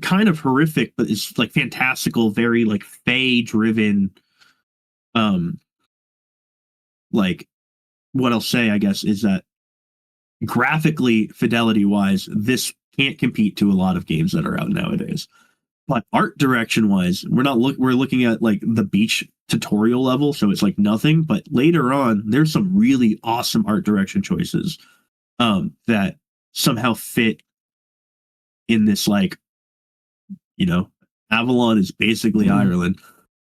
kind of horrific, but it's like fantastical, very like fae driven. Like what I'll say, I guess, is that graphically, fidelity wise, this can't compete to a lot of games that are out nowadays. But art direction wise, we're looking at like the beach tutorial level, so it's like nothing. But later on, there's some really awesome art direction choices that somehow fit in this, like, you know, Avalon is basically Ireland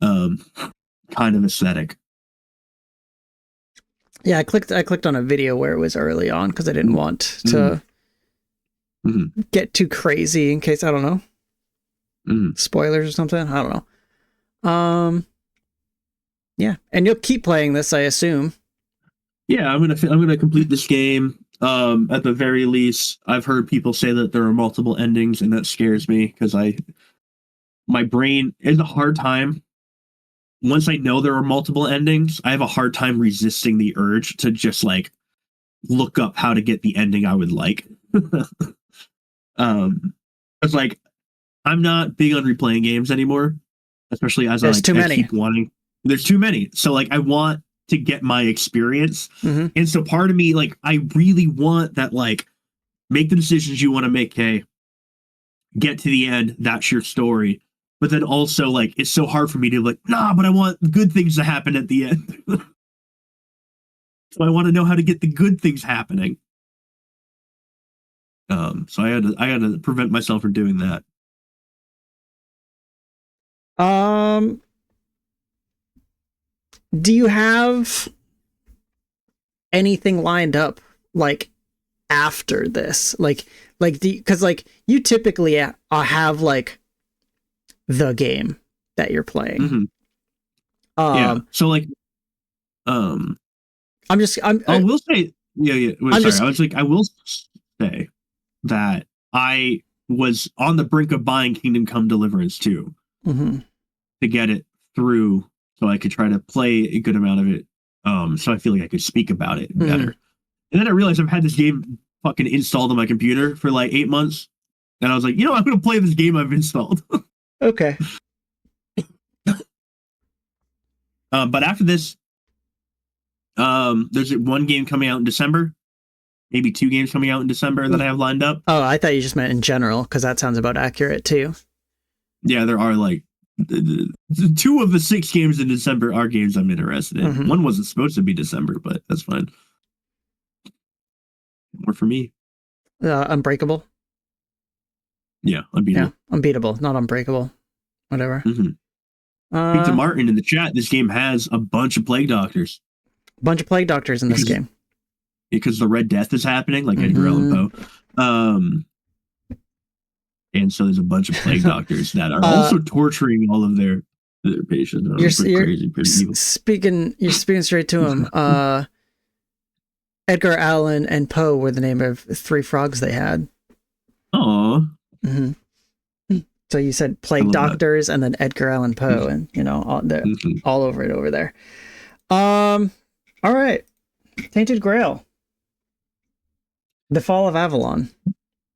kind of aesthetic. Yeah, I clicked on a video where it was early on because I didn't want to get too crazy in case, I don't know, spoilers or something. I don't know. Yeah, and you'll keep playing this, I assume. Yeah, I'm gonna complete this game. At the very least, I've heard people say that there are multiple endings, and that scares me because my brain has a hard time. Once I know there are multiple endings, I have a hard time resisting the urge to just like look up how to get the ending I would like. It's like I'm not big on replaying games anymore, especially as I keep wanting. There's too many, so like I want to get my experience, and so part of me, like, I really want that, like, make the decisions you want to make. Hey, get to the end. That's your story. But then also, like, it's so hard for me to, like, nah, but I want good things to happen at the end. So I want to know how to get the good things happening. So I had to prevent myself from doing that. Do you have anything lined up, like, after this? Because like you typically have like the game that you're playing. Yeah. So like, I will say, I will say that I was on the brink of buying Kingdom Come Deliverance 2 to get it through, so I could try to play a good amount of it. So I feel like I could speak about it better. And then I realized I've had this game fucking installed on my computer for like 8 months, and I was like, I'm gonna play this game I've installed. Okay. But after this, there's one game coming out in December, maybe 2 games coming out in December that I have lined up. Oh, I thought you just meant in general, because that sounds about accurate too. Yeah, there are like 2 of the 6 games in December are games I'm interested in. One wasn't supposed to be December, but that's fine. More for me. Unbreakable. Yeah, unbeatable. Yeah, unbeatable, not unbreakable. Whatever. Peter Martin in the chat. This game has a bunch of Plague Doctors. A bunch of Plague Doctors in this game. Because the Red Death is happening, like Edgar Allan Poe. And so there's a bunch of Plague Doctors that are also torturing all of their patients. You're speaking straight to him. Edgar Allan and Poe were the name of 3 frogs they had. Aww. So you said Plague Doctors and then Edgar Allan Poe, and you know all over it over there. All right, Tainted Grail, The Fall of Avalon.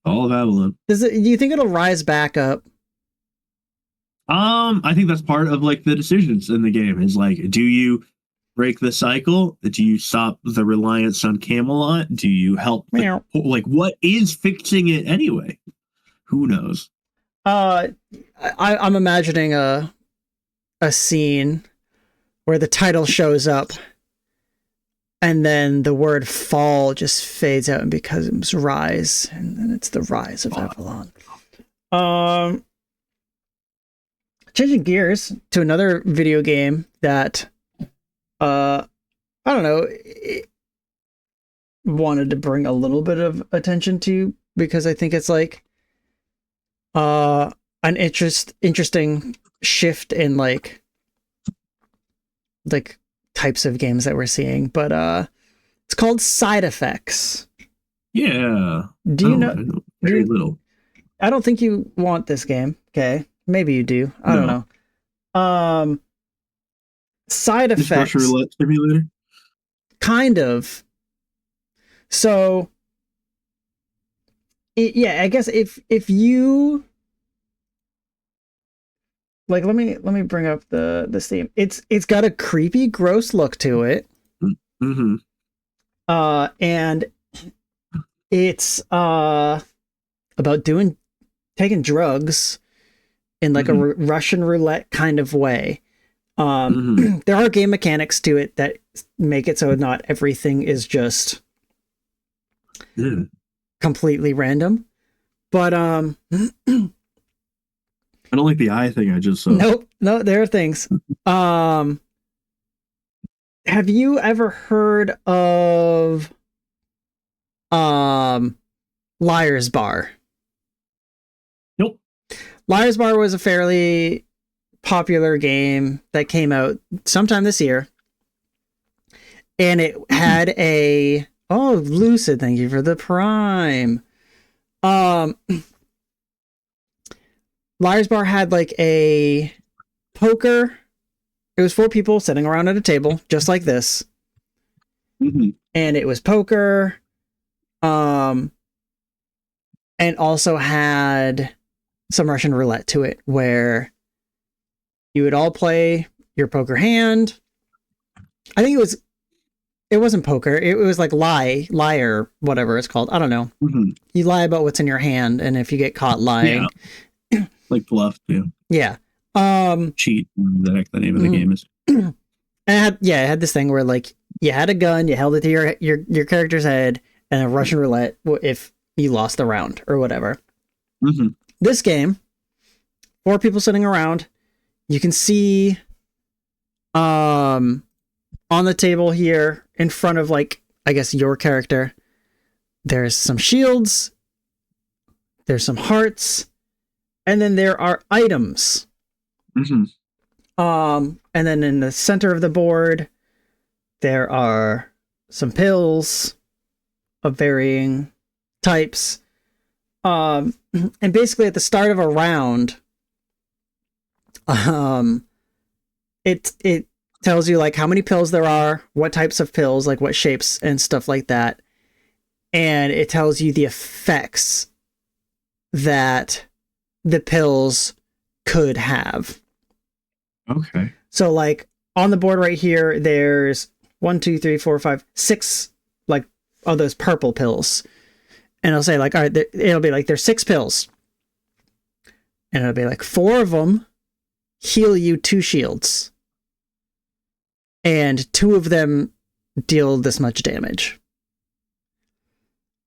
Fall of Avalon. Do you think it'll rise back up? I think that's part of like the decisions in the game. Is like, do you break the cycle? Do you stop the reliance on Camelot? Do you help? Like, what is fixing it anyway? Who knows? I'm imagining a scene where the title shows up and then the word fall just fades out and becomes rise, and then it's the rise of Avalon. Changing gears to another video game that I don't know, wanted to bring a little bit of attention to, because I think it's like an interesting shift in like types of games that we're seeing, but it's called Side Effects. Yeah. Do you know? Very little. I don't think you want this game. Okay, maybe you do. I don't know. Side Effects. Russian roulette simulator. Kind of. So, I guess if you like, let me bring up the Steam. It's got a creepy, gross look to it. Mm-hmm. And it's about taking drugs in like a Russian roulette kind of way. There are game mechanics to it that make it so not everything is just completely random. But I don't like the eye thing I just saw. Nope. No, there are things. Have you ever heard of Liar's Bar? Nope. Liar's Bar was a fairly popular game that came out sometime this year. And it had Lucid, thank you for the Prime. Liar's Bar had like a poker. It was 4 people sitting around at a table, just like this. And it was poker. And also had some Russian roulette to it, where you would all play your poker hand. I think it wasn't poker. It was like liar, whatever it's called. I don't know. You lie about what's in your hand, and if you get caught lying, like bluff, yeah. Cheat. The heck the name of the game is. And it had this thing where like you had a gun, you held it to your character's head, and a Russian roulette if you lost the round or whatever. This game, 4 people sitting around. You can see on the table here in front of, like, I guess your character, there's some shields, there's some hearts, and then there are items. And then in the center of the board, there are some pills of varying types. And basically at the start of a round, it tells you like how many pills there are, what types of pills, like what shapes and stuff like that. And it tells you the effects that the pills could have. Okay. So like on the board right here, there's 1, 2, 3, 4, 5, 6 like of those purple pills. And it'll say like, all right, it'll be like there's 6 pills. And it'll be like 4 of them heal you 2 shields. And 2 of them deal this much damage.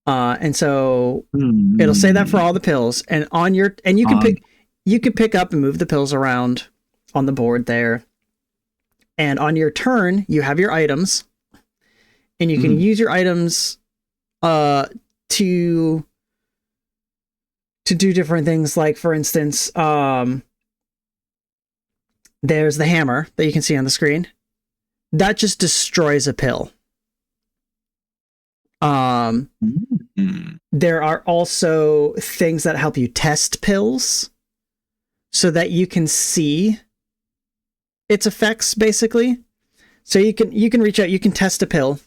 And so it'll say that for all the pills, and you can pick up and move the pills around on the board there. And on your turn, you have your items, and you can use your items to do different things. Like, for instance, there's the hammer that you can see on the screen. That just destroys a pill. There are also things that help you test pills. so that you can see its effects, basically. So you can reach out, you can test a pill,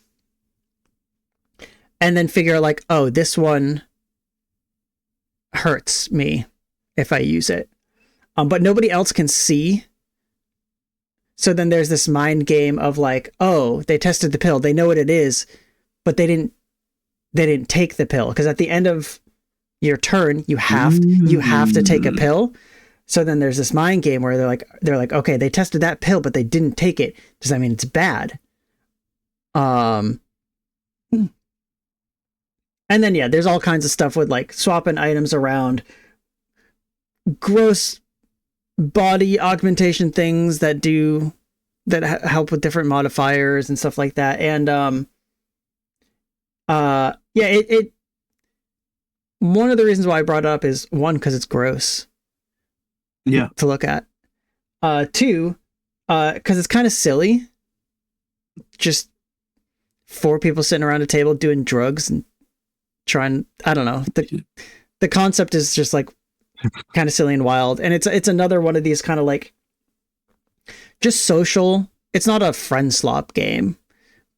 and then figure like, oh, this one hurts me if I use it. But nobody else can see. So then there's this mind game of like, oh, they tested the pill, they know what it is, but they didn't take the pill, because at the end of your turn you have to take a pill. So then there's this mind game where they're like, okay, they tested that pill but they didn't take it, does that mean it's bad? And then yeah, there's all kinds of stuff with like swapping items around, gross body augmentation things that help with different modifiers and stuff like that. And it one of the reasons why I brought it up is, one, because it's gross to look at, two, because it's kind of silly, just 4 people sitting around a table doing drugs and trying, I don't know, the concept is just like kind of silly and wild, and it's another one of these kind of like just social, it's not a friend slop game,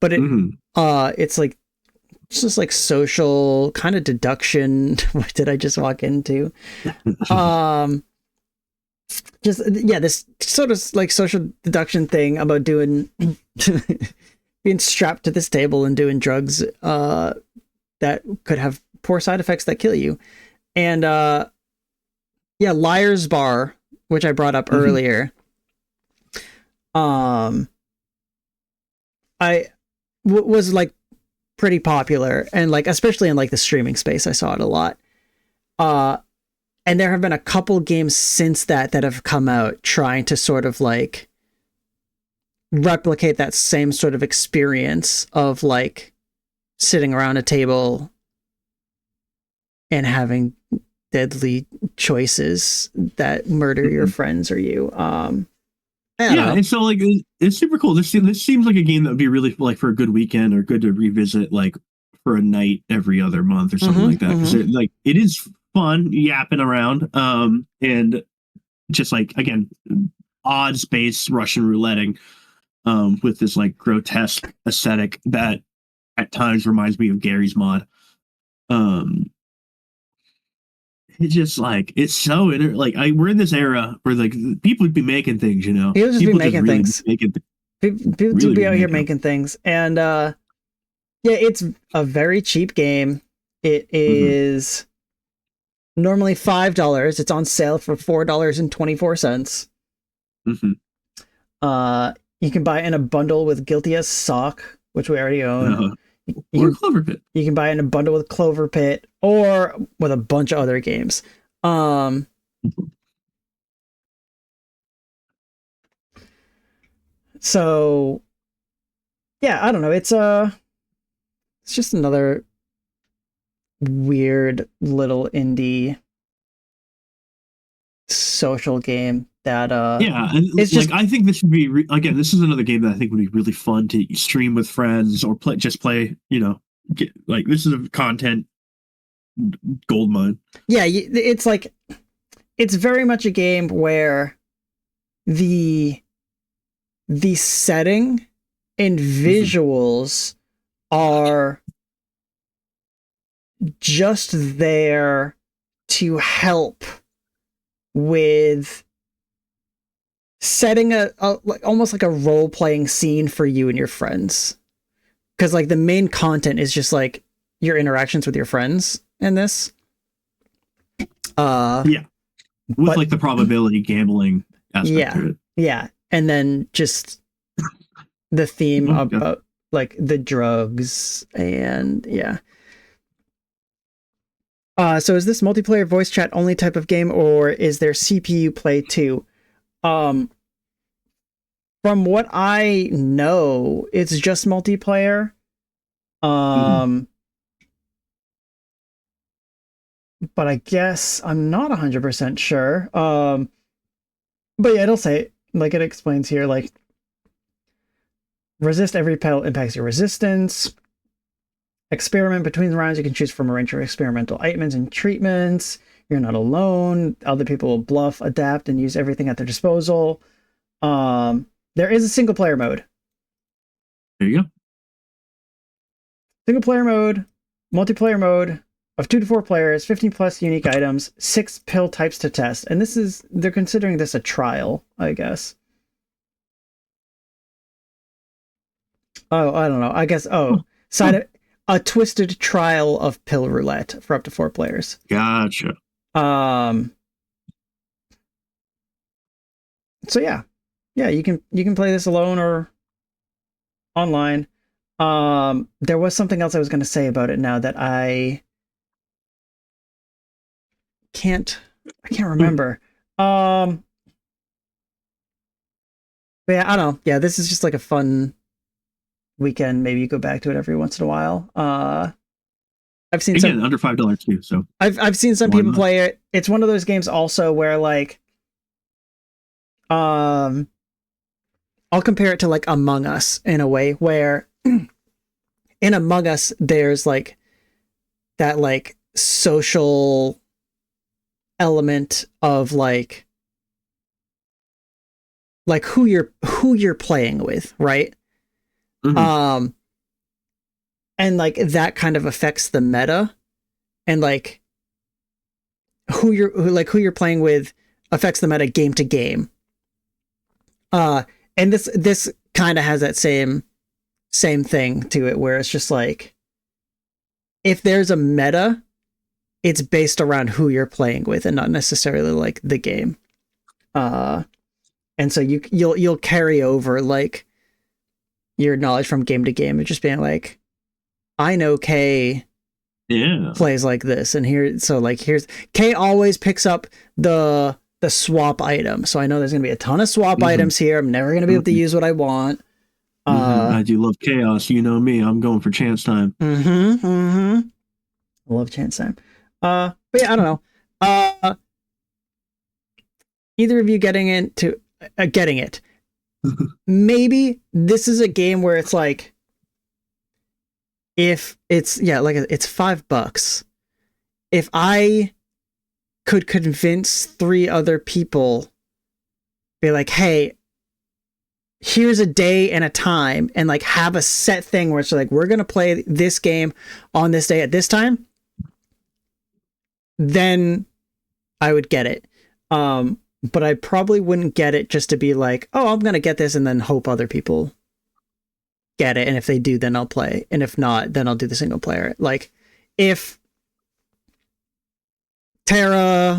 but it's like, it's just like social kind of deduction. What did I just walk into? Just this sort of like social deduction thing about doing being strapped to this table and doing drugs that could have poor side effects that kill you. And Liar's Bar, which I brought up earlier. Was like pretty popular, and like especially in like the streaming space I saw it a lot. And there have been a couple games since that have come out trying to sort of like replicate that same sort of experience of like sitting around a table and having deadly choices that murder your friends or you. And so like it's super cool. This seems like a game that would be really like for a good weekend, or good to revisit like for a night every other month or something like that. Because it is fun yapping around, and just like, again, odd space Russian rouletting, with this like grotesque aesthetic that at times reminds me of Gary's Mod. It's just like, it's so we're in this era where like people would be making things, you know. People just be making really things. People do be out here making things, and it's a very cheap game. It is normally $5. It's on sale for $4.24. You can buy it in a bundle with Guilty as Sock, which we already own. Or Clover Pit. You can buy it in a bundle with Clover Pit or with a bunch of other games. So yeah, I don't know. It's just another weird little indie social game that it's just, I think this would be again, this is another game that I think would be really fun to stream with friends or play, you know, like this is a content goldmine. Yeah, it's like, it's very much a game where the setting and visuals are just there to help with setting a like almost like a role-playing scene for you and your friends, because like the main content is just like your interactions with your friends in this, with like the probability gambling aspect to it, and then just the theme about like the drugs and so is this multiplayer voice chat only type of game, or is there CPU play too? From what I know, it's just multiplayer. But I guess I'm not 100% sure. But yeah, it'll say, like it explains here, like, resist every pedal impacts your resistance. Experiment between the rounds. You can choose from a range of experimental items and treatments. You're not alone. Other people will bluff, adapt, and use everything at their disposal. There is a single player mode. There you go. Single player mode, multiplayer mode of 2 to 4 players, 15 plus unique items, 6 pill types to test. And they're considering this a trial, I guess. Oh, I don't know. I guess, a twisted trial of pill roulette for up to 4 players. Gotcha. So yeah, you can play this alone or online. There was something else I was going to say about it now that I can't remember. But yeah, I don't know. Yeah, this is just like a fun weekend. Maybe you go back to it every once in a while. I've seen some under $5 too. So I've seen some people play it. It's one of those games also where like, I'll compare it to like Among Us in a way where in Among Us there's like that like social element of like who you're playing with, right? Mm-hmm. And like that kind of affects the meta, and like who you're playing with affects the meta game to game. And this kind of has that same thing to it, where it's just like, if there's a meta, it's based around who you're playing with and not necessarily like the game. And so you'll carry over like your knowledge from game to game, and just being like, I know Kay plays like this, and here's Kay always picks up the swap item, so I know there's gonna be a ton of swap items here. I'm never gonna be able to use what I want. I do love chaos. You know me. I'm going for chance time. I love chance time. But yeah, I don't know. Either of you getting it. Maybe this is a game where it's like, if it's it's $5. If I could convince 3 other people, be like, hey, here's a day and a time, and like have a set thing where it's like, we're gonna play this game on this day at this time, then I would get it. But I probably wouldn't get it just to be like, oh, I'm gonna get this and then hope other people get it, and if they do, then I'll play, and if not, then I'll do the single player. Like, if Tara,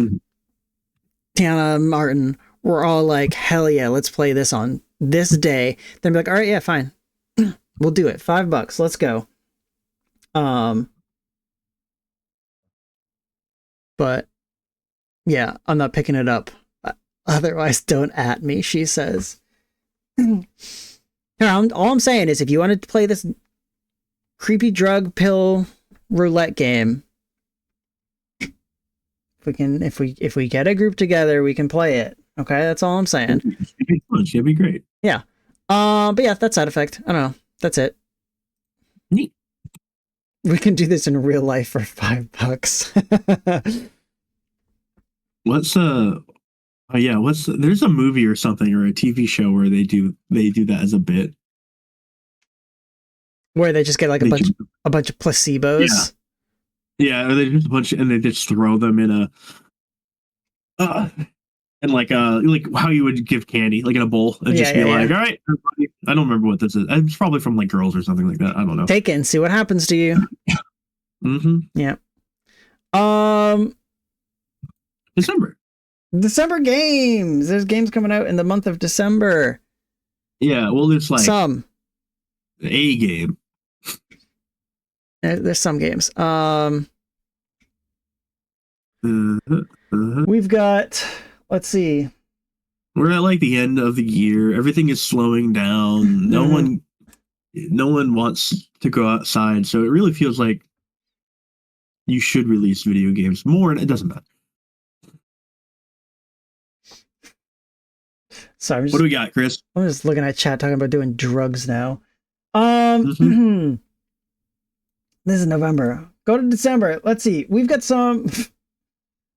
Tiana, Martin were all like, hell yeah, let's play this on this day, then be like, all right, yeah, fine. We'll do it. $5, let's go. But yeah, I'm not picking it up. Otherwise, don't at me, she says. All I'm saying is, if you wanted to play this creepy drug pill roulette game, if we get a group together, we can play it. Okay, that's all I'm saying. It'd be great. Yeah. But yeah, that's side effect. I don't know. That's it. Neat. We can do this in real life for $5. There's a movie or something, or a TV show where they do that as a bit, where they just get like a bunch of placebos. Yeah, or they just a bunch, and they just throw them in a and like how you would give candy, like in a bowl, and just be like, all right, everybody. I don't remember what this is. It's probably from like Girls or something like that. I don't know. Take it and see what happens to you. Yeah. December games. There's games coming out in the month of December. Yeah, well, it's like some a game. There's some games. We've got. Let's see. We're at like the end of the year. Everything is slowing down. No one wants to go outside, so it really feels like you should release video games more, and it doesn't matter. Sorry, what do we got, Chris? I'm just looking at chat talking about doing drugs now. This is November. Go to December. Let's see. We've got some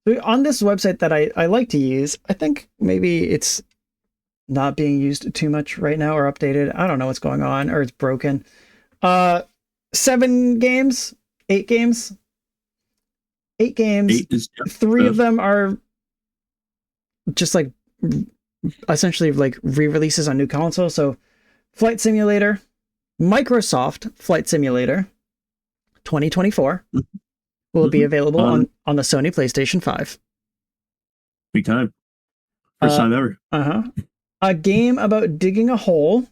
So on this website that I like to use, I think maybe it's not being used too much right now or updated. I don't know what's going on, or it's broken. 7 games, 8 games, 8 games. 8 is 3 of them are just like essentially like re-releases on new console. So Flight Simulator, Microsoft Flight Simulator 2024 will be available on the Sony PlayStation 5. Big time. First time ever. A game about digging a hole.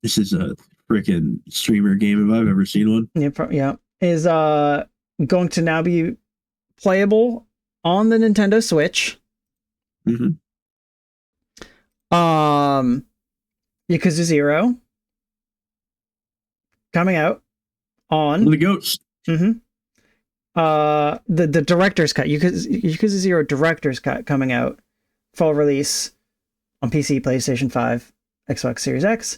This is a freaking streamer game if I've ever seen one. Yeah. Is going to now be playable on the Nintendo Switch. Yakuza 0 coming out on the Ghost. The director's cut, Yakuza 0 director's cut coming out, full release on PC, PlayStation 5, Xbox Series X,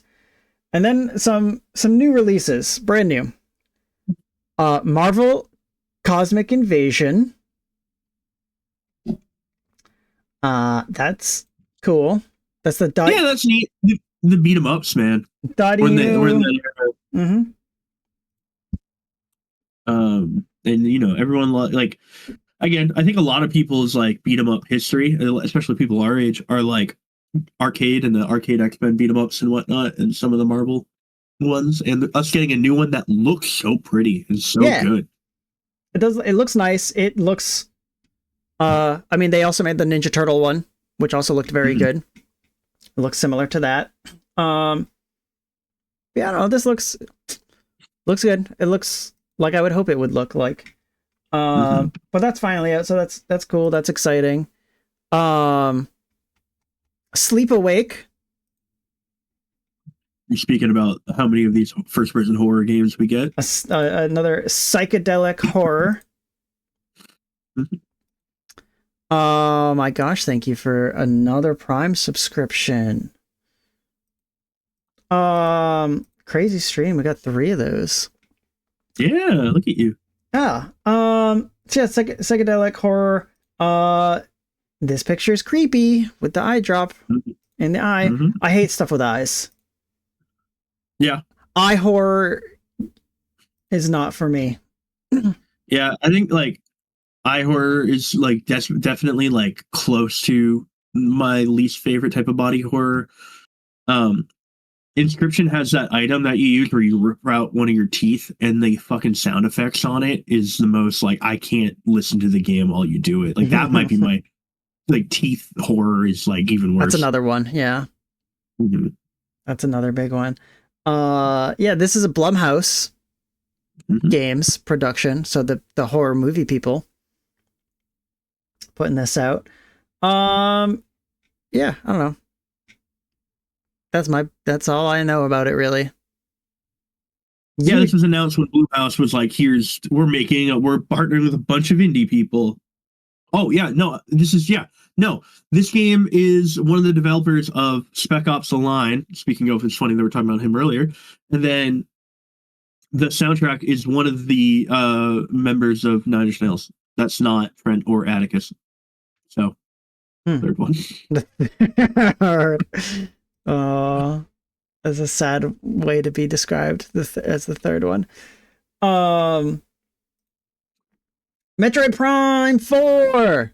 and then some new releases, brand new. Marvel Cosmic Invasion. That's cool. That's the yeah, that's neat. The beat 'em ups, man. And you know, everyone like again, I think a lot of people's like beat 'em up history, especially people our age, are like arcade and the arcade X-Men beat 'em ups and whatnot, and some of the Marvel ones, and us getting a new one that looks so pretty and so good. It does. It looks nice. It looks. I mean, they also made the Ninja Turtle one, which also looked very good. It looks similar to that. Yeah, I don't know. This looks good. It looks like I would hope it would look like. But that's finally out, so that's cool. That's exciting. Sleep Awake. You're speaking about how many of these first-person horror games we get? Another psychedelic horror. Oh my gosh, thank you for another Prime subscription. Crazy stream, we got 3 of those. Yeah, look at you. Yeah. So yeah, psychedelic horror. This picture is creepy with the eye drop in the eye. I hate stuff with eyes. Yeah. Eye horror is not for me. Yeah, I think like eye horror is like definitely like close to my least favorite type of body horror. Inscription has that item that you use where you rip out one of your teeth, and the fucking sound effects on it is the most like I can't listen to the game while you do it. Like that might be my like teeth horror is like even worse. That's another one, yeah. That's another big one. Yeah, this is a Blumhouse Games production, so the horror movie people putting this out. Yeah, I don't know. That's all I know about it, really. Yeah, this was announced when Blumhouse was like, we're partnering with a bunch of indie people. Oh yeah, this game is one of the developers of Spec Ops: The Line. Speaking of, it's funny that we're talking about him earlier. And then the soundtrack is one of the members of Nine Inch Nails. That's not Trent or Atticus. So, third one. That's a sad way to be described as the third one. Metroid Prime 4.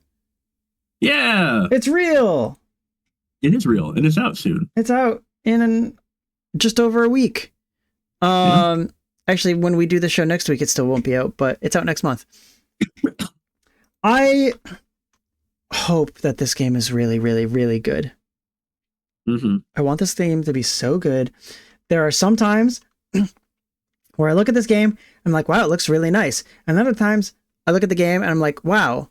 Yeah, it's real. It is real, and it's out soon. It's out in just over a week. Actually, when we do the show next week, it still won't be out, but it's out next month. I hope that this game is really, really, really good. I want this game to be so good. There are some times where I look at this game, I'm like, wow, it looks really nice. And other times I look at the game and I'm like, wow.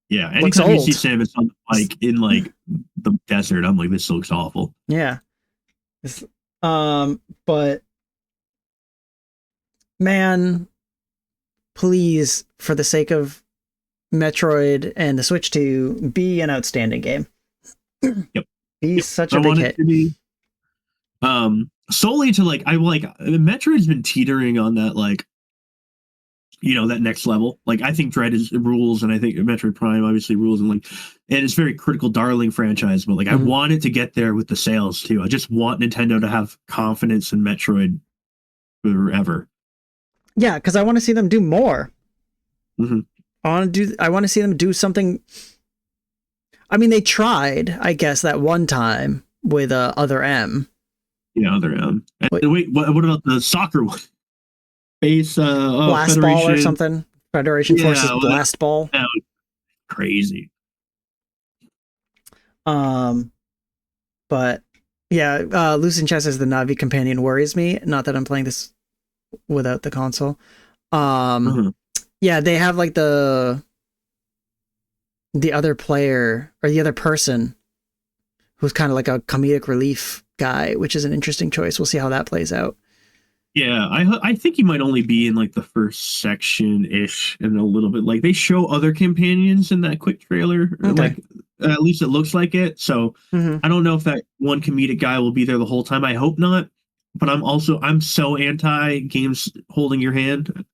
Yeah, anytime you see Samus on like in like the desert, I'm like, this looks awful. Yeah. But man, please, for the sake of Metroid and the Switch 2, be an outstanding game. Be such a big hit. To be, solely to like Metroid's been teetering on that like that next level. Like, I think Dread rules, and I think Metroid Prime obviously rules, and it's very critical darling franchise, but like I want it to get there with the sales too. I just want Nintendo to have confidence in Metroid forever. Yeah, because I want to see them do more. I want to see them do something. I mean, they tried, I guess, that one time with Other M. Yeah, Other M. Wait, what about the soccer one? Blast Federation. Ball or something. Federation Forces Blast Ball. That was crazy. But yeah, Lucien Chess as the Navi companion worries me. Not that I'm playing this without the console. Yeah, they have like the other player or the other person who's kind of like a comedic relief guy, which is an interesting choice. We'll see how that plays out. Yeah, I think he might only be in like the first section ish and a little bit. Like, they show other companions in that quick trailer. Okay. Like, at least it looks like it. So I don't know if that one comedic guy will be there the whole time. I hope not. But I'm so anti games holding your hand.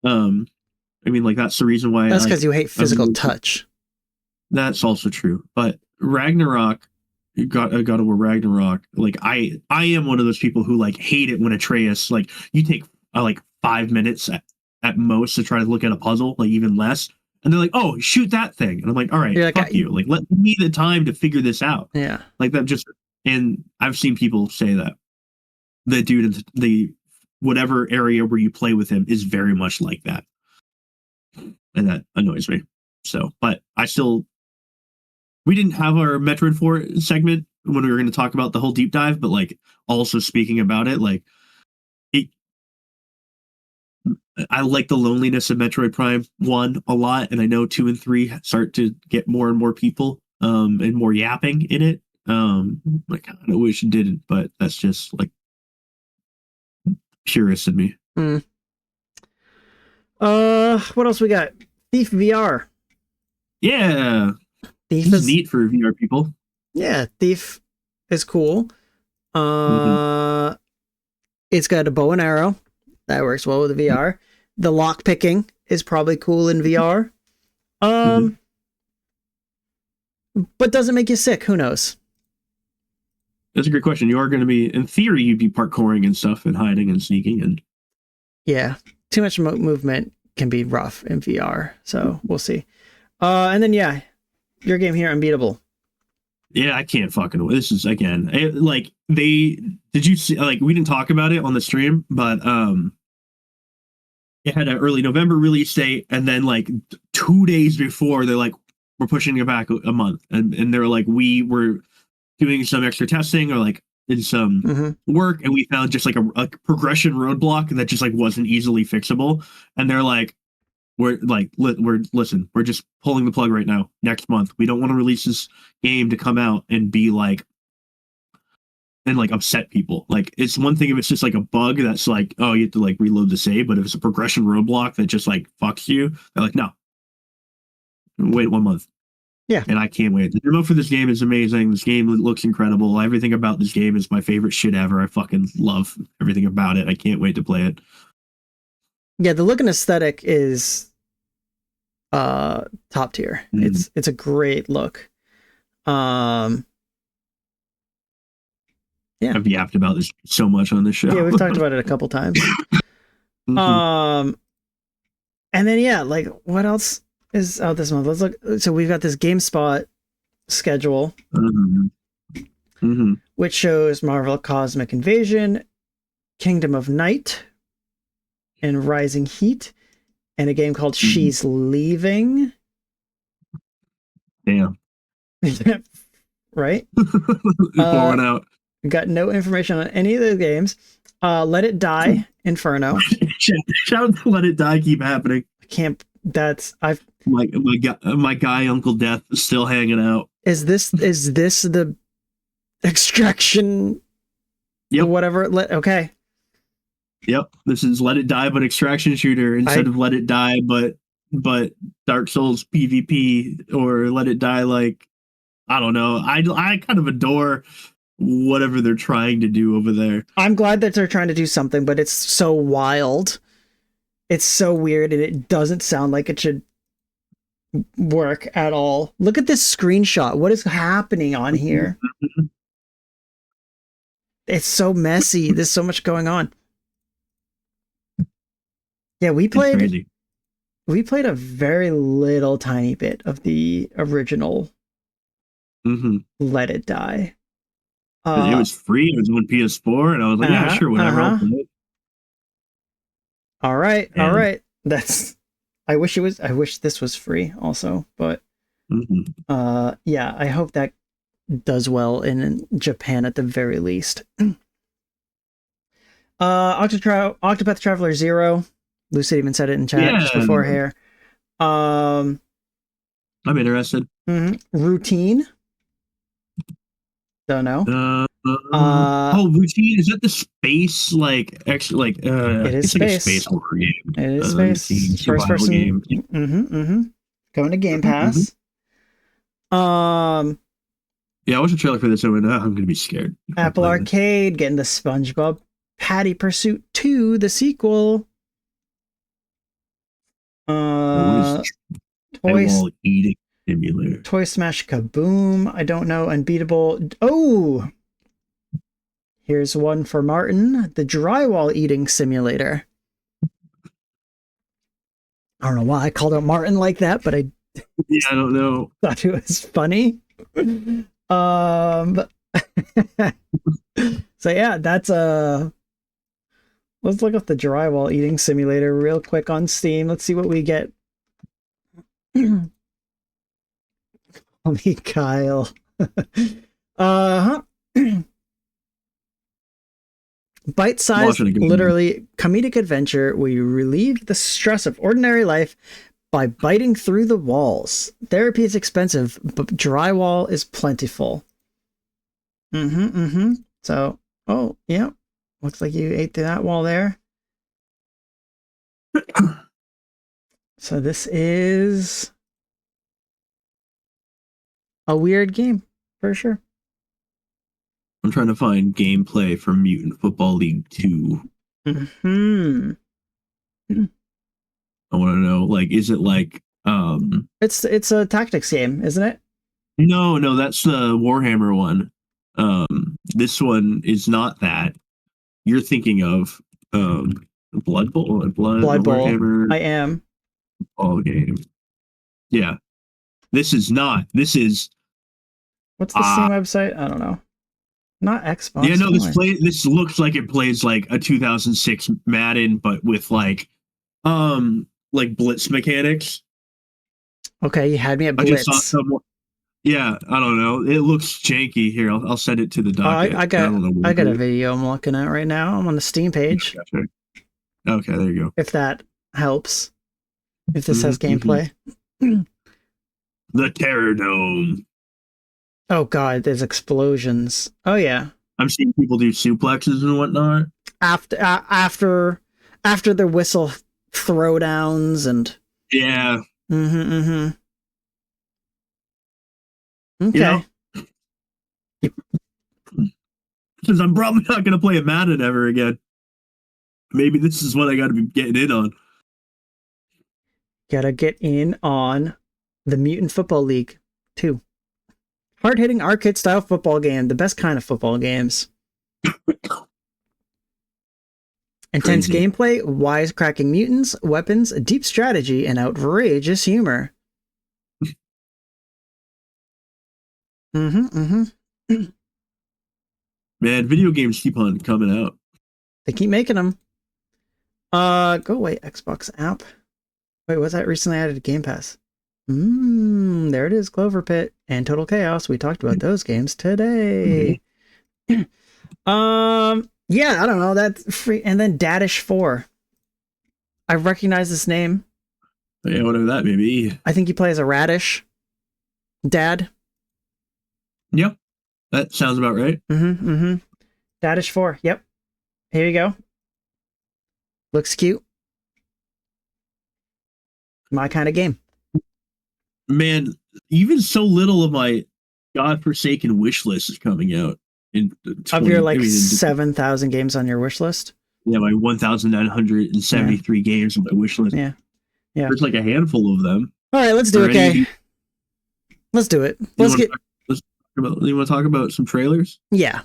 I mean, like, that's the reason why. That's because you hate physical touch. That's also true. But Ragnarok, God of War Ragnarok, like, I am one of those people who like hate it when Atreus, like, you take like 5 minutes at most to try to look at a puzzle, like even less, and they're like, oh, shoot that thing, and I'm like, all right, fuck you, like, let me the time to figure this out. Yeah, like that. Just, and I've seen people say that the dude, the whatever area where you play with him is very much like that, and that annoys me. So, but we didn't have our Metroid 4 segment when we were going to talk about the whole deep dive, but like, also speaking about it, like, I like the loneliness of Metroid Prime 1 a lot, and I know 2 and 3 start to get more and more people and more yapping in it. I kind of wish it didn't, but that's just like purist in me. What else we got? Thief VR. Yeah. Thief is neat for VR people. Yeah, Thief is cool. It's got a bow and arrow. That works well with the VR. The lock picking is probably cool in VR. But doesn't make you sick. Who knows? That's a great question. You are going to be, in theory, you'd be parkouring and stuff and hiding and sneaking. And yeah, too much movement can be rough in VR. So we'll see. And then, yeah, your game here, Unbeatable. Yeah, I can't fucking. This is, again, like, did you see, like, we didn't talk about it on the stream, but it had an early November release date, and then like 2 days before, they're like, we're pushing it back a month, and they're like, we were doing some extra testing or like in some work, and we found just like a progression roadblock that just like wasn't easily fixable, and they're like, we're just pulling the plug right now. Next month, we don't want to release this game to come out and be like, and like upset people. Like, it's one thing if it's just like a bug that's like, oh, you have to like reload the save, but if it's a progression roadblock that just like fucks you, they're like, no, wait 1 month. Yeah. And I can't wait. The demo for this game is amazing. This game looks incredible. Everything about this game is my favorite shit ever. I fucking love everything about it. I can't wait to play it. Yeah, the look and aesthetic is top tier. It's a great look. Yeah. I've yapped about this so much on this show. Yeah, we've talked about it a couple times. And then, yeah, like, what else is out this month? Let's look. So we've got this GameSpot schedule, which shows Marvel Cosmic Invasion, Kingdom of Night, and Rising Heat, and a game called She's Leaving. Damn. Right? Pouring out. Got no information on any of the games. Let It Die, Inferno. Shout out to Let It Die, keep happening. I can't. My guy Uncle Death is still hanging out. Is this the Extraction? Yep. Whatever. Okay. Yep. This is Let It Die, but extraction shooter instead of Let It Die, but Dark Souls PvP, or Let It Die, like, I don't know. I kind of adore whatever they're trying to do over there. I'm glad that they're trying to do something, but it's so wild It's so weird, and it doesn't sound like it should work at all. Look at this screenshot. What is happening on here? It's so messy. There's so much going on. Yeah, we played a very little tiny bit of the original Let It Die. It was free. It was on PS4, and I was like, yeah, sure, whatever. I'll play it. All right. That's. I wish this was free also, but yeah, I hope that does well in Japan at the very least. Octopath Traveler 0. Lucid even said it in chat just before here. I'm interested. Routine. Don't know. Routine, is that the space it is space. Like a space horror game. It is space. First person game. Going to Game Pass. Yeah, I watched a trailer for this one. I'm gonna be scared. Apple Arcade getting the SpongeBob Patty Pursuit 2, the sequel. Toy Eating Simulator. Toy Smash Kaboom. I don't know. Unbeatable. Oh, here's one for Martin. The Drywall Eating Simulator. I don't know why I called out Martin like that, but I don't know. Thought it was funny. So yeah, that's let's look up the Drywall Eating Simulator real quick on Steam. Let's see what we get. Call me Kyle. Bite-sized, literally comedic adventure where you relieve the stress of ordinary life by biting through the walls. Therapy is expensive, but drywall is plentiful. So, oh, yeah. Looks like you ate through that wall there. So this is a weird game, for sure. I'm trying to find gameplay for Mutant Football League 2. I want to know, is it It's a tactics game, isn't it? No, that's the Warhammer one. This one is not that. You're thinking of Blood Bowl. Warhammer. I am. All game. Yeah. This is not. This is. What's the Steam website? I don't know. Not Xbox. Yeah, no. This looks like it plays like a 2006 Madden, but with like blitz mechanics. Okay, you had me at blitz. I just saw someone. Yeah, I don't know. It looks janky. Here, I'll send it to the doc. I got a video I'm looking at right now. I'm on the Steam page. Gotcha. Okay, there you go. If that helps. If this has gameplay. The Terror Dome. Oh god, there's explosions. Oh yeah. I'm seeing people do suplexes and whatnot. After the whistle throwdowns and yeah. Okay. Because I'm probably not going to play a Madden ever again. Maybe this is what I got to be getting in on. Gotta get in on the Mutant Football League 2. Hard-hitting arcade-style football game. The best kind of football games. Intense gameplay, wisecracking mutants, weapons, deep strategy, and outrageous humor. Man, video games keep on coming out. They keep making them. Go away, Xbox app. Wait, was that recently added to Game Pass? There it is, Clover Pit and Total Chaos. We talked about those games today. Yeah, I don't know. That's free. And then Dadish 4. I recognize this name. Yeah, whatever that may be. I think you play as a radish. Dad. Yep. That sounds about right. Dadish 4. Yep. Here you go. Looks cute. My kind of game. Man, even so little of my godforsaken wish list is coming out. Of your 7,000 games on your wish list? Yeah, my 1,973 games on my wish list. Yeah. There's like a handful of them. All right, let's do it, okay? Let's do it. You want to talk about some trailers? Yeah.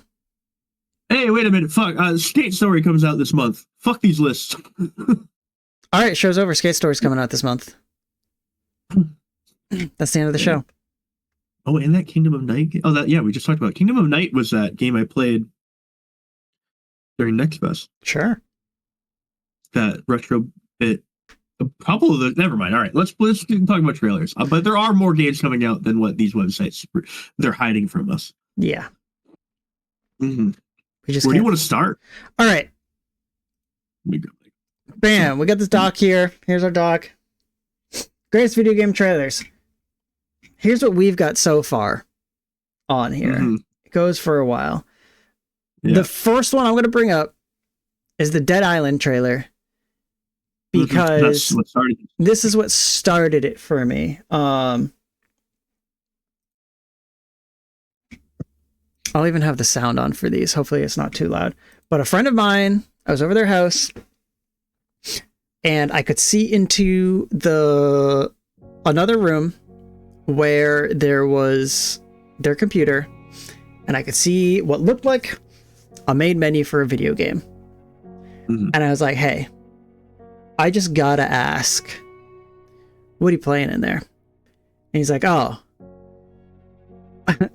Hey, wait a minute. Fuck. Skate Story comes out this month. Fuck these lists. All right, show's over. Skate Story's coming out this month. That's the end of the show. Oh, and that Kingdom of Night. We just talked about Kingdom of Night was that game I played during Next Fest. Sure. That retro bit. A couple of the. Never mind. All right, let's talk about trailers. But there are more games coming out than what these websites they're hiding from us. Yeah. Mm-hmm. Where do you want to start? All right. Bam! We got this doc here. Here's our doc. Greatest video game trailers. Here's what we've got so far on here. Mm-hmm. It goes for a while. Yeah. The first one I'm going to bring up is the Dead Island trailer, because this is what started it for me. I'll even have the sound on for these. Hopefully it's not too loud. But a friend of mine, I was over their house, and I could see into another room where there was their computer, and I could see what looked like a main menu for a video game. Mm-hmm. And I was like, hey, I just gotta ask, what are you playing in there? And he's like, oh,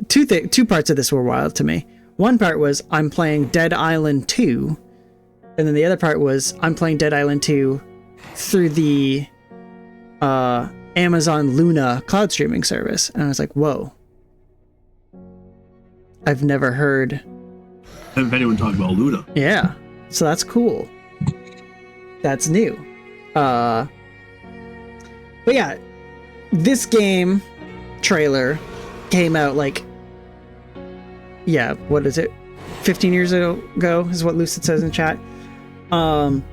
two parts of this were wild to me. One part was I'm playing Dead Island 2, and then the other part was I'm playing Dead Island 2 through the Amazon Luna cloud streaming service. And I was like, whoa. I've never heard of anyone talk about Luna. Yeah. So that's cool. That's new. But yeah, this game trailer came out what is it? 15 years ago is what Lucid says in chat. And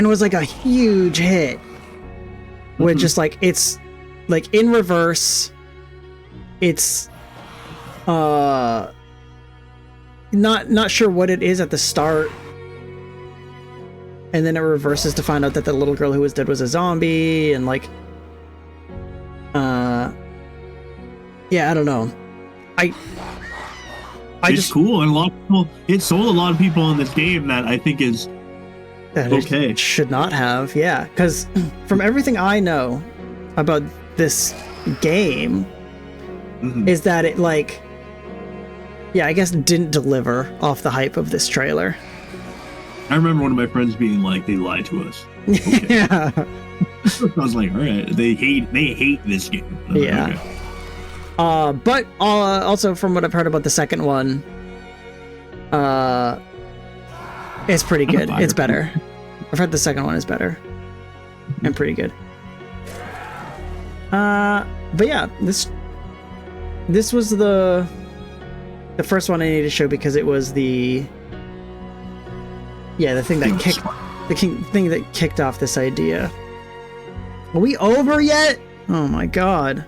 was like a huge hit. With just it's like in reverse. It's not sure what it is at the start. And then it reverses to find out that the little girl who was dead was a zombie, and I don't know. It's cool, and a lot of people, it sold a lot of people on this game that I think is okay. It should not have, yeah. Because from everything I know about this game, is that it I guess didn't deliver off the hype of this trailer. I remember one of my friends being like, they lied to us. Okay. Yeah. I was like, all right, they hate this game. Yeah. Okay. But also from what I've heard about the second one, it's pretty good. It's better. I've heard the second one is better and pretty good. But yeah, this was the first one I needed to show, because it was the thing that kicked off this idea. Are we over yet? Oh my god.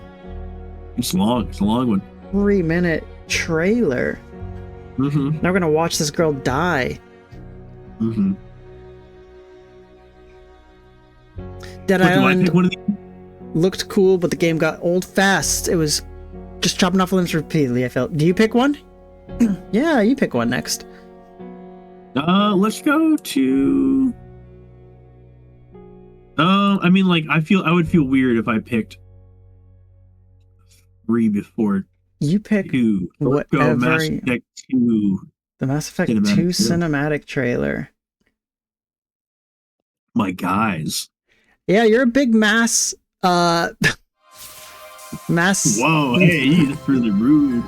It's long. It's a long one. 3-minute trailer. Now we're gonna watch this girl die. Dead Island looked cool, but the game got old fast. It was just chopping off limbs repeatedly, I felt. Do you pick one? Yeah, you pick one next. Let's go to... I would feel weird if I picked 3 before you pick 2. Let's go Mass Effect 2. The Mass Effect 2 cinematic trailer. My guys. Yeah, you're a big Mass. Whoa, hey, that's really rude.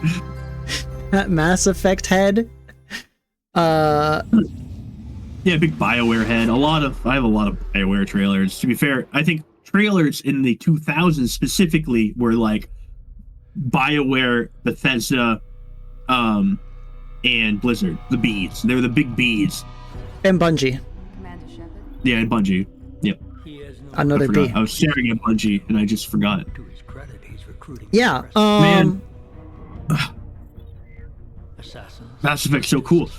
Mass Effect head. Yeah, big BioWare head. I have a lot of BioWare trailers. To be fair, I think trailers in the 2000s specifically were like BioWare, Bethesda, and Blizzard, the bees. They were the big bees. And Bungie. Yeah, and Bungie. Yep. Another bee. I was staring at Bungie and I just forgot. Yeah. Man. Mass Effect's so cool.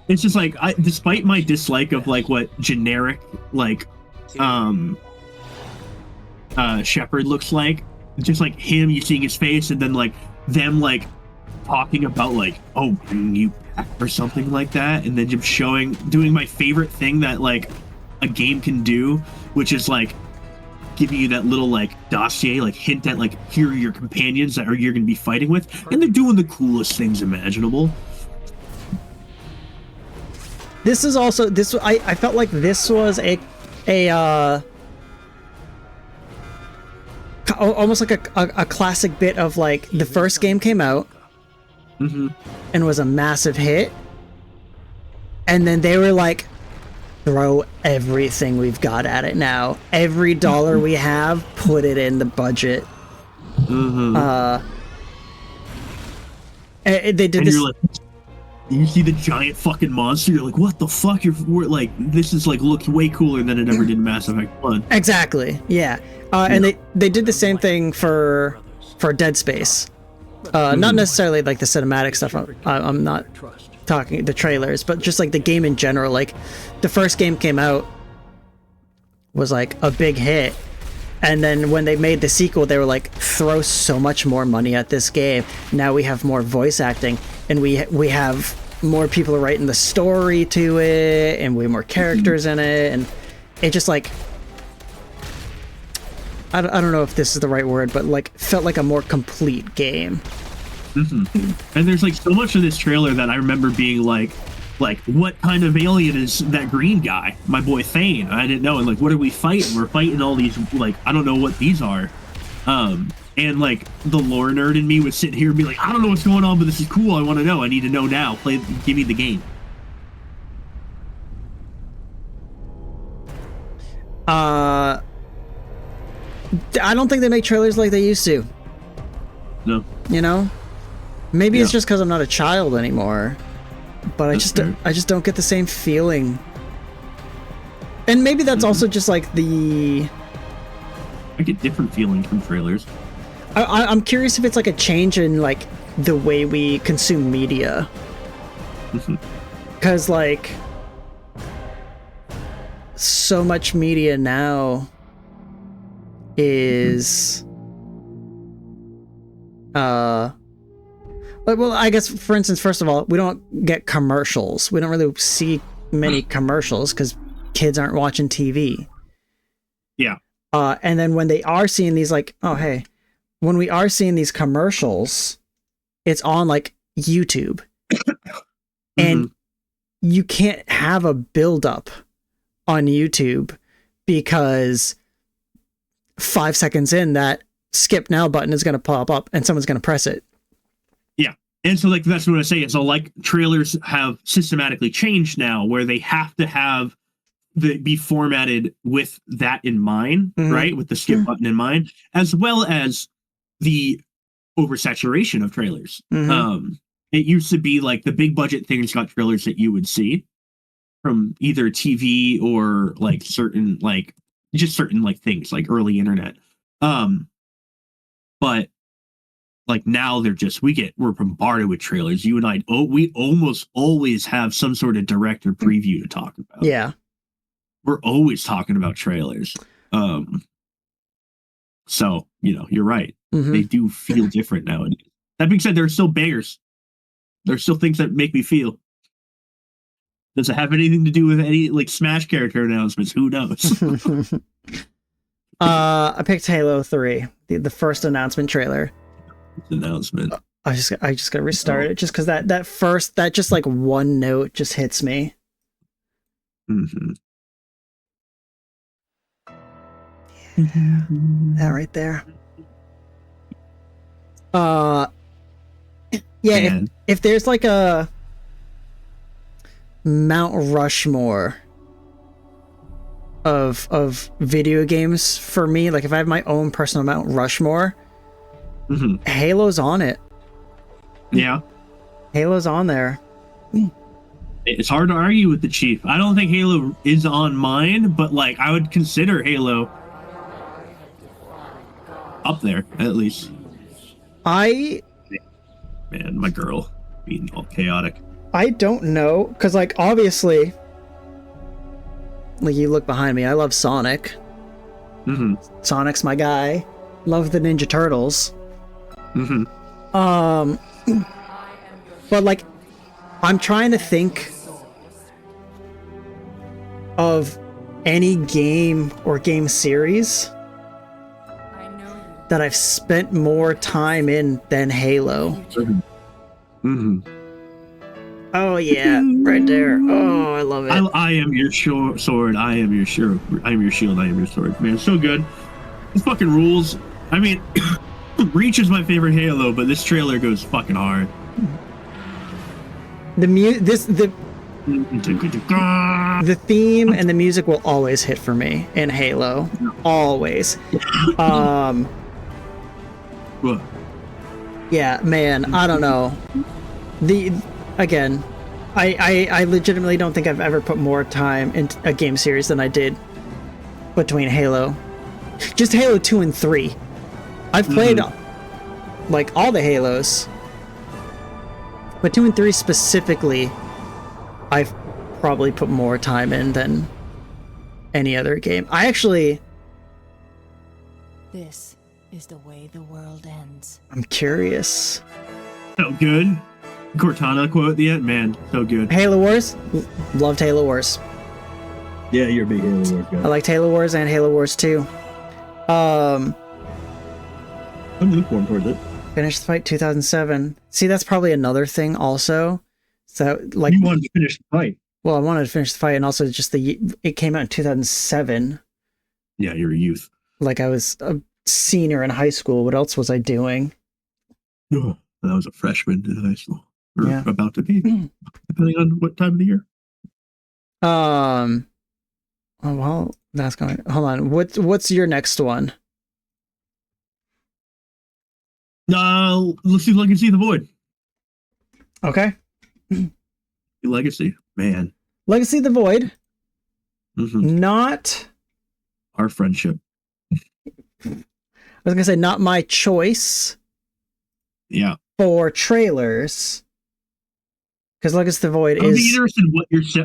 it's just like, despite my dislike of like what generic like Shepard looks like, just like him, you seeing his face, and then like them like talking about like, oh, bring you back or something like that, and then just doing my favorite thing that like a game can do, which is like giving you that little like dossier, like hint at like, here are your companions that you're going to be fighting with, and they're doing the coolest things imaginable. This is also I felt like this was a almost like a classic bit of like the first game came out and was a massive hit, and then they were like, throw everything we've got at it now. Every dollar we have, put it in the budget. They did this. Like, you see the giant fucking monster, you're like, what the fuck? We're like, this is like, looks way cooler than it ever did in Mass Effect 1. Exactly, yeah. And they did the same thing for Dead Space. Not necessarily like the cinematic stuff. I'm not talking the trailers, but just like the game in general. Like the first game came out, was like a big hit, and then when they made the sequel, they were like, throw so much more money at this game. Now we have more voice acting, and we have more people writing the story to it, and way more characters in it, and it just like, I don't know if this is the right word, but like felt like a more complete game. And there's like so much of this trailer that I remember being like what kind of alien is that green guy, my boy Thane? I didn't know. And like, what are we fighting? We're fighting all these, like, I don't know what these are. And like the lore nerd in me would sit here and be like, I don't know what's going on, but this is cool. I want to know. I need to know now. Give me the game. I don't think they make trailers like they used to. No. You know? Maybe it's just because I'm not a child anymore, but I just don't get the same feeling. And maybe that's also just like I get different feelings from trailers. I'm curious if it's like a change in like the way we consume media. Because like so much media now is well, I guess, for instance, first of all, we don't get commercials. We don't really see many commercials because kids aren't watching TV. Yeah. And then when they are seeing these, like, when we are seeing these commercials, it's on like YouTube. And you can't have a build-up on YouTube because 5 seconds in, that skip now button is going to pop up and someone's going to press it. Yeah. And so like, that's what I say. So like trailers have systematically changed now where they have to be formatted with that in mind, right? With the skip button in mind, as well as the oversaturation of trailers. It used to be like the big budget things got trailers that you would see from either TV or like certain like things like early internet. But like now we're bombarded with trailers. You and I, we almost always have some sort of director preview to talk about. Yeah. We're always talking about trailers. So, you're right. They do feel different nowadays. That being said, there are still bangers. There's still things that make me feel. Does it have anything to do with any like Smash character announcements? Who knows? I picked Halo 3, the first announcement trailer. Announcement. I just gotta restart it just because that just like one note just hits me. Yeah, that right there. Yeah, if there's like a Mount Rushmore of video games for me, like if I have my own personal Mount Rushmore, Halo's on it. Yeah. Halo's on there. It's hard to argue with the Chief. I don't think Halo is on mine, but like I would consider Halo up there at least. Man, my girl being all chaotic. I don't know, because like obviously, like you look behind me, I love Sonic. Mm-hmm. Sonic's my guy. Love the Ninja Turtles. Mm-hmm. But like, I'm trying to think of any game or game series that I've spent more time in than Halo. Mm-hmm. Oh yeah, right there. Oh, I love it. I am your sword. I am your shield. I am your shield. I am your sword. Man, so good. It fucking rules. I mean, Reach is my favorite Halo, but this trailer goes fucking hard. The theme and the music will always hit for me in Halo. Always. Yeah, man, I don't know. I legitimately don't think I've ever put more time into a game series than I did between Halo. Just Halo 2 and 3. I've played like all the Halos, but 2 and 3 specifically, I've probably put more time in than any other game. This is the way the world ends. I'm curious. So good. Cortana quote at the end, man, so good. Halo Wars, loved Halo Wars. Yeah, you're a big Halo Wars guy. I liked Halo Wars and Halo Wars 2. I'm looking towards it. Finished the fight 2007. See, that's probably another thing also. So like, you wanted to finish the fight. Well, I wanted to finish the fight, and also just it came out in 2007. Yeah, you're a youth. Like I was a senior in high school. What else was I doing? I was a freshman in high school. Or Yeah. about to be, depending on what time of the year. Oh, well, that's going. Hold on. What's your next one? Let's see Legacy of the Void. Okay. Legacy, man. Legacy of the Void. Mm-hmm. Not. Our friendship. I was gonna say not my choice. Yeah. For trailers. Because Legacy of the Void I'd is. be interested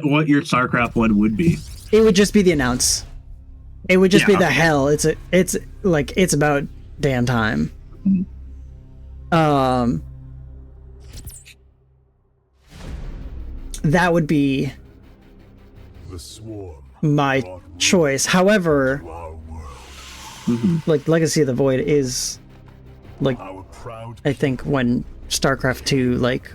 in what your StarCraft one would be. It would just be the announce. It would just be the hell. It's about damn time. Mm-hmm. That would be my choice. However, like Legacy of the Void is like, I think when StarCraft 2 like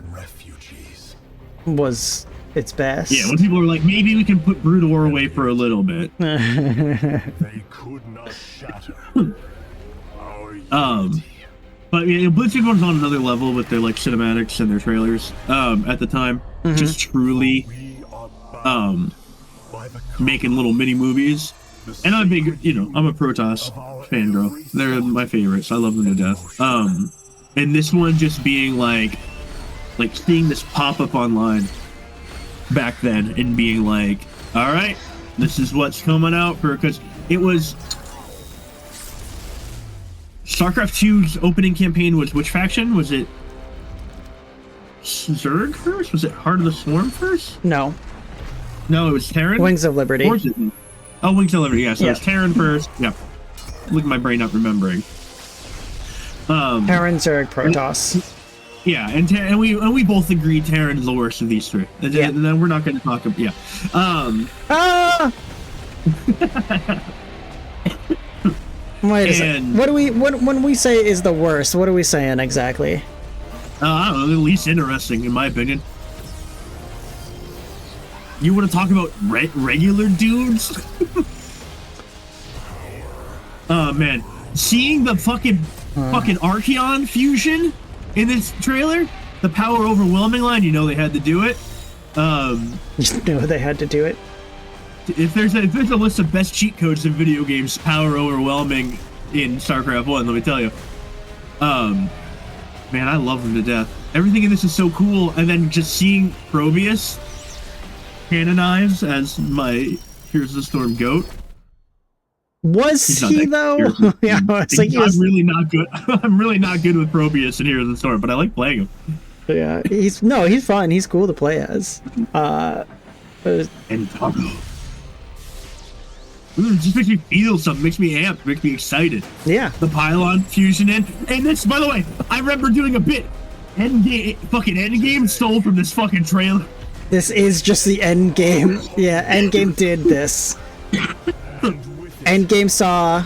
was its best. Yeah, when people were like, maybe we can put Brood War away for a little bit. They could not shatter our unity. But yeah, Blizzard was on another level with their like cinematics and their trailers at the time. Just truly making little mini movies. And I'm a big, I'm a Protoss fangirl. They're my favorites. I love them to death. And this one just being like seeing this pop up online back then and being like, all right, this is what's coming out for, because it was StarCraft 2's opening campaign was which faction? Was it Zerg first? Was it Heart of the Swarm first? No, it was Terran? Wings of Liberty. Or was it? Oh, Wings of Liberty, yeah. So it was Terran first. Yeah. Look at my brain not remembering. Terran, Zerg, Protoss. Yeah, and we both agree Terran's the worst of these three. And then we're not going to talk about, yeah. Wait a second. What do we when we say is the worst? What are we saying exactly? I don't know, the least interesting in my opinion. You want to talk about regular dudes? Oh man, seeing the fucking Archeon fusion in this trailer, the power overwhelming line, they had to do it. You know they had to do it. If there's a list of best cheat codes in video games, power overwhelming in StarCraft 1, let me tell you. Man, I love them to death. Everything in this is so cool, and then just seeing Probius canonized as my Here's the Storm goat. Was he though? Yeah, it's like I'm really not good. I'm really not good with Probius and Here's the Storm, but I like playing him. Yeah, he's fun. He's cool to play as. And Taco. It just makes me feel something, makes me amped, makes me excited. Yeah. The pylon fusion in. And this, by the way, I remember doing a bit. Endgame stole from this fucking trailer. This is just the Endgame. Yeah, Endgame did this. Endgame saw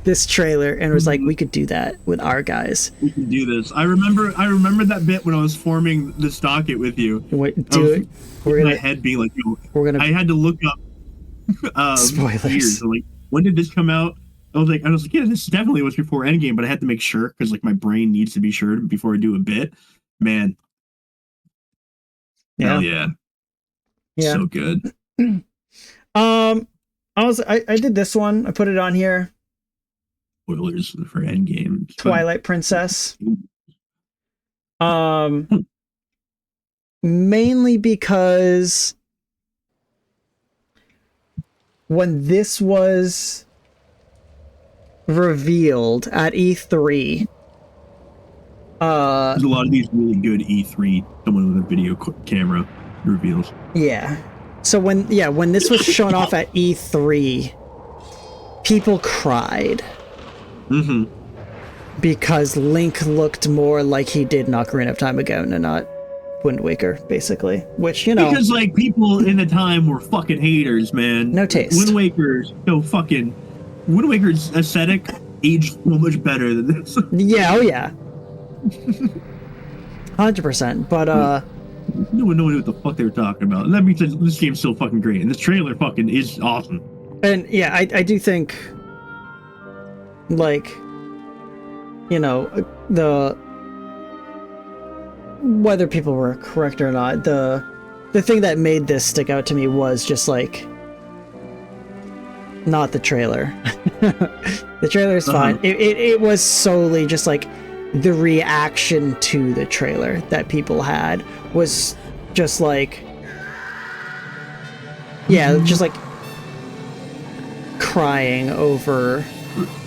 this trailer and was like, we could do that with our guys. We can do this. I remember that bit when I was forming this docket with you. Wait, do it. My head being like, I had to look up spoilers. Years. Like, when did this come out? I was like, yeah, this definitely was before Endgame, but I had to make sure because like my brain needs to be sure before I do a bit. Man, hell yeah, so good. I did this one. I put it on here. Spoilers for Endgame. Twilight Princess. Mainly because when this was revealed at E3, there's a lot of these really good E3 someone with a video camera reveals. Yeah. So when this was shown off at E3, people cried. Mm-hmm. Because Link looked more like he did in Ocarina of Time ago, and not Wind Waker, basically. Which, because like people in the time were fucking haters, man. No taste. Wind Waker's aesthetic aged so much better than this. Yeah, oh yeah. 100%. But no one knew what the fuck they were talking about. And that means that this game's so fucking great. And this trailer fucking is awesome. And yeah, I do think, like, whether people were correct or not, the thing that made this stick out to me was just like, not the trailer. The trailer is fine. It was solely just like the reaction to the trailer that people had was just like, just like crying over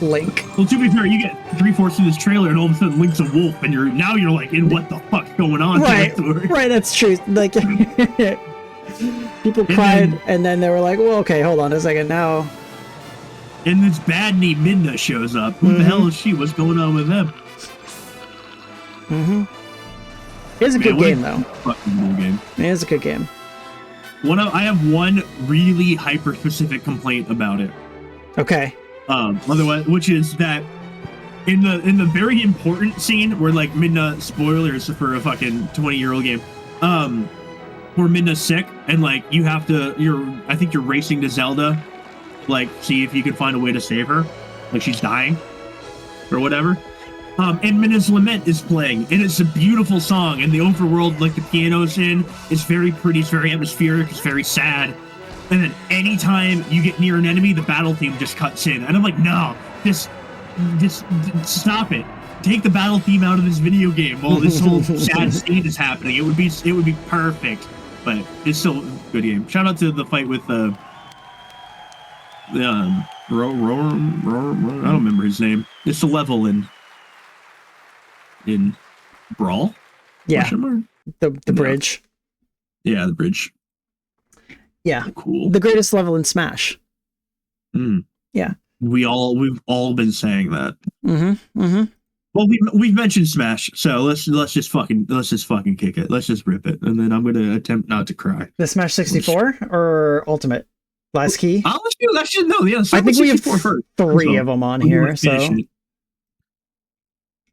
Link. Well, to be fair, you get 3/4 of this trailer and all of a sudden Link's a wolf and you're like in what the fuck's going on territory. Right, that's true. Like people cried and then they were like, well, okay, hold on a second now. And this baddie Midna shows up. Who the hell is she? What's going on with them? It is a good game, though. Fucking good game. It is a good game. I have one really hyper-specific complaint about it. Okay. Otherwise, which is that in the very important scene where like Midna, spoilers for a fucking 20-year-old game, where Midna's sick and like I think you're racing to Zelda, like see if you can find a way to save her, like she's dying or whatever. And Midna's Lament is playing, and it's a beautiful song, and the overworld, like the piano's in, is very pretty, it's very atmospheric, it's very sad. And then anytime you get near an enemy, the battle theme just cuts in. And I'm like, no, just stop it. Take the battle theme out of this video game while this whole sad scene is happening. It would be perfect. But it's still a good game. Shout out to the fight with I don't remember his name. It's the level in Brawl. Yeah. The bridge. Yeah, the bridge. Yeah. Cool. The greatest level in Smash. Yeah. We've all been saying that. Well, we've mentioned Smash, so let's just fucking kick it. Let's just rip it, and then I'm gonna attempt not to cry. The Smash 64 or Ultimate? Last key? Let's do that shit. No, yeah. I think we have first. three of them on here. So, do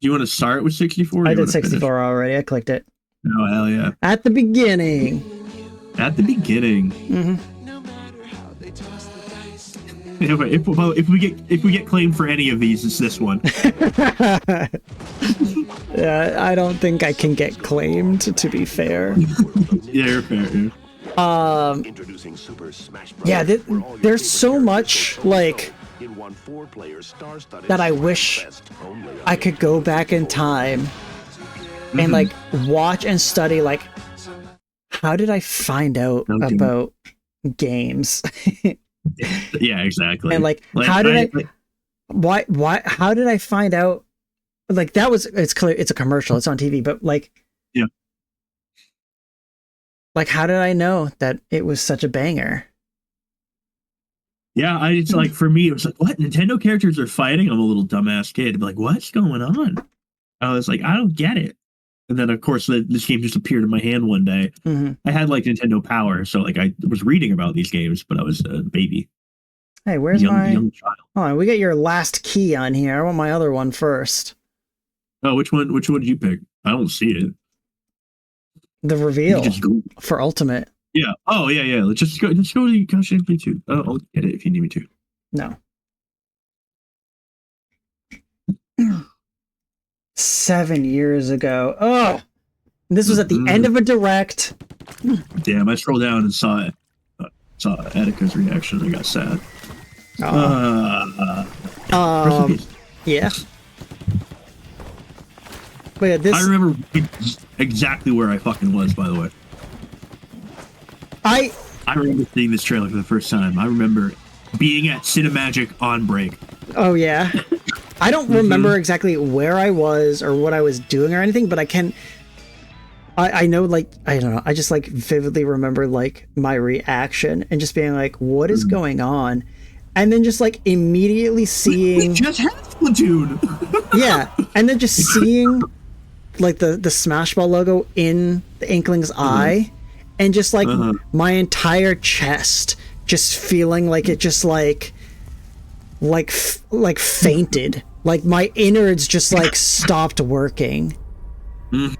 you want to start with 64? I did 64 already. I clicked it. Oh hell yeah! At the beginning. If we get claimed for any of these, it's this one. Yeah, I don't think I can get claimed, to be fair. Yeah, you're fair. Introducing Super Smash Bros. Yeah, there's so much like that I wish I could go back in time and like watch and study like how did I find out about games? Yeah, exactly. And like how did how did I find out like that was, it's clear it's a commercial, it's on TV, but like, yeah, like how did I know that it was such a banger? Yeah, it's like, for me, it was like, what? Nintendo characters are fighting? I'm a little dumbass kid. I'd be like, what's going on? I was like, I don't get it. And then, of course, this game just appeared in my hand one day. Mm-hmm. I had like Nintendo Power, so like I was reading about these games, but I was a baby. Hey, where's young child. Hold on, we got your last key on here. I want my other one first. Oh, which one did you pick? I don't see it. The reveal for Ultimate. Yeah. Oh, yeah. Let's go to Genshin Impact 2. I'll get it if you need me to. No. 7 years ago. Oh, this was at the end of a direct. Damn, I scrolled down and saw it. Saw Attica's reaction. I got sad. Yeah. But yeah, this. I remember exactly where I fucking was. By the way, I remember seeing this trailer for the first time. I remember being at Cinemagic on break. Oh yeah. I don't remember exactly where I was or what I was doing or anything, but I know, like, I don't know, I just like vividly remember like my reaction and just being like, what is going on? And then just like immediately seeing we just had Splatoon. Yeah, and then just seeing like the Smash Ball logo in the Inkling's eye, and just like my entire chest just feeling like it just like fainted. Like my innards just like stopped working. The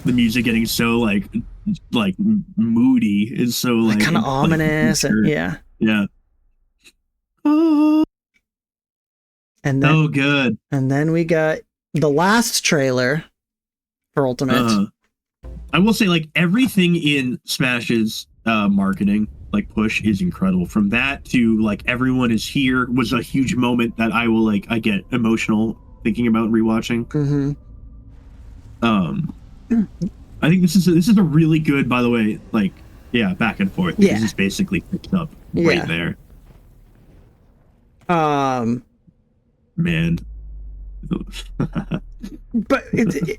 music getting so like moody is so like kind of ominous, and yeah. Oh, and then, oh, good. And then we got the last trailer for Ultimate. I will say, like, everything in Smash's marketing, like, push is incredible. From that to like everyone is here was a huge moment that I will like. I get emotional thinking about rewatching. I think this is a really good, by the way, like, yeah, back and forth. Yeah. This is basically picked up right there. Man. But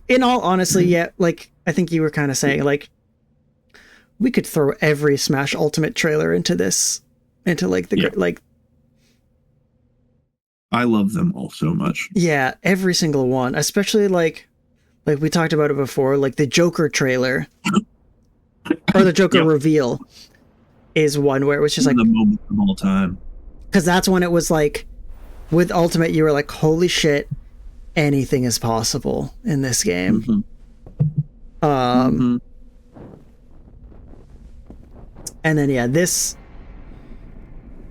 in all honesty, yeah, like I think you were kind of saying, like, we could throw every Smash Ultimate trailer into this, into like the like. I love them all so much. Yeah, every single one, especially like we talked about it before, like the Joker trailer or the Joker reveal is one where it was just like the moment of all time. Because that's when it was like, with Ultimate, you were like, holy shit, anything is possible in this game. And then yeah, this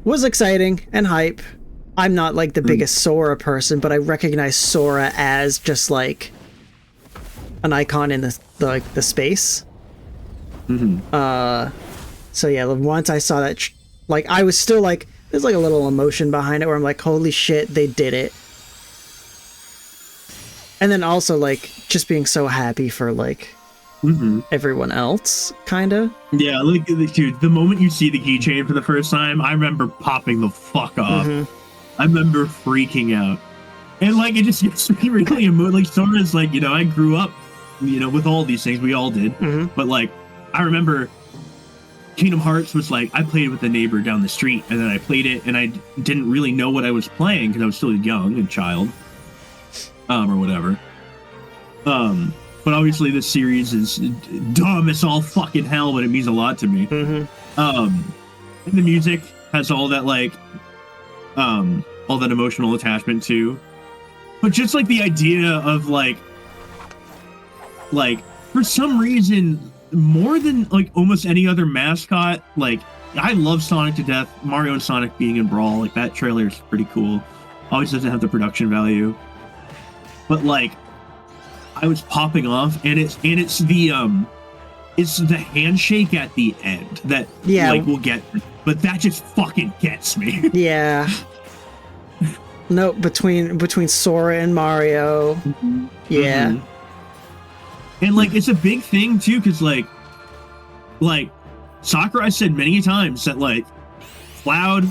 was exciting and hype. I'm not like the biggest Sora person, but I recognize Sora as just like an icon in the space. So yeah, once I saw that, like, I was still like, there's like a little emotion behind it where I'm like, holy shit, they did it. And then also like just being so happy for like everyone else, kind of. Yeah, like, dude, the moment you see the keychain for the first time, I remember popping the fuck off. I remember freaking out. And like, it just gets me really emotional. Like, Sora's like, you know, I grew up, you know, with all these things, we all did. But like, I remember Kingdom Hearts was like, I played with a neighbor down the street, and then I played it, and I didn't really know what I was playing because I was still young and child, or whatever. But obviously this series is dumb as all fucking hell, but it means a lot to me. And the music has all that like, all that emotional attachment too. But just like the idea of like for some reason, more than like almost any other mascot, like, I love Sonic to death. Mario and Sonic being in Brawl, like, that trailer is pretty cool. Always doesn't have the production value, but like, I was popping off, and it's the handshake at the end that like will get, but that just fucking gets me. Yeah. No, between Sora and Mario. Yeah. And like, it's a big thing too, because like Sakurai said many times that like Cloud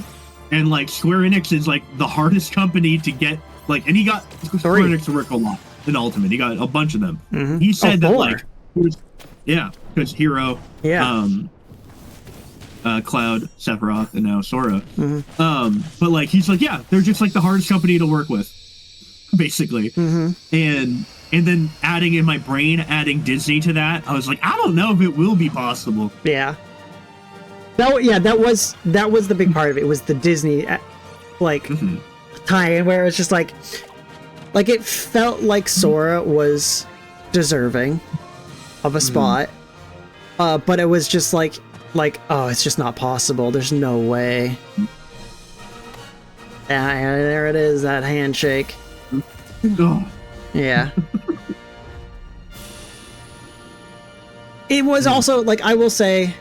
and like Square Enix is like the hardest company to get Like, and he got Square Enix to work a lot in Ultimate. He got a bunch of them. Mm-hmm. He said that like, because Hero, Cloud, Sephiroth, and now Sora. Mm-hmm. But like, he's like, yeah, they're just like the hardest company to work with, basically. Mm-hmm. And then adding in my brain, adding Disney to that, I was like, I don't know if it will be possible. Yeah. That was the big part of it. Was the Disney like tie-in where it was just like it felt like Sora was deserving of a spot, but it was just like oh, it's just not possible. There's no way. Yeah, there it is, that handshake. Oh. Yeah. It was also like, I will say,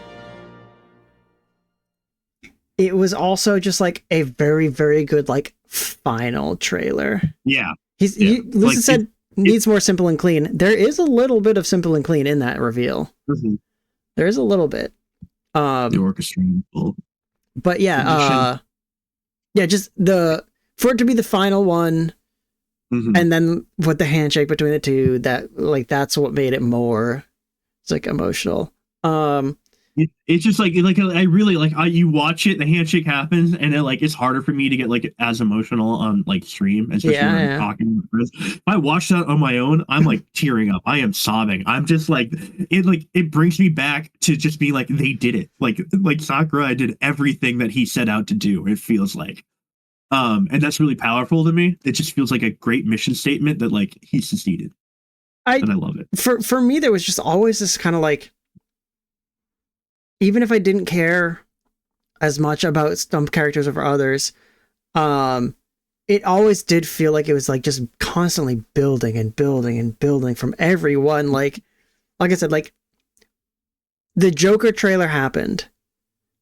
it was also just like a very, very good like final trailer. Yeah. Listen like, said needs more simple and clean. There is a little bit of simple and clean in that reveal. There is a little bit. The orchestral. But yeah, just for it to be the final one, and then with the handshake between the two, that's what made it more. It's like emotional. It's just like I really like you watch it, the handshake happens, and it like it's harder for me to get like as emotional on like stream, especially when I'm talking. If I watch that on my own, I'm like tearing up. I am sobbing. I'm just like it brings me back to just being like they did it. Like Sakurai did everything that he set out to do. It feels like, and that's really powerful to me. It just feels like a great mission statement that like he succeeded. And I love it. For me, there was just always this kind of like, even if I didn't care as much about some characters over others, it always did feel like it was like just constantly building and building and building from everyone. Like I said, like the Joker trailer happened,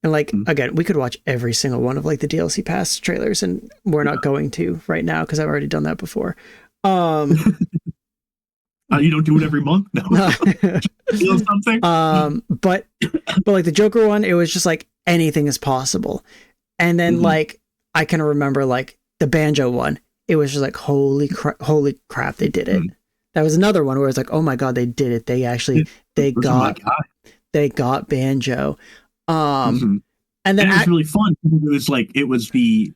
and like again, we could watch every single one of like the DLC Pass trailers, and we're not going to right now because I've already done that before. You don't do it every month? No. Feel something? But like the Joker one, it was just like anything is possible. And then like I can remember like the Banjo one, it was just like holy crap, they did it. That was another one where it's like, oh my god, they did it. They actually they got Banjo. And then it was really fun. It was the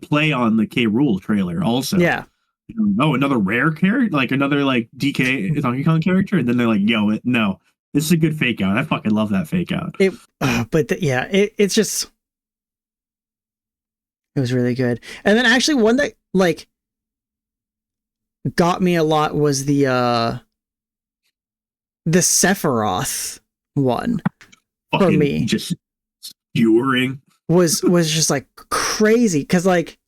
play on the K. Rool trailer also. Yeah. Oh, another rare character, like another like DK Donkey Kong character, and then they're like, "Yo, no, this is a good fake out." I fucking love that fake out. It's just, it was really good. And then actually one that like got me a lot was the Sephiroth one. Fucking for me, just skewering was just like crazy because like.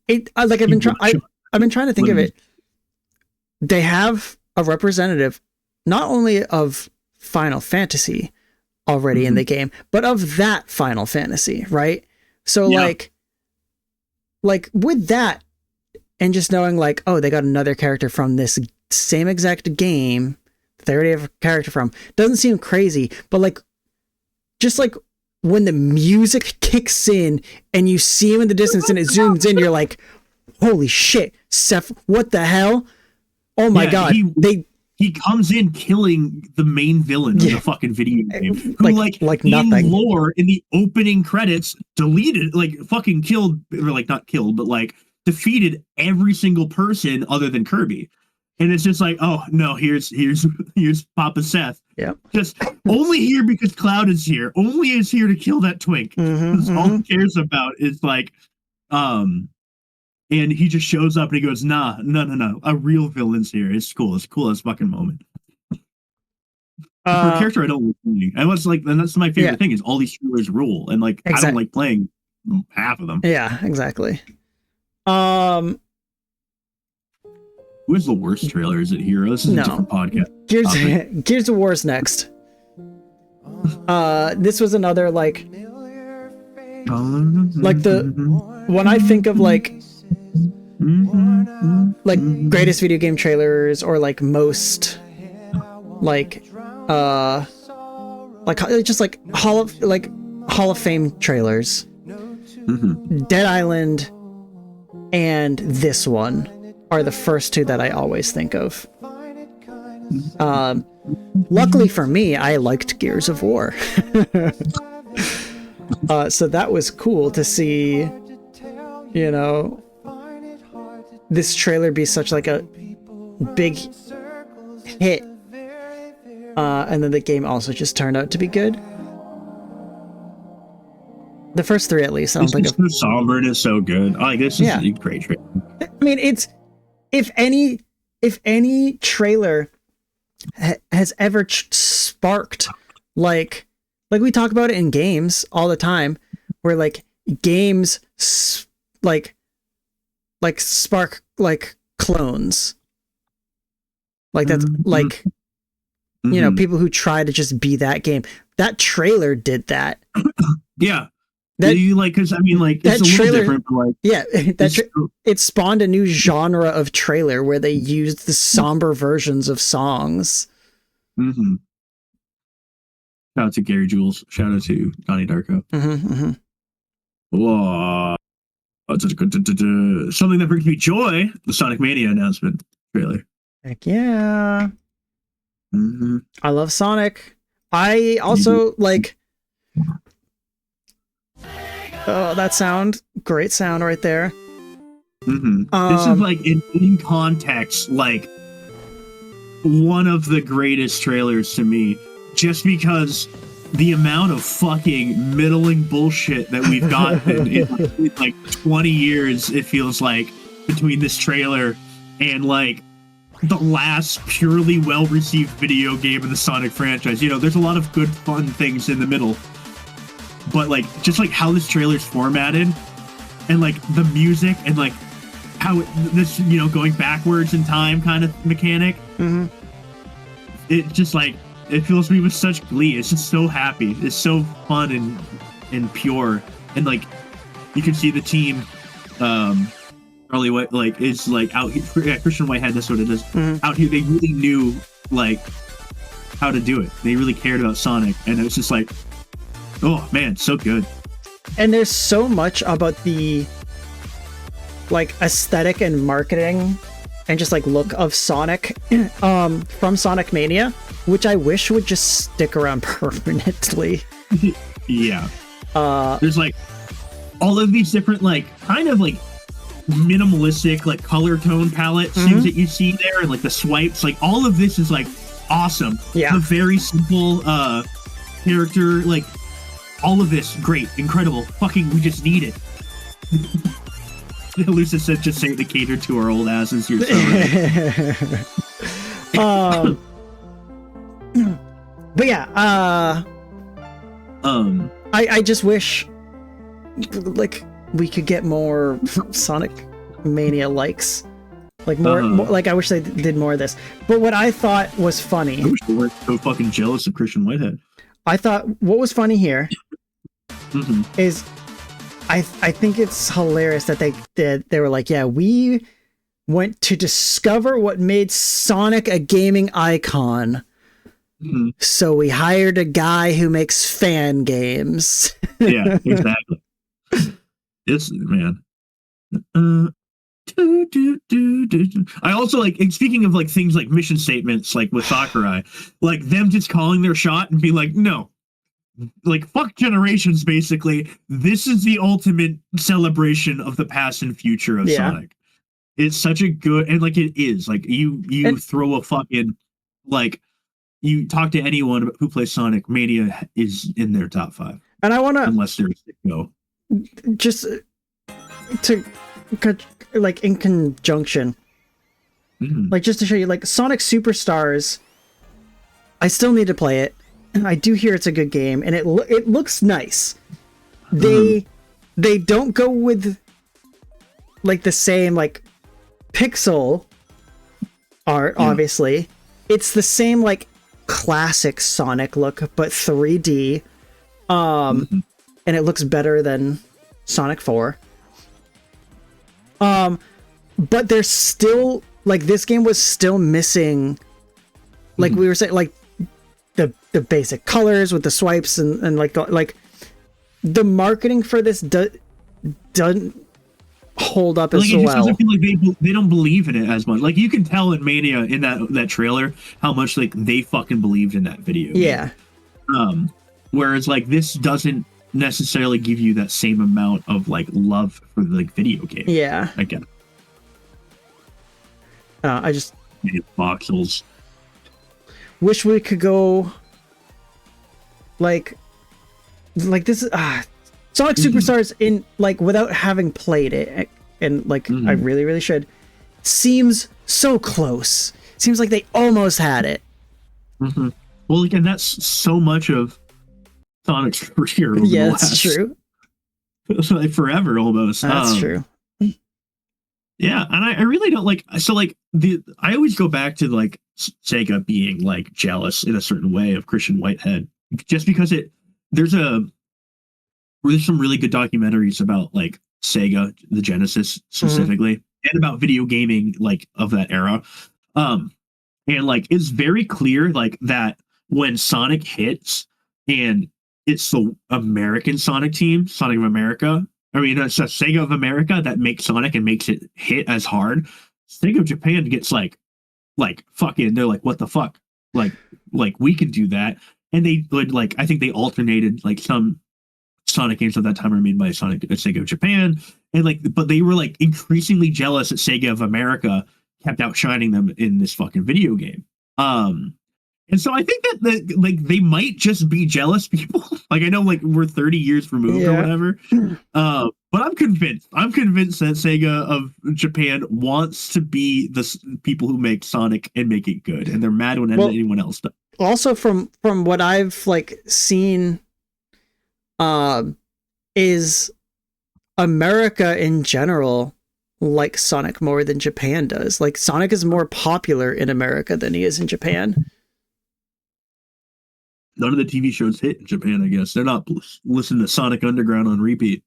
I've been trying to think of it. They have a representative, not only of Final Fantasy already in the game, but of that Final Fantasy, right? So like with that, and just knowing like, oh, they got another character from this same exact game that they already have a character from, doesn't seem crazy, but like, just like when the music kicks in and you see him in the distance and it zooms in, you're like, holy shit, what the hell? Oh my god. He comes in killing the main villain of the fucking video game. Who like nothing. In lore, in the opening credits, deleted, like fucking killed, or like not killed, but like defeated every single person other than Kirby. And it's just like, oh no, here's Papa Seth. Yeah. Just only here because Cloud is here. Only is here to kill that twink. That's all he cares about is like, and he just shows up and he goes, no. A real villain's here. It's cool. It's cool as fucking moment. For a character I don't like playing. And that's my favorite thing is all these trailers rule. And like I don't like playing half of them. Yeah, exactly. Who is the worst trailer? Is it Hero? This is a different podcast. Gears of War's next. This was another like when I think of like greatest video game trailers or like most like just like Hall of Fame trailers. Dead Island and this one are the first two that I always think of. Luckily for me, I liked Gears of War. So that was cool to see, you know, this trailer be such like a big hit. And then the game also just turned out to be good. The first three, at least. I don't think so somber and it's so good. Like, this is a great trailer. I mean, it's if any trailer has ever sparked like we talk about it in games all the time, where like games like spark like clones, like that's like you know, people who try to just be that game. That trailer did that. Yeah. That you like, because I mean, like, it's a little different, but like, yeah, it spawned a new genre of trailer where they used the somber versions of songs. Mm-hmm. Shout out to Gary Jules. Shout out to Donnie Darko. Whoa. Something that brings me joy: the Sonic Mania announcement trailer. Heck yeah! I love Sonic. I also like. Oh, that sound. Great sound right there. This is like, in context, like one of the greatest trailers to me, just because the amount of fucking middling bullshit that we've gotten in like 20 years, it feels like, between this trailer and like the last purely well-received video game in the Sonic franchise. You know, there's a lot of good, fun things in the middle. But like, just like how this trailer's formatted, and like the music, and like how this, you know, going backwards in time kind of mechanic, it just like, it fills me with such glee. It's just so happy. It's so fun and pure, and like you can see the team, Charlie White, like, is like out here. Yeah, Christian Whitehead, that's what it is. Out here, they really knew like how to do it. They really cared about Sonic, and it was just like, oh man, so good. And there's so much about the like aesthetic and marketing and just like look of Sonic from Sonic Mania, which I wish would just stick around permanently. Yeah. There's like all of these different like kind of like minimalistic like color tone palette things that you see there, and like the swipes, like all of this is like awesome. Yeah. The very simple character, like all of this, great, incredible, fucking, we just need it. Lucia said, just say to cater to our old asses here. But yeah, I just wish like we could get more Sonic Mania likes, like more, like I wish they did more of this. But what I thought was funny, I wish they weren't so fucking jealous of Christian Whitehead. I thought what was funny here is I think it's hilarious that they were like, yeah, we went to discover what made Sonic a gaming icon. So we hired a guy who makes fan games. Yeah, exactly. It's, man. I also like, speaking of like things like mission statements, like with Sakurai, like them just calling their shot and be like, no, like fuck generations, basically. This is the ultimate celebration of the past and future of Sonic. It's such a good, and like it is like you throw a fucking, like, you talk to anyone who plays Sonic, Mania is in their top 5. And I want to, unless they're no, just to like in conjunction, like just to show you, like Sonic Superstars, I still need to play it. I do hear it's a good game, and it looks nice. They don't go with like the same like pixel art, obviously. It's the same like classic Sonic look, but 3D. And it looks better than Sonic 4. But there's still like, this game was still missing, like we were saying, like the basic colors with the swipes and like the marketing for this doesn't, hold up like, as it just well. doesn't feel like they don't believe in it as much. Like you can tell in Mania in that trailer how much like they fucking believed in that video. Yeah. Game. Whereas like this doesn't necessarily give you that same amount of like love for the like video game. Yeah. Again. I just voxels. wish we could go like this is Sonic Superstars in like without having played it, and like I really really should, seems so close. Seems like they almost had it. Well, again, that's so much of Sonic's career over the That's last, true. like forever almost. That's true. Yeah, and I really don't like, so like I always go back to like Sega being like jealous in a certain way of Christian Whitehead, just because there's some really good documentaries about like Sega, the Genesis specifically, and about video gaming like of that era. And like it's very clear like that when Sonic hits and it's the American Sonic team, Sonic of America. I mean, it's a Sega of America that makes Sonic and makes it hit as hard. Sega of Japan gets like fucking, they're like, what the fuck? Like we can do that. And they would like, I think they alternated like some Sonic games of that time were made by Sega of Japan. And like, but they were like increasingly jealous that Sega of America kept outshining them in this fucking video game. And so I think that like they might just be jealous people. Like I know like we're 30 years removed or whatever. But I'm convinced that Sega of Japan wants to be the people who make Sonic and make it good, and they're mad when anyone else does. Also, from what I've like seen, is America in general like Sonic more than Japan does. Like Sonic is more popular in America than he is in Japan. None of the TV shows hit in Japan, I guess. They're not listening to Sonic Underground on repeat.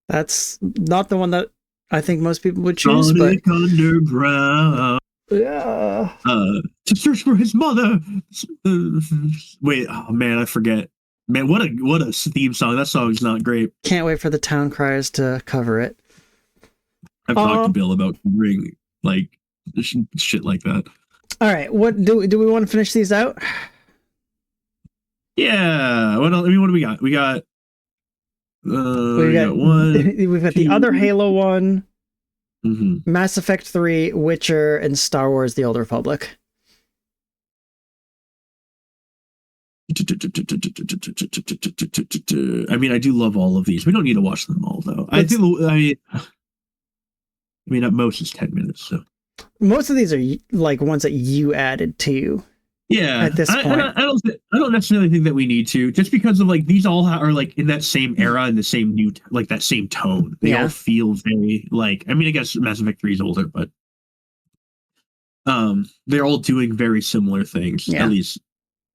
That's not the one that I think most people would choose. Sonic but Underground. Yeah. To search for his mother. Wait, oh man, I forget. Man, what a theme song. That song's not great. Can't wait for the Town Criers to cover it. I've talked to Bill about covering like shit like that. All right, what do we want to finish these out? Yeah. What else? I mean, what do we got? We got one. We've got the other Halo one, Mass Effect 3, Witcher, and Star Wars: The Old Republic. I mean, I do love all of these. We don't need to watch them all, though. I mean, at most it's 10 minutes. So most of these are like ones that you added to. Yeah, at this point, I don't necessarily think that we need to, just because of like these all are like in that same era and the same like that same tone. They all feel very like. I mean, I guess Mass Effect 3 is older, but they're all doing very similar things. At least,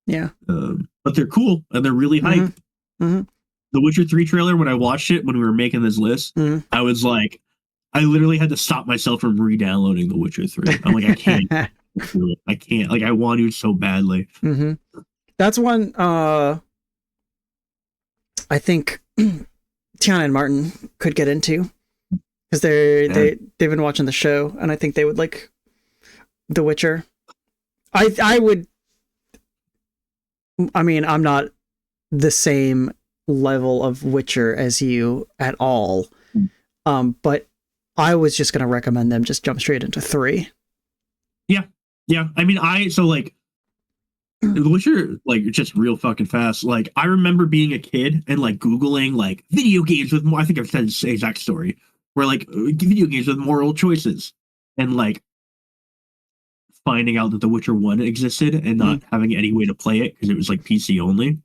but they're cool and they're really hype. The Witcher 3 trailer, when I watched it when we were making this list, I was like, I literally had to stop myself from re-downloading The Witcher 3. I'm like, I can't. I can't. Like, I want to so badly. That's one. I think Tiana and Martin could get into because they've been watching the show, and I think they would like The Witcher. I would. I mean, I'm not the same level of Witcher as you at all, but I was just going to recommend them just jump straight into 3. Yeah, I mean, The Witcher, like, just real fucking fast. Like, I remember being a kid and, like, Googling, like, video games with more, I think I've said the exact story, where, like, video games with moral choices, and, like, finding out that The Witcher 1 existed and not having any way to play it because it was, like, PC only.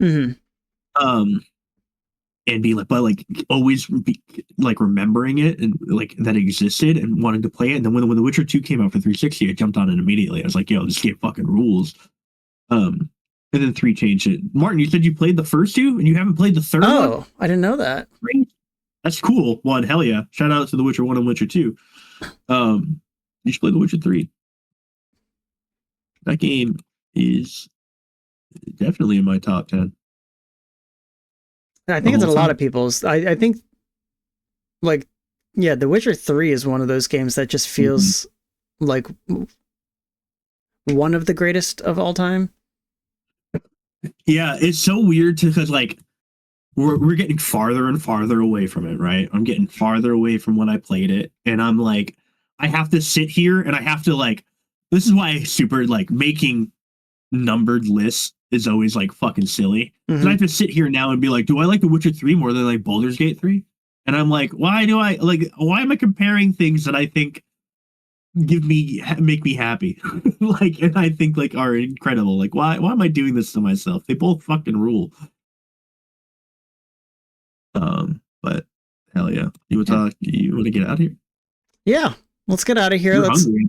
And be like, but like always be like remembering it and like that it existed and wanting to play it. And then when The Witcher 2 came out for 360, I jumped on it immediately. I was like, yo, this game fucking rules. And then 3 changed it. Martin, you said you played the first 2 and you haven't played the third one? Oh, I didn't know that. That's cool. One, hell yeah. Shout out to The Witcher 1 and Witcher 2. You should play The Witcher 3. That game is definitely in my top 10. I think it's in a lot of people's. I think like Yeah, The Witcher 3 is one of those games that just feels like one of the greatest of all time. Yeah, it's so weird because like we're getting farther and farther away from it, right? I'm getting farther away from when I played it, and I'm like, I have to sit here and I have to like. This is why super like making numbered lists is always like fucking silly. Because I have to sit here now and be like, do I like The Witcher 3 more than like Baldur's Gate 3? And I'm like, why am I comparing things that I think make me happy? Like, and I think like are incredible. Like, why am I doing this to myself? They both fucking rule. But hell yeah. You want to get out of here? Yeah. Let's get out of here. You're hungry.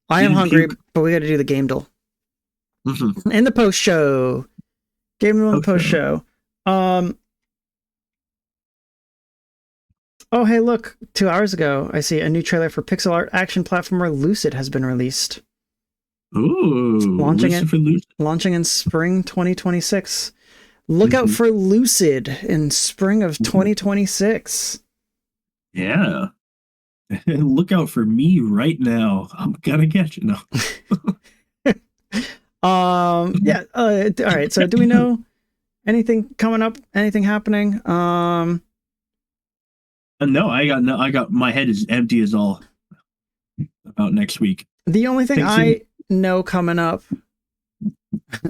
I am hungry, but we got to do the game duel. And the post show. Game duel and post show. Oh, hey, look. 2 hours ago, I see a new trailer for pixel art action platformer Lucid has been released. Ooh. Launching in spring 2026. Look out for Lucid in spring of 2026. Yeah. Look out for me right now. I'm gonna get you. No. Yeah. All right. So, do we know anything coming up? Anything happening? No, I got my head is empty as all about next week. The only thing I know coming up,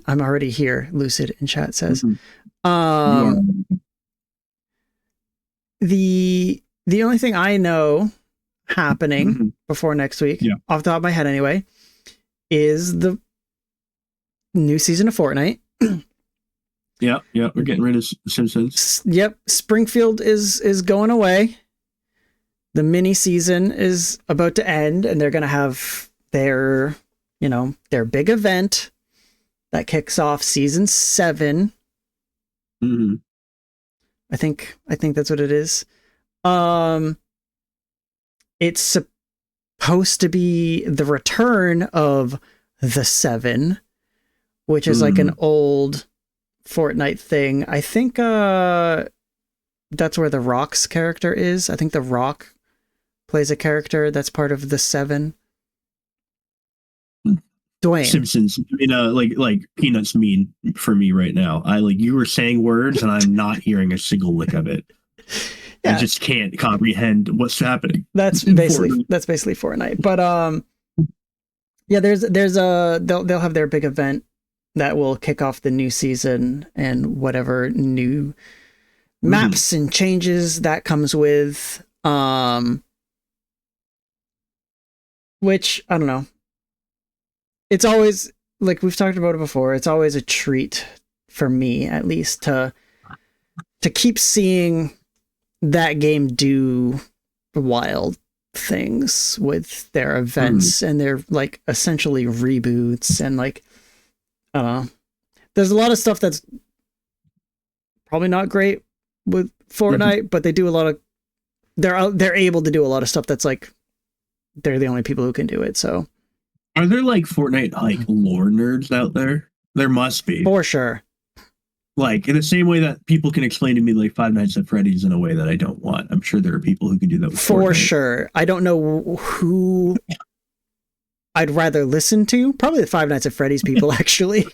I'm already here. Lucid in chat says, the only thing I know happening before next week, off the top of my head anyway, is the new season of Fortnite. Yeah, we're getting rid of Simpsons. Yep, Springfield is going away. The mini season is about to end, and they're gonna have their big event that kicks off season 7. I think that's what it is. It's supposed to be the return of the 7, which is like an old Fortnite thing. I think that's where the Rock's character is. I think the Rock plays a character that's part of the 7. Dwayne. Simpsons, like Peanuts mean for me right now. You were saying words and I'm not hearing a single lick of it. I just can't comprehend what's happening. That's basically Fortnite. But yeah, they'll have their big event that will kick off the new season and whatever new maps and changes that comes with. Which I don't know. It's always, like we've talked about it before, it's always a treat for me, at least, to keep seeing that game do wild things with their events and their like essentially reboots and like I don't know. There's a lot of stuff that's probably not great with Fortnite, but they do a lot of they're able to do a lot of stuff that's like they're the only people who can do it. So are there like Fortnite like lore nerds out there? There must be. For sure. Like in the same way that people can explain to me like Five Nights at Freddy's in a way that I don't want. I'm sure there are people who can do that with For Fortnite. Sure. I don't know who I'd rather listen to. Probably the Five Nights at Freddy's people, actually.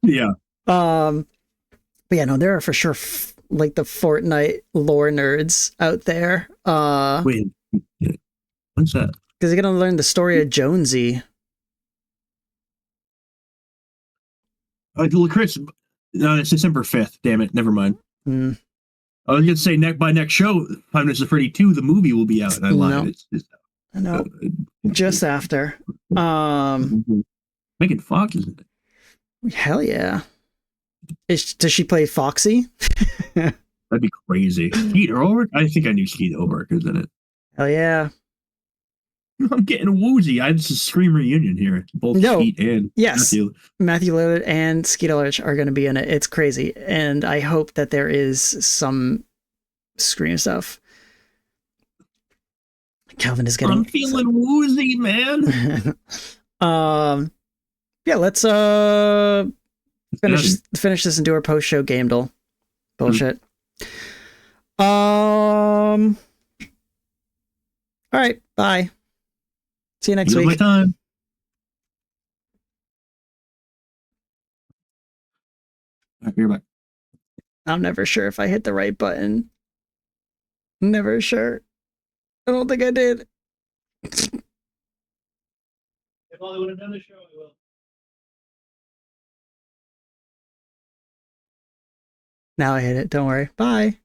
Yeah. But yeah, no, there are for sure like the Fortnite lore nerds out there. Wait, what's that? Because you're gonna learn the story of Jonesy. Chris, it's December 5th. Damn it, never mind. I was gonna say by next show, Five Nights at Freddy 2, the movie will be out, and I lied. No, just after. Megan Fox, isn't it? Hell yeah. Does she play Foxy? That'd be crazy. Skeet Ulrich? I think I knew Skeet Ulrich is in it. Hell yeah. I'm getting woozy. It's a Scream reunion here. Both Skeet and Matthew Lillard and Skeet Ulrich are going to be in it. It's crazy. And I hope that there is some Scream stuff. Calvin is getting... I'm feeling woozy, man. Yeah, let's finish this and do our post-show game duel. Bullshit. All right. Bye. See you next You have week. my time. All right, you're back. I'm never sure if I hit the right button. Never sure. I don't think I did. If I would have done the show, I will. Now I hit it. Don't worry. Bye.